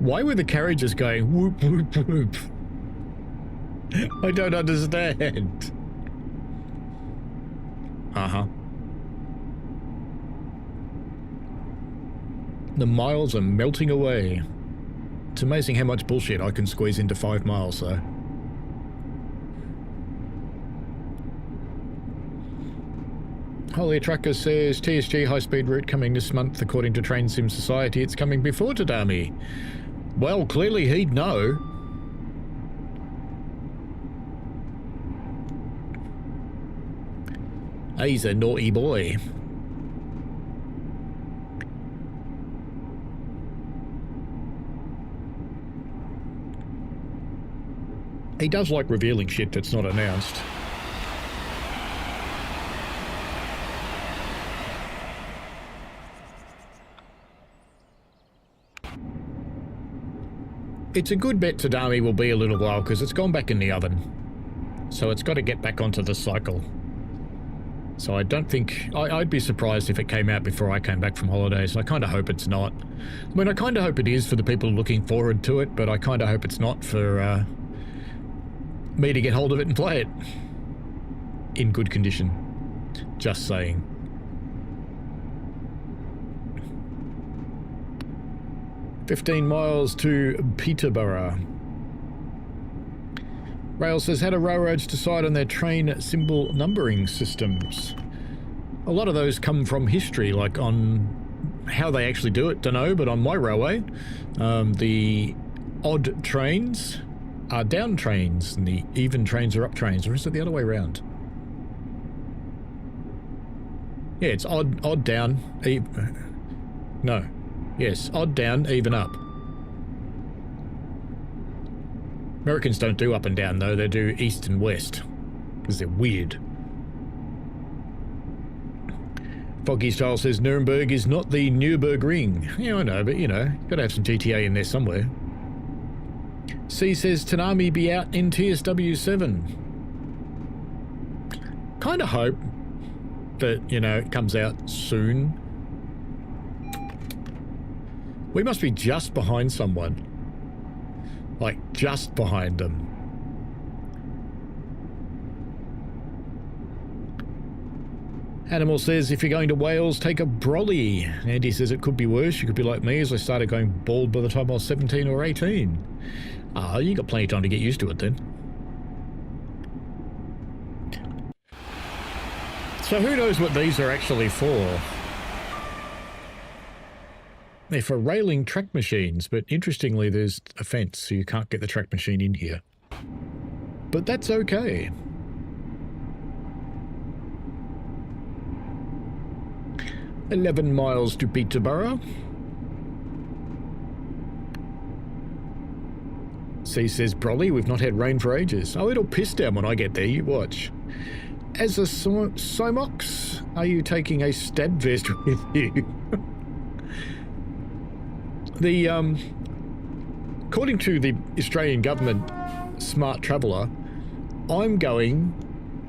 Why were the carriages going whoop, whoop, whoop? I don't understand. Uh-huh. The miles are melting away. It's amazing how much bullshit I can squeeze into 5 miles, though. Holy Trucker says, TSG high-speed route coming this month according to Train Sim Society. It's coming before Tadami. Well, clearly he'd know. He's a naughty boy. He does like revealing shit that's not announced. It's a good bet Tadami will be a little while because it's gone back in the oven. So it's got to get back onto the cycle. So I don't think... I'd be surprised if it came out before I came back from holidays. I kind of hope it's not. I mean, I kind of hope it is for the people looking forward to it, but I kind of hope it's not for me to get hold of it and play it in good condition. Just saying. "15 miles to Peterborough." Rail says, how do railroads decide on their train symbol numbering systems? A lot of those come from history, like on how they actually do it, don't know, but on my railway, the odd trains are down trains and the even trains are up trains, or is it the other way around? Yeah, it's odd down, no. Yes, odd down, even up. Americans don't do up and down, though. They do east and west, because they're weird. Foggy Style says Nuremberg is not the Nürburgring. Yeah, I know, but, you know, got to have some GTA in there somewhere. C says Tanami be out in TSW 7. Kind of hope that, you know, it comes out soon. We must be just behind someone. Like, just behind them. Animal says, if you're going to Wales, take a brolly. Andy says it could be worse. You could be like me, as I started going bald by the time I was 17 or 18. Ah, you got plenty of time to get used to it then. So who knows what these are actually for? They're for railing track machines, but interestingly there's a fence, so you can't get the track machine in here. But that's okay. "11 miles to Peterborough." C says, Brolly, we've not had rain for ages. Oh, it'll piss down when I get there, you watch. As a Simox, are you taking a stab vest with you? According to the Australian government Smart Traveller, I'm going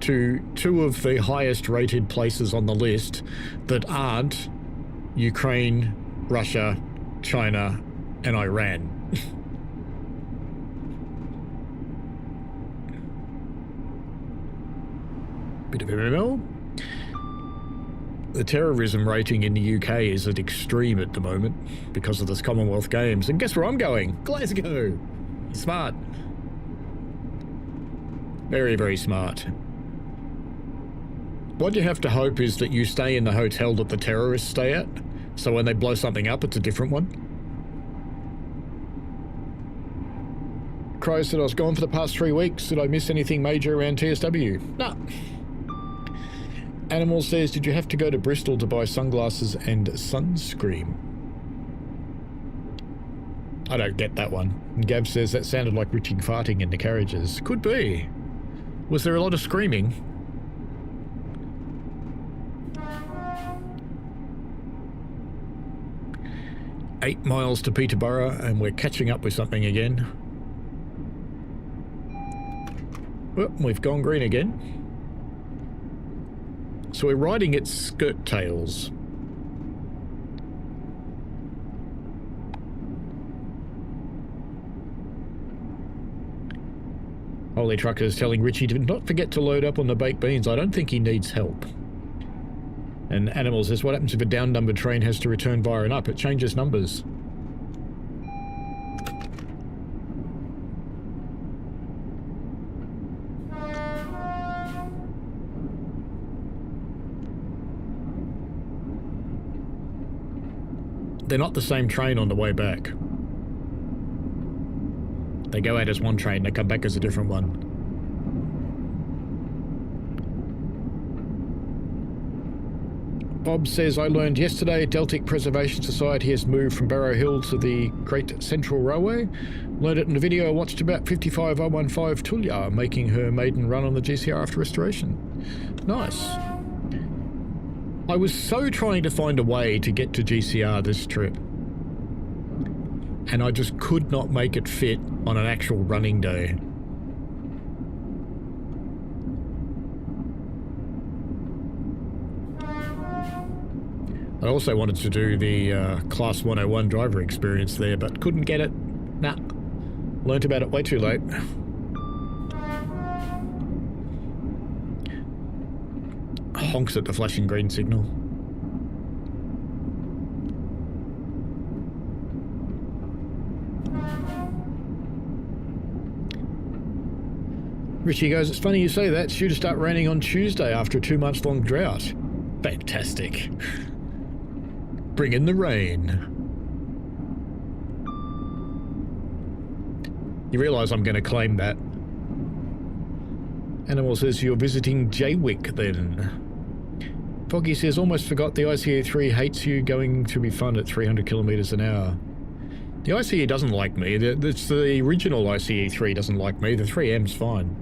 to two of the highest rated places on the list that aren't Ukraine, Russia, China, and Iran. Bit of MML. The terrorism rating in the UK is at extreme at the moment because of this Commonwealth Games. And guess where I'm going? Glasgow. Smart. Very, very smart. What you have to hope is that you stay in the hotel that the terrorists stay at, so when they blow something up, it's a different one. Crow said I was gone for the past 3 weeks. Did I miss anything major around TSW? No. Animal says, did you have to go to Bristol to buy sunglasses and sunscreen? I don't get that one. And Gab says that sounded like Richie farting in the carriages. Could be. Was there a lot of screaming? "8 miles to Peterborough, and we're catching up with something again." Well, we've gone green again. So we're riding its skirt tails. Holy Trucker is telling Richie to not forget to load up on the baked beans. I don't think he needs help. And Animal says, what happens if a down-numbered train has to return via an up? It changes numbers. They're not the same train on the way back. They go out as one train, they come back as a different one. Bob says, I learned yesterday Deltic Preservation Society has moved from Barrow Hill to the Great Central Railway. Learned it in a video I watched about 55015 Tulia making her maiden run on the GCR after restoration. Nice. I was so trying to find a way to get to GCR this trip, and I just could not make it fit on an actual running day. I also wanted to do the Class 101 driver experience there, but couldn't get it. Nah. Learnt about it way too late. Honks at the flashing green signal. Richie goes, it's funny you say that. It's due to start raining on Tuesday after a 2-month-long drought. Fantastic. Bring in the rain. You realise I'm going to claim that. Animal says you're visiting Jaywick then. Foggy says, almost forgot the ICE3 hates you, going to be fun at 300 kilometres an hour. The ICE doesn't like me. It's the original ICE3 doesn't like me. The 3M's fine.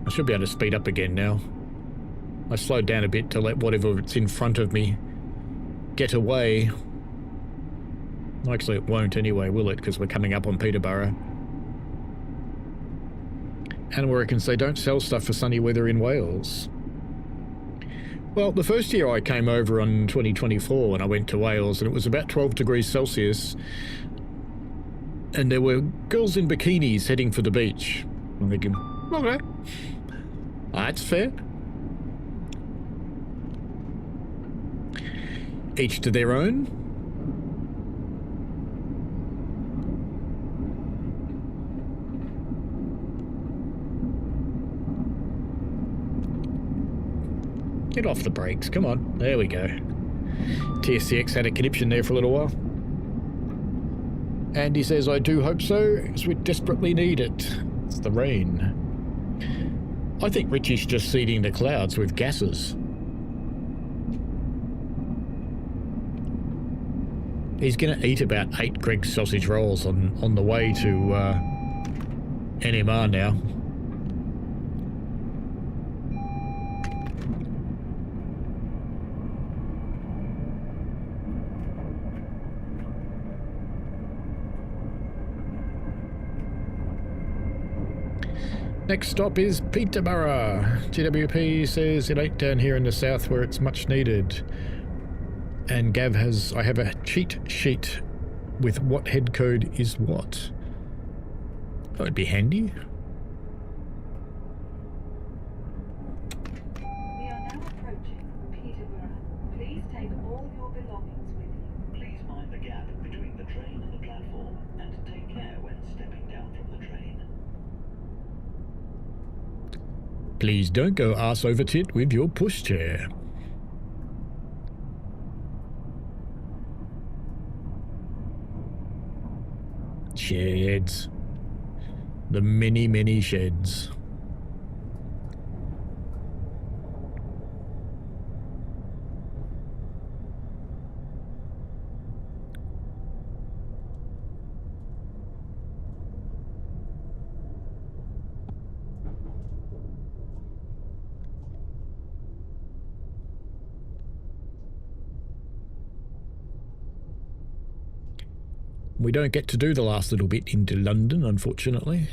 I should be able to speed up again now. I slowed down a bit to let whatever's in front of me get away. Actually, it won't anyway, will it? Because we're coming up on Peterborough. And reckons they don't sell stuff for sunny weather in Wales. Well, the first year I came over on 2024 when I went to Wales, and it was about 12 degrees Celsius. And there were girls in bikinis heading for the beach. I'm thinking, okay, that's fair. Each to their own. Get off the brakes, come on. There we go. TSCX had a conniption there for a little while. Andy says, I do hope so, because we desperately need it. It's the rain. I think Richie's just seeding the clouds with gases. He's going to eat about 8 Greg's sausage rolls on the way to NMR now. Next stop is Peterborough. GWP says it ain't down here in the south where it's much needed. And Gav has, I have a cheat sheet with what head code is what. That would be handy. We are now approaching Peterborough. Please take all your belongings with you. Please mind the gap between the train and the platform, and take care when stepping down from the train. Please don't go arse over tit with your pushchair. Sheds. The many, many sheds. We don't get to do the last little bit into London, unfortunately.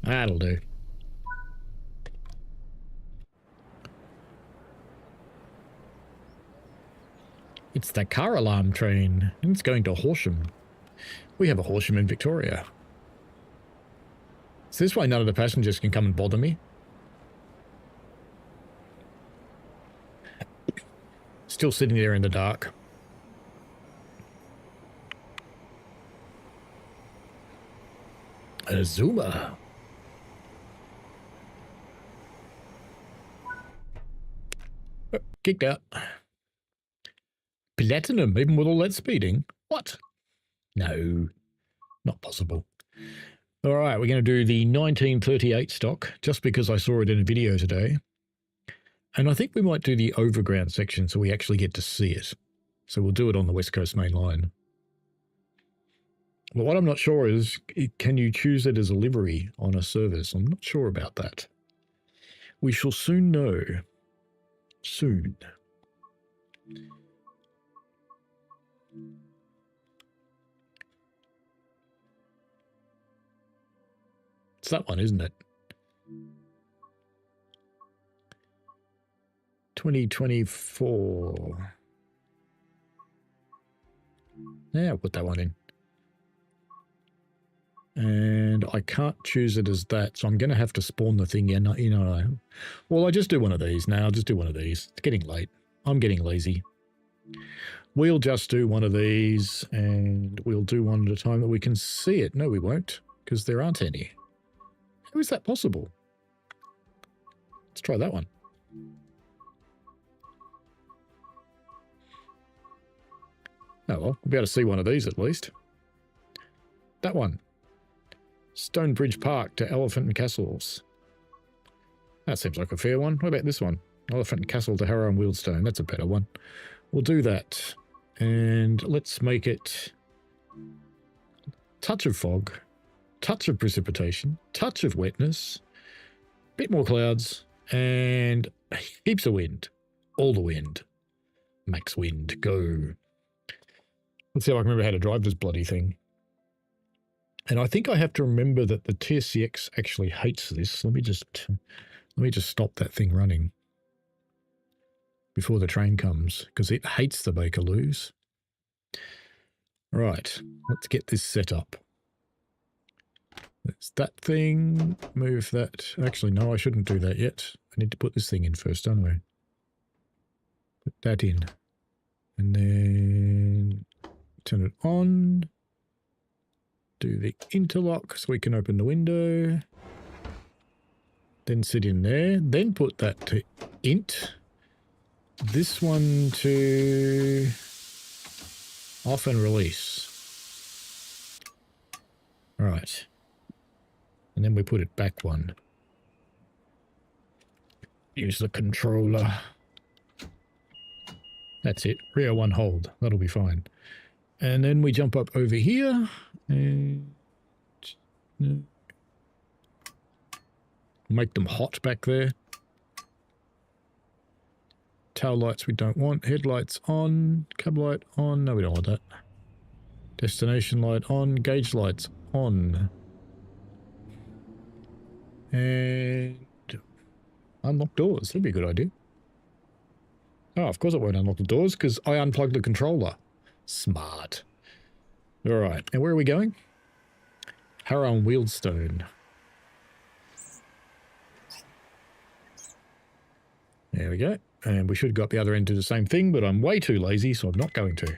That'll do. It's the car alarm train, and it's going to Horsham. We have a Horsham in Victoria. So this way none of the passengers can come and bother me. Still sitting there in the dark. A Zuma. Oh, kicked out. Platinum, even with all that speeding? What? No, not possible. All right, we're going to do the 1938 stock, just because I saw it in a video today. And I think we might do the overground section so we actually get to see it. So we'll do it on the West Coast Main Line. But what I'm not sure is, can you choose it as a livery on a service? I'm not sure about that. We shall soon know. Soon. It's that one, isn't it? 2024. Yeah, I'll put that one in. And I can't choose it as that, so I'm going to have to spawn the thing in. You know, well, I just do one of these now. I'll just do one of these. It's getting late. I'm getting lazy. We'll just do one of these, and we'll do one at a time that we can see it. No, we won't, because there aren't any. How is that possible? Let's try that one. Oh, well, we'll be able to see one of these at least. That one. Stonebridge Park to Elephant and Castles. That seems like a fair one. What about this one? Elephant and Castle to Harrow and Wealdstone. That's a better one. We'll do that. And let's make it touch of fog, touch of precipitation, touch of wetness, bit more clouds, and heaps of wind. All the wind. Max wind. Go. Let's see if I can remember how to drive this bloody thing. And I think I have to remember that the TSCX actually hates this. Let me just stop that thing running before the train comes, because it hates the Bakerloos. Right, let's get this set up. That's that thing. Move that. Actually, no, I shouldn't do that yet. I need to put this thing in first, don't I? Put that in. And then turn it on. Do the interlock so we can open the window. Then sit in there. Then put that to int. This one to off and release. All right. And then we put it back one. Use the controller. That's it. Rear one hold. That'll be fine. And then we jump up over here and make them hot back there. Tail lights we don't want. Headlights on. Cab light on. No, we don't want that. Destination light on. Gauge lights on. And unlock doors. That'd be a good idea. Oh, of course it won't unlock the doors because I unplugged the controller. Smart. All right. And where are we going? Harrow and Wealdstone. There we go. And we should go up the other end to the same thing, but I'm way too lazy, so I'm not going to.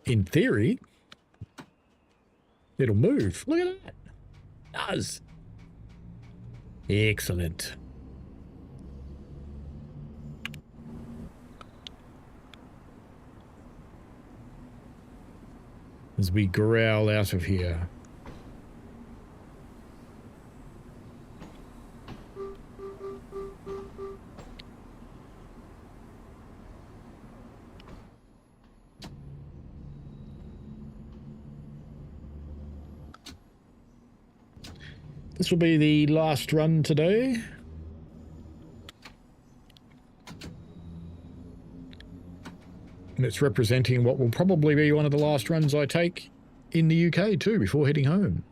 In theory, it'll move. Look at that. It does. Excellent. As we growl out of here. This will be the last run today. And it's representing what will probably be one of the last runs I take in the UK too, before heading home.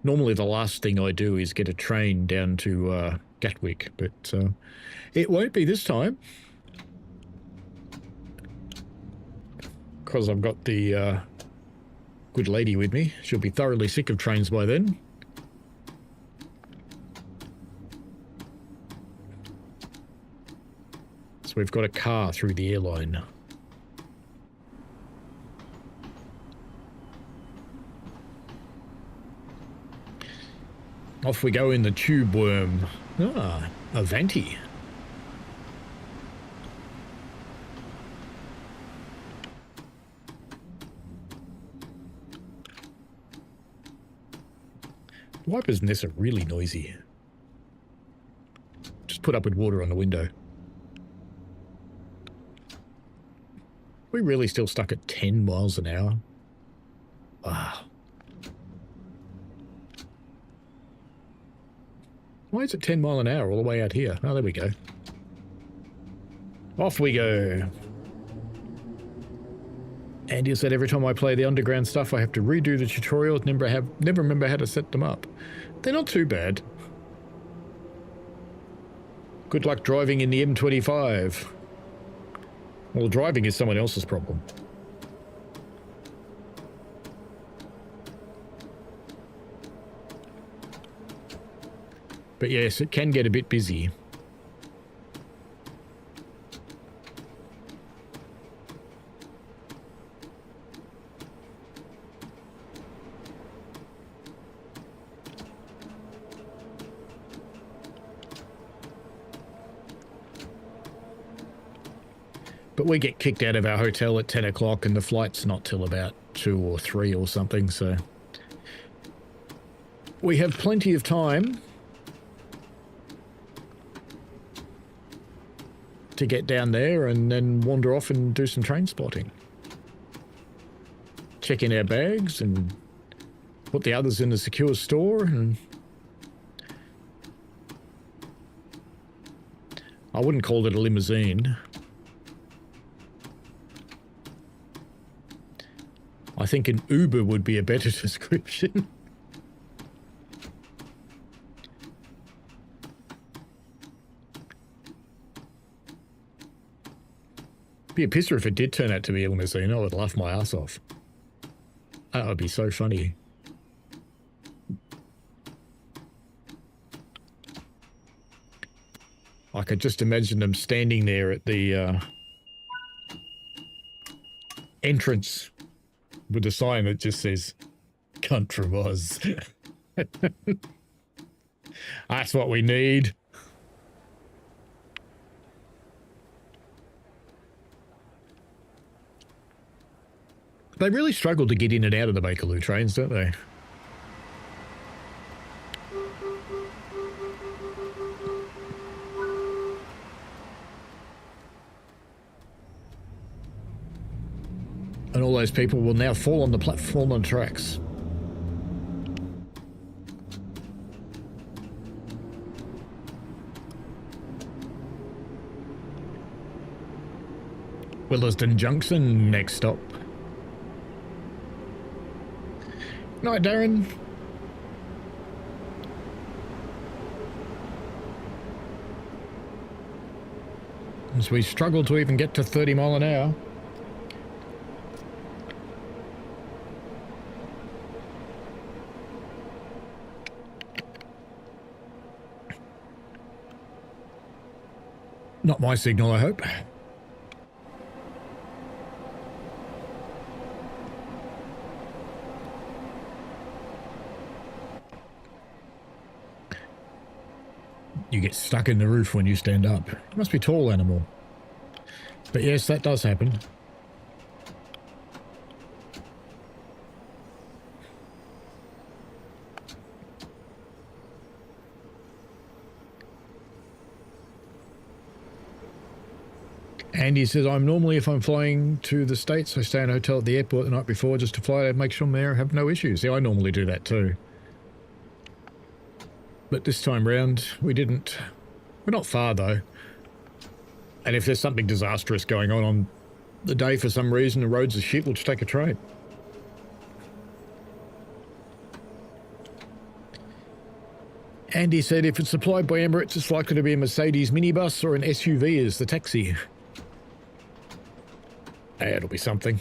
Normally the last thing I do is get a train down to Gatwick, but it won't be this time. Because I've got the good lady with me. She'll be thoroughly sick of trains by then. So we've got a car through the airline. Off we go in the tube worm. Ah, Avanti. Wipers in this are really noisy. Just put up with water on the window. We really still stuck at 10 miles an hour? Ah. Why is it 10 mile an hour all the way out here? Oh, there we go. Off we go. Andy said every time I play the underground stuff, I have to redo the tutorials, never remember how to set them up. They're not too bad. Good luck driving in the M25. Well, driving is someone else's problem. But yes, it can get a bit busy. But we get kicked out of our hotel at 10 o'clock and the flight's not till about 2 or 3 or something, so we have plenty of time to get down there and then wander off and do some train spotting. Check in our bags and put the others in a secure store, and I wouldn't call it a limousine. I think an Uber would be a better description. Be a pisser if it did turn out to be a limousine. I would laugh my ass off. That would be so funny. I could just imagine them standing there at the entrance with a sign that just says, "Cunt from Oz." That's what we need. They really struggle to get in and out of the Bakerloo trains, don't they? And all those people will now fall on the platform on tracks. Williston Junction, next stop. Night, Darren. As we struggle to even get to 30 mile an hour. Not my signal, I hope. You get stuck in the roof when you stand up. You must be a tall animal. But yes, that does happen. Andy says, I'm normally, if I'm flying to the States, I stay in a hotel at the airport the night before just to fly to make sure I'm there, have no issues. Yeah, I normally do that too. But this time round, we didn't. We're not far though. And if there's something disastrous going on the day for some reason, the roads are shit, we'll just take a train. Andy said if it's supplied by Emirates, it's likely to be a Mercedes minibus or an SUV as the taxi. Hey, it'll be something.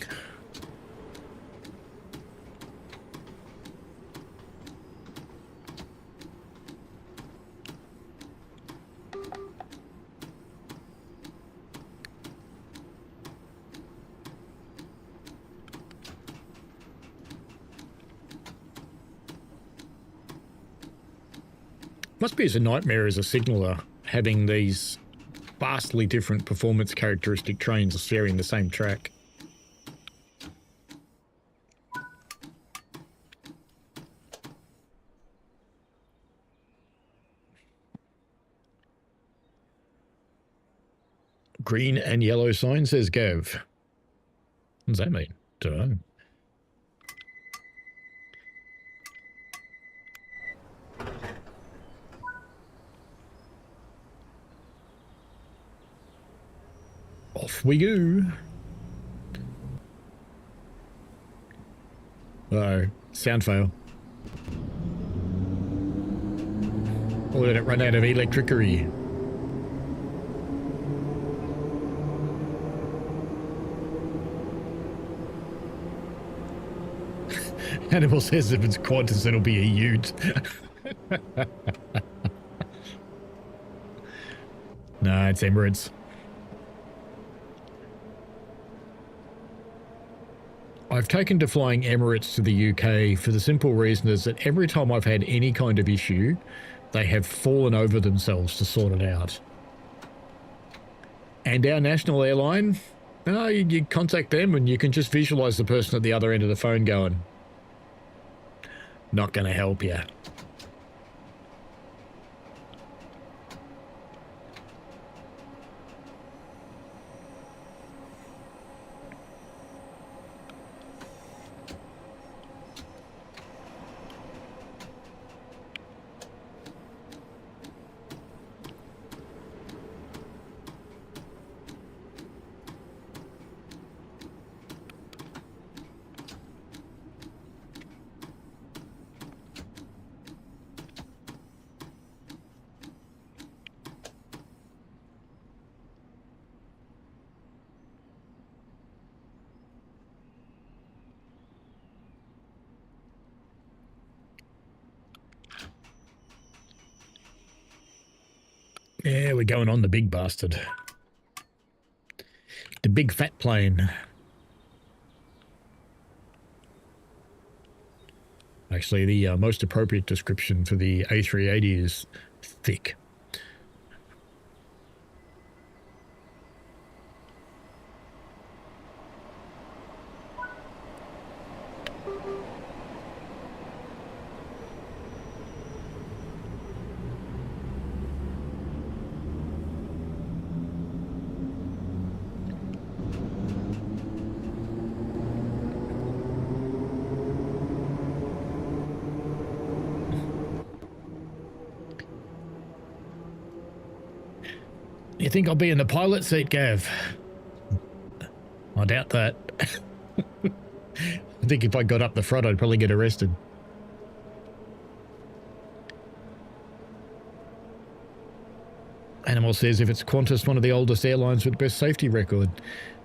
Must be as a nightmare as a signaller, having these vastly different performance characteristic trains sharing the same track. Green and yellow sign, says Gav. What does that mean? Don't know. Off we go. Uh-oh, sound fail. Or did it run out of electricity? Animal says if it's Qantas, it'll be a ute. Nah, it's Emirates. I've taken to flying Emirates to the UK for the simple reason is that every time I've had any kind of issue, they have fallen over themselves to sort it out. And our national airline, you contact them and you can just visualize the person at the other end of the phone going, not going to help you. Yeah, we're going on the big bastard. The big fat plane. Actually, the most appropriate description for the A380 is thick. You think I'll be in the pilot seat, Gav? I doubt that. I think if I got up the front, I'd probably get arrested. Animal says if it's Qantas, one of the oldest airlines with the best safety record.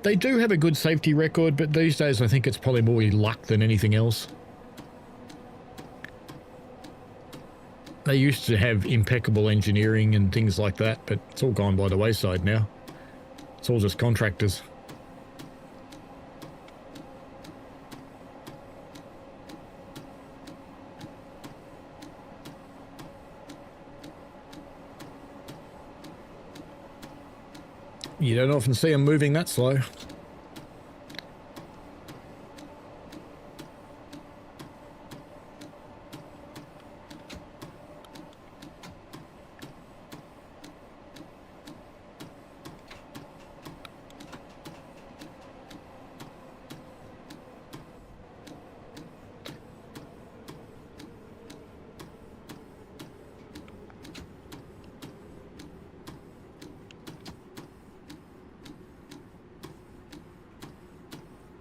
They do have a good safety record, but these days I think it's probably more luck than anything else. They used to have impeccable engineering and things like that, but it's all gone by the wayside now. It's all just contractors. You don't often see them moving that slow.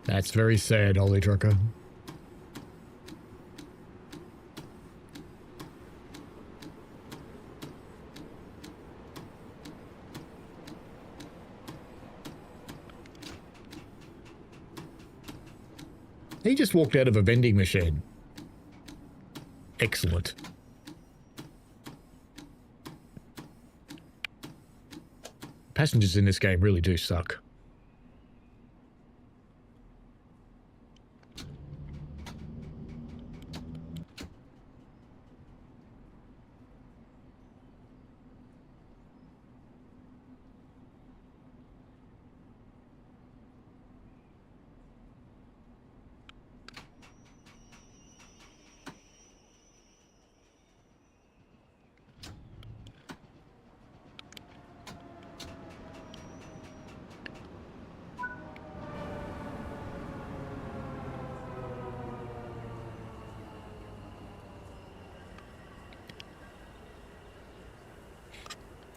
That's very sad, Ollie Trucker. He just walked out of a vending machine. Excellent. Passengers in this game really do suck.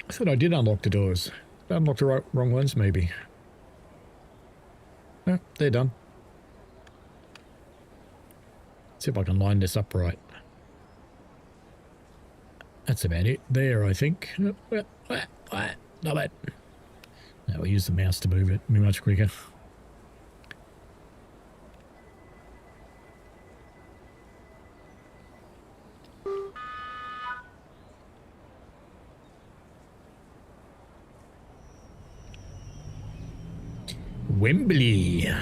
I thought I did unlock the doors. I unlocked the wrong ones, maybe. No, they're done. See if I can line this up right. That's about it there, I think. Not bad. Now we'll use the mouse to move it. Be much quicker. Wembley.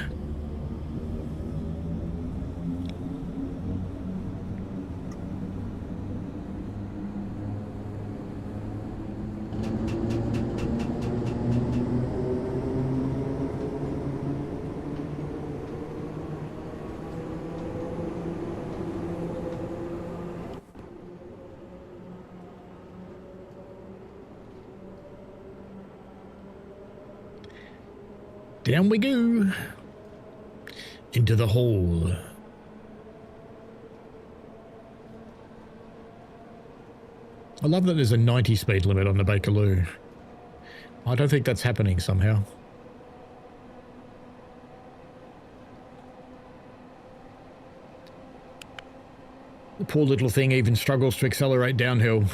Down we go. Into the hole. I love that there's a 90 speed limit on the Bakerloo. I don't think that's happening somehow. The poor little thing even struggles to accelerate downhill.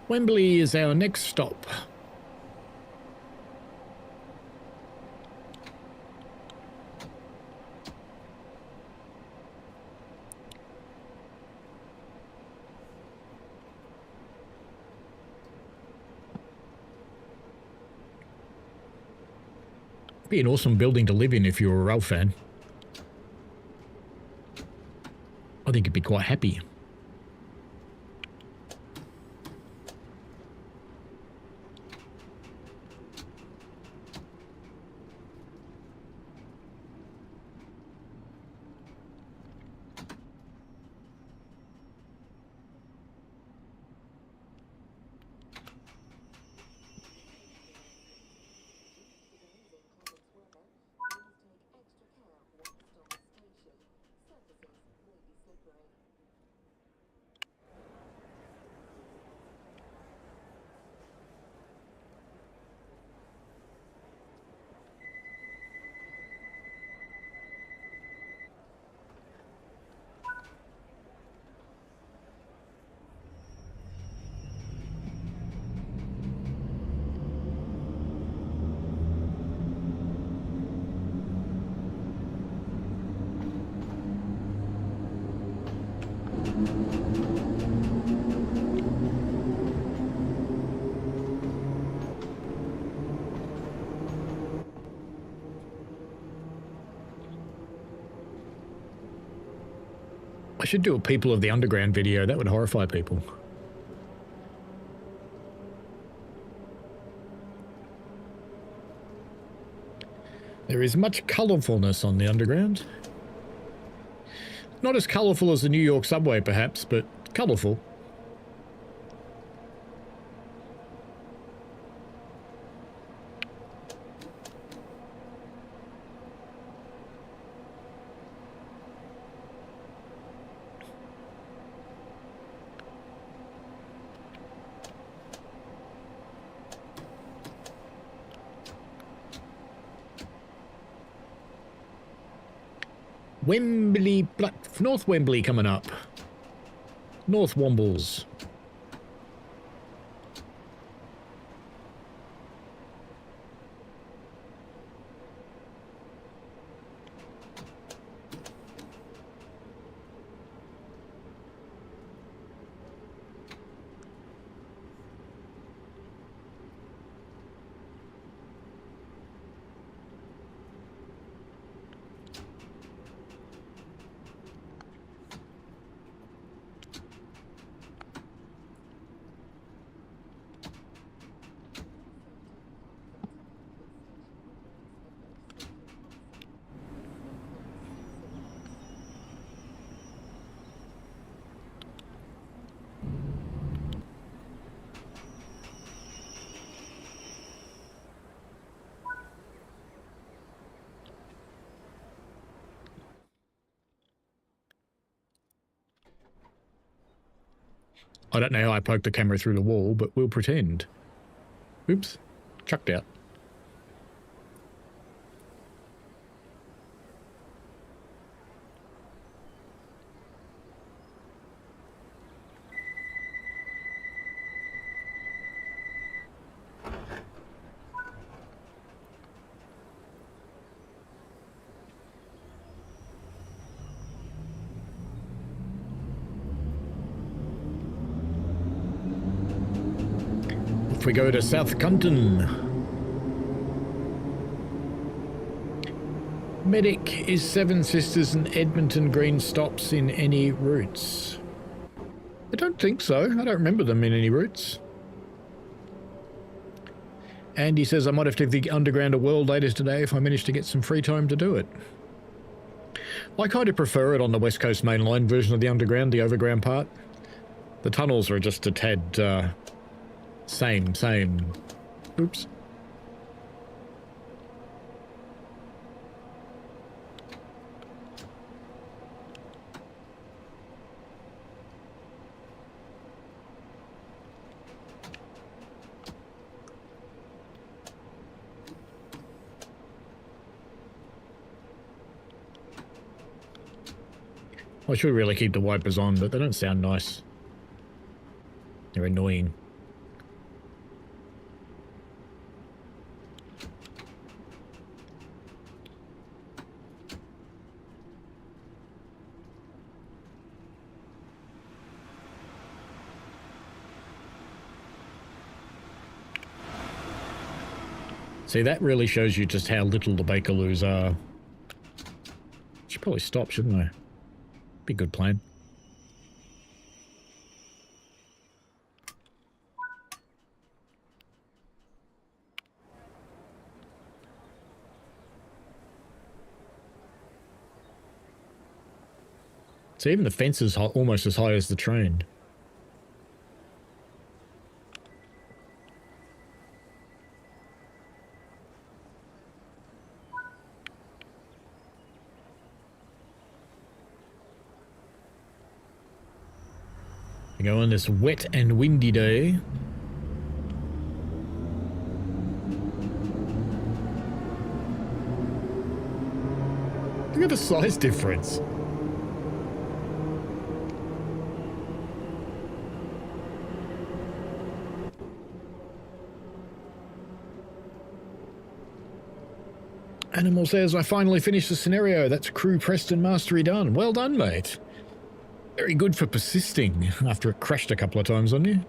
Wembley is our next stop. Be an awesome building to live in if you're a rail fan. I think you'd be quite happy. I should do a People of the Underground video. That would horrify people. There is much colourfulness on the Underground. Not as colourful as the New York subway, perhaps, but colourful. Wembley, North Wembley coming up. North Wombles. I don't know how I poked the camera through the wall, but we'll pretend. Oops. Chucked out. If we go to South Cunton. Medic, is Seven Sisters and Edmonton Green stops in any routes? I don't think so. I don't remember them in any routes. Andy says I might have to give the underground a whirl later today if I manage to get some free time to do it. I kind of prefer it on the West Coast Main Line version of the underground, the overground part. The tunnels are just a tad, same. Oops. I should really keep the wipers on, but they don't sound nice. They're annoying. See, that really shows you just how little the Bakaloos are. Should probably stop, shouldn't I? Be a good plan. So even the fence is almost as high as the train. We go on this wet and windy day. Look at the size difference. Animal says, I finally finished the scenario. That's crew Preston mastery done. Well done, mate. Very good for persisting after it crashed a couple of times on you.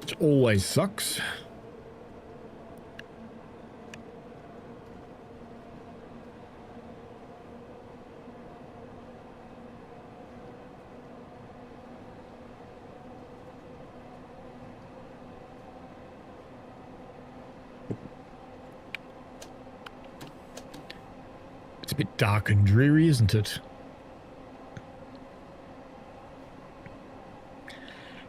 Which always sucks. It's a bit dark and dreary, isn't it?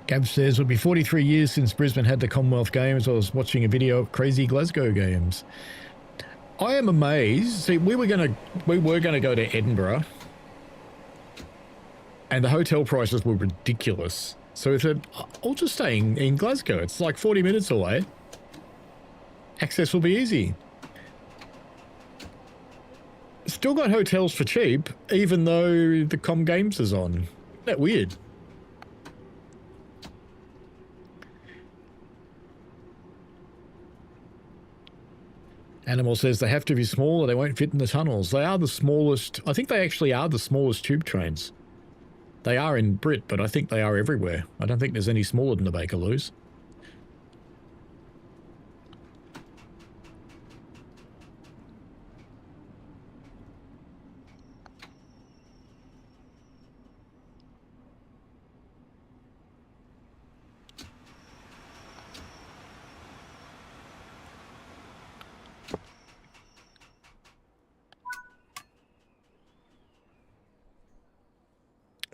Gab says, it would be 43 years since Brisbane had the Commonwealth Games. I was watching a video of crazy Glasgow Games. I am amazed. See, we were gonna go to Edinburgh, and the hotel prices were ridiculous. So we said, I'll just stay in Glasgow. It's like 40 minutes away. Access will be easy. Still got hotels for cheap, even though the Com Games is on. Isn't that weird? Animal says they have to be small or they won't fit in the tunnels. They are the smallest. I think they actually are the smallest tube trains. They are in Brit, but I think they are everywhere. I don't think there's any smaller than the Bakaloos.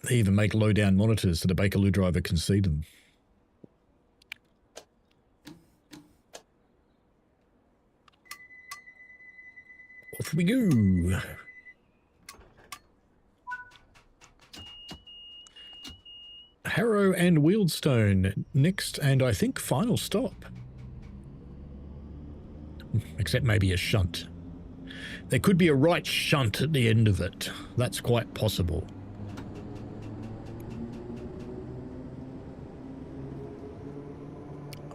They even make low-down monitors so the Bakerloo driver can see them. Off we go. Harrow and Wealdstone. Next and I think final stop. Except maybe a shunt. There could be a right shunt at the end of it. That's quite possible.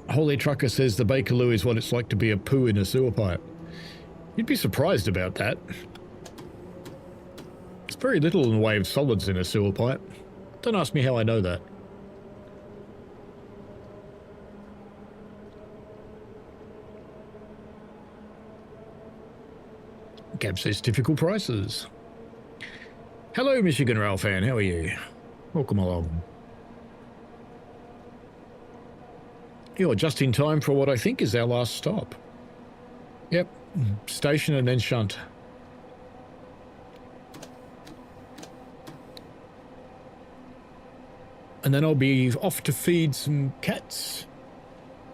Holy Trucker says the Bakerloo is what it's like to be a poo in a sewer pipe. You'd be surprised about that. There's very little in the way of solids in a sewer pipe. Don't ask me how I know that. Gab says typical prices. Hello, Michigan Rail fan. How are you? Welcome along. You're just in time for what I think is our last stop. Yep, station and then shunt. And then I'll be off to feed some cats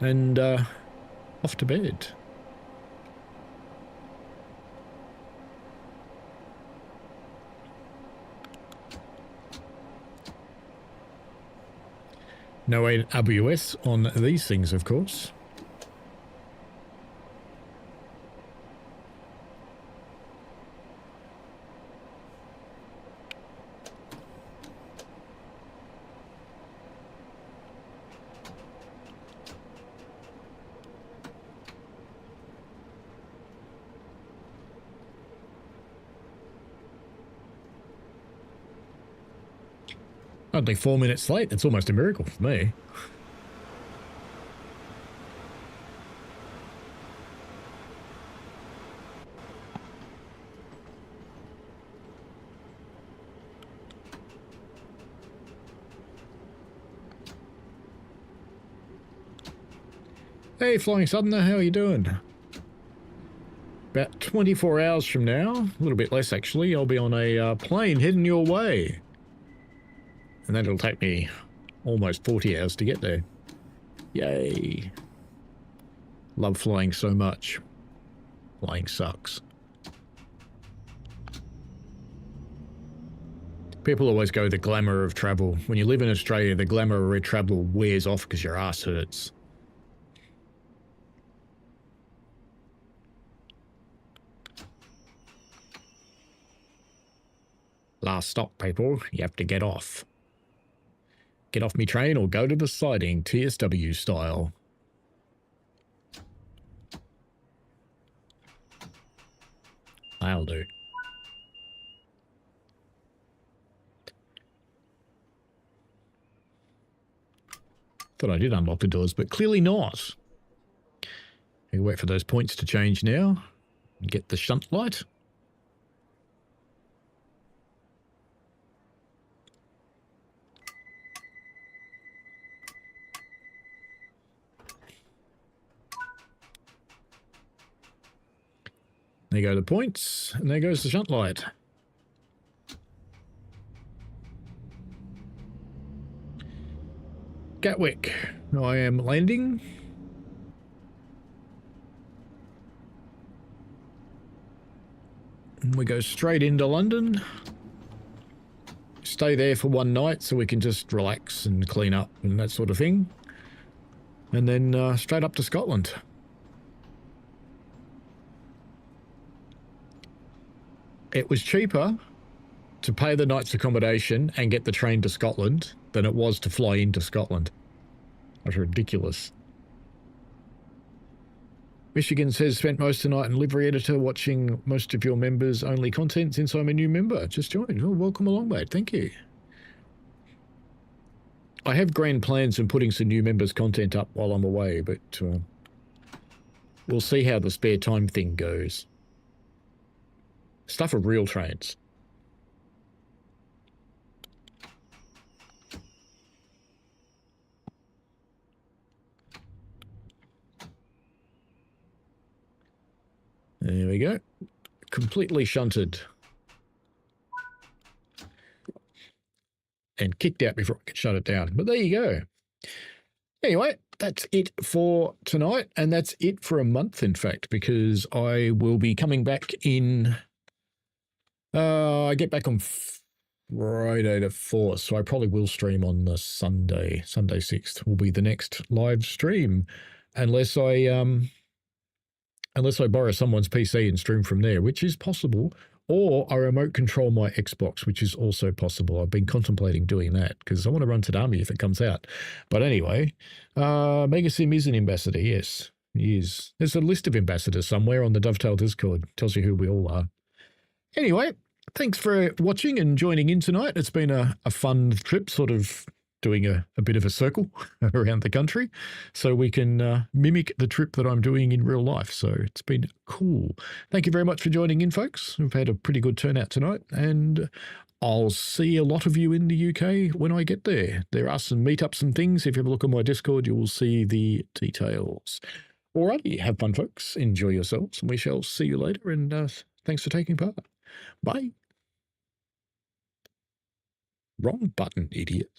and off to bed. No AWS on these things, of course. Only 4 minutes late. It's almost a miracle for me. Hey, Flying Southerner, how are you doing? About 24 hours from now, a little bit less actually, I'll be on a plane heading your way. And that'll take me almost 40 hours to get there. Yay. Love flying so much. Flying sucks. People always go the glamour of travel. When you live in Australia, the glamour of travel wears off because your ass hurts. Last stop, people. You have to get off. Get off me train or go to the siding, TSW style. I'll do. Thought I did unlock the doors, but clearly not. I wait for those points to change now. And get the shunt light. There go the points, and there goes the shunt light. Gatwick, I am landing. And we go straight into London. Stay there for one night so we can just relax and clean up and that sort of thing. And then straight up to Scotland. It was cheaper to pay the night's accommodation and get the train to Scotland than it was to fly into Scotland. That's ridiculous. Michigan says, spent most of the night in livery editor watching most of your members only content since I'm a new member. Just joined. Oh, welcome along, mate. Thank you. I have grand plans in putting some new members content up while I'm away, but we'll see how the spare time thing goes. Stuff of real trains. There we go. Completely shunted. And kicked out before I could shut it down. But there you go. Anyway, that's it for tonight. And that's it for a month, in fact, because I will be coming back in... I get back on Friday the 4th. So I probably will stream on the Sunday. Sunday 6th will be the next live stream. Unless I borrow someone's PC and stream from there, which is possible. Or I remote control my Xbox, which is also possible. I've been contemplating doing that because I want to run Tadami if it comes out. But anyway, Megasim is an ambassador, yes. He is. There's a list of ambassadors somewhere on the Dovetail Discord. Tells you who we all are. Anyway, thanks for watching and joining in tonight. It's been a fun trip, sort of doing a bit of a circle around the country so we can mimic the trip that I'm doing in real life. So it's been cool. Thank you very much for joining in, folks. We've had a pretty good turnout tonight, and I'll see a lot of you in the UK when I get there. There are some meetups and things. If you have a look on my Discord, you will see the details. Alrighty, have fun, folks. Enjoy yourselves, and we shall see you later, and thanks for taking part. Bye. Wrong button, idiot.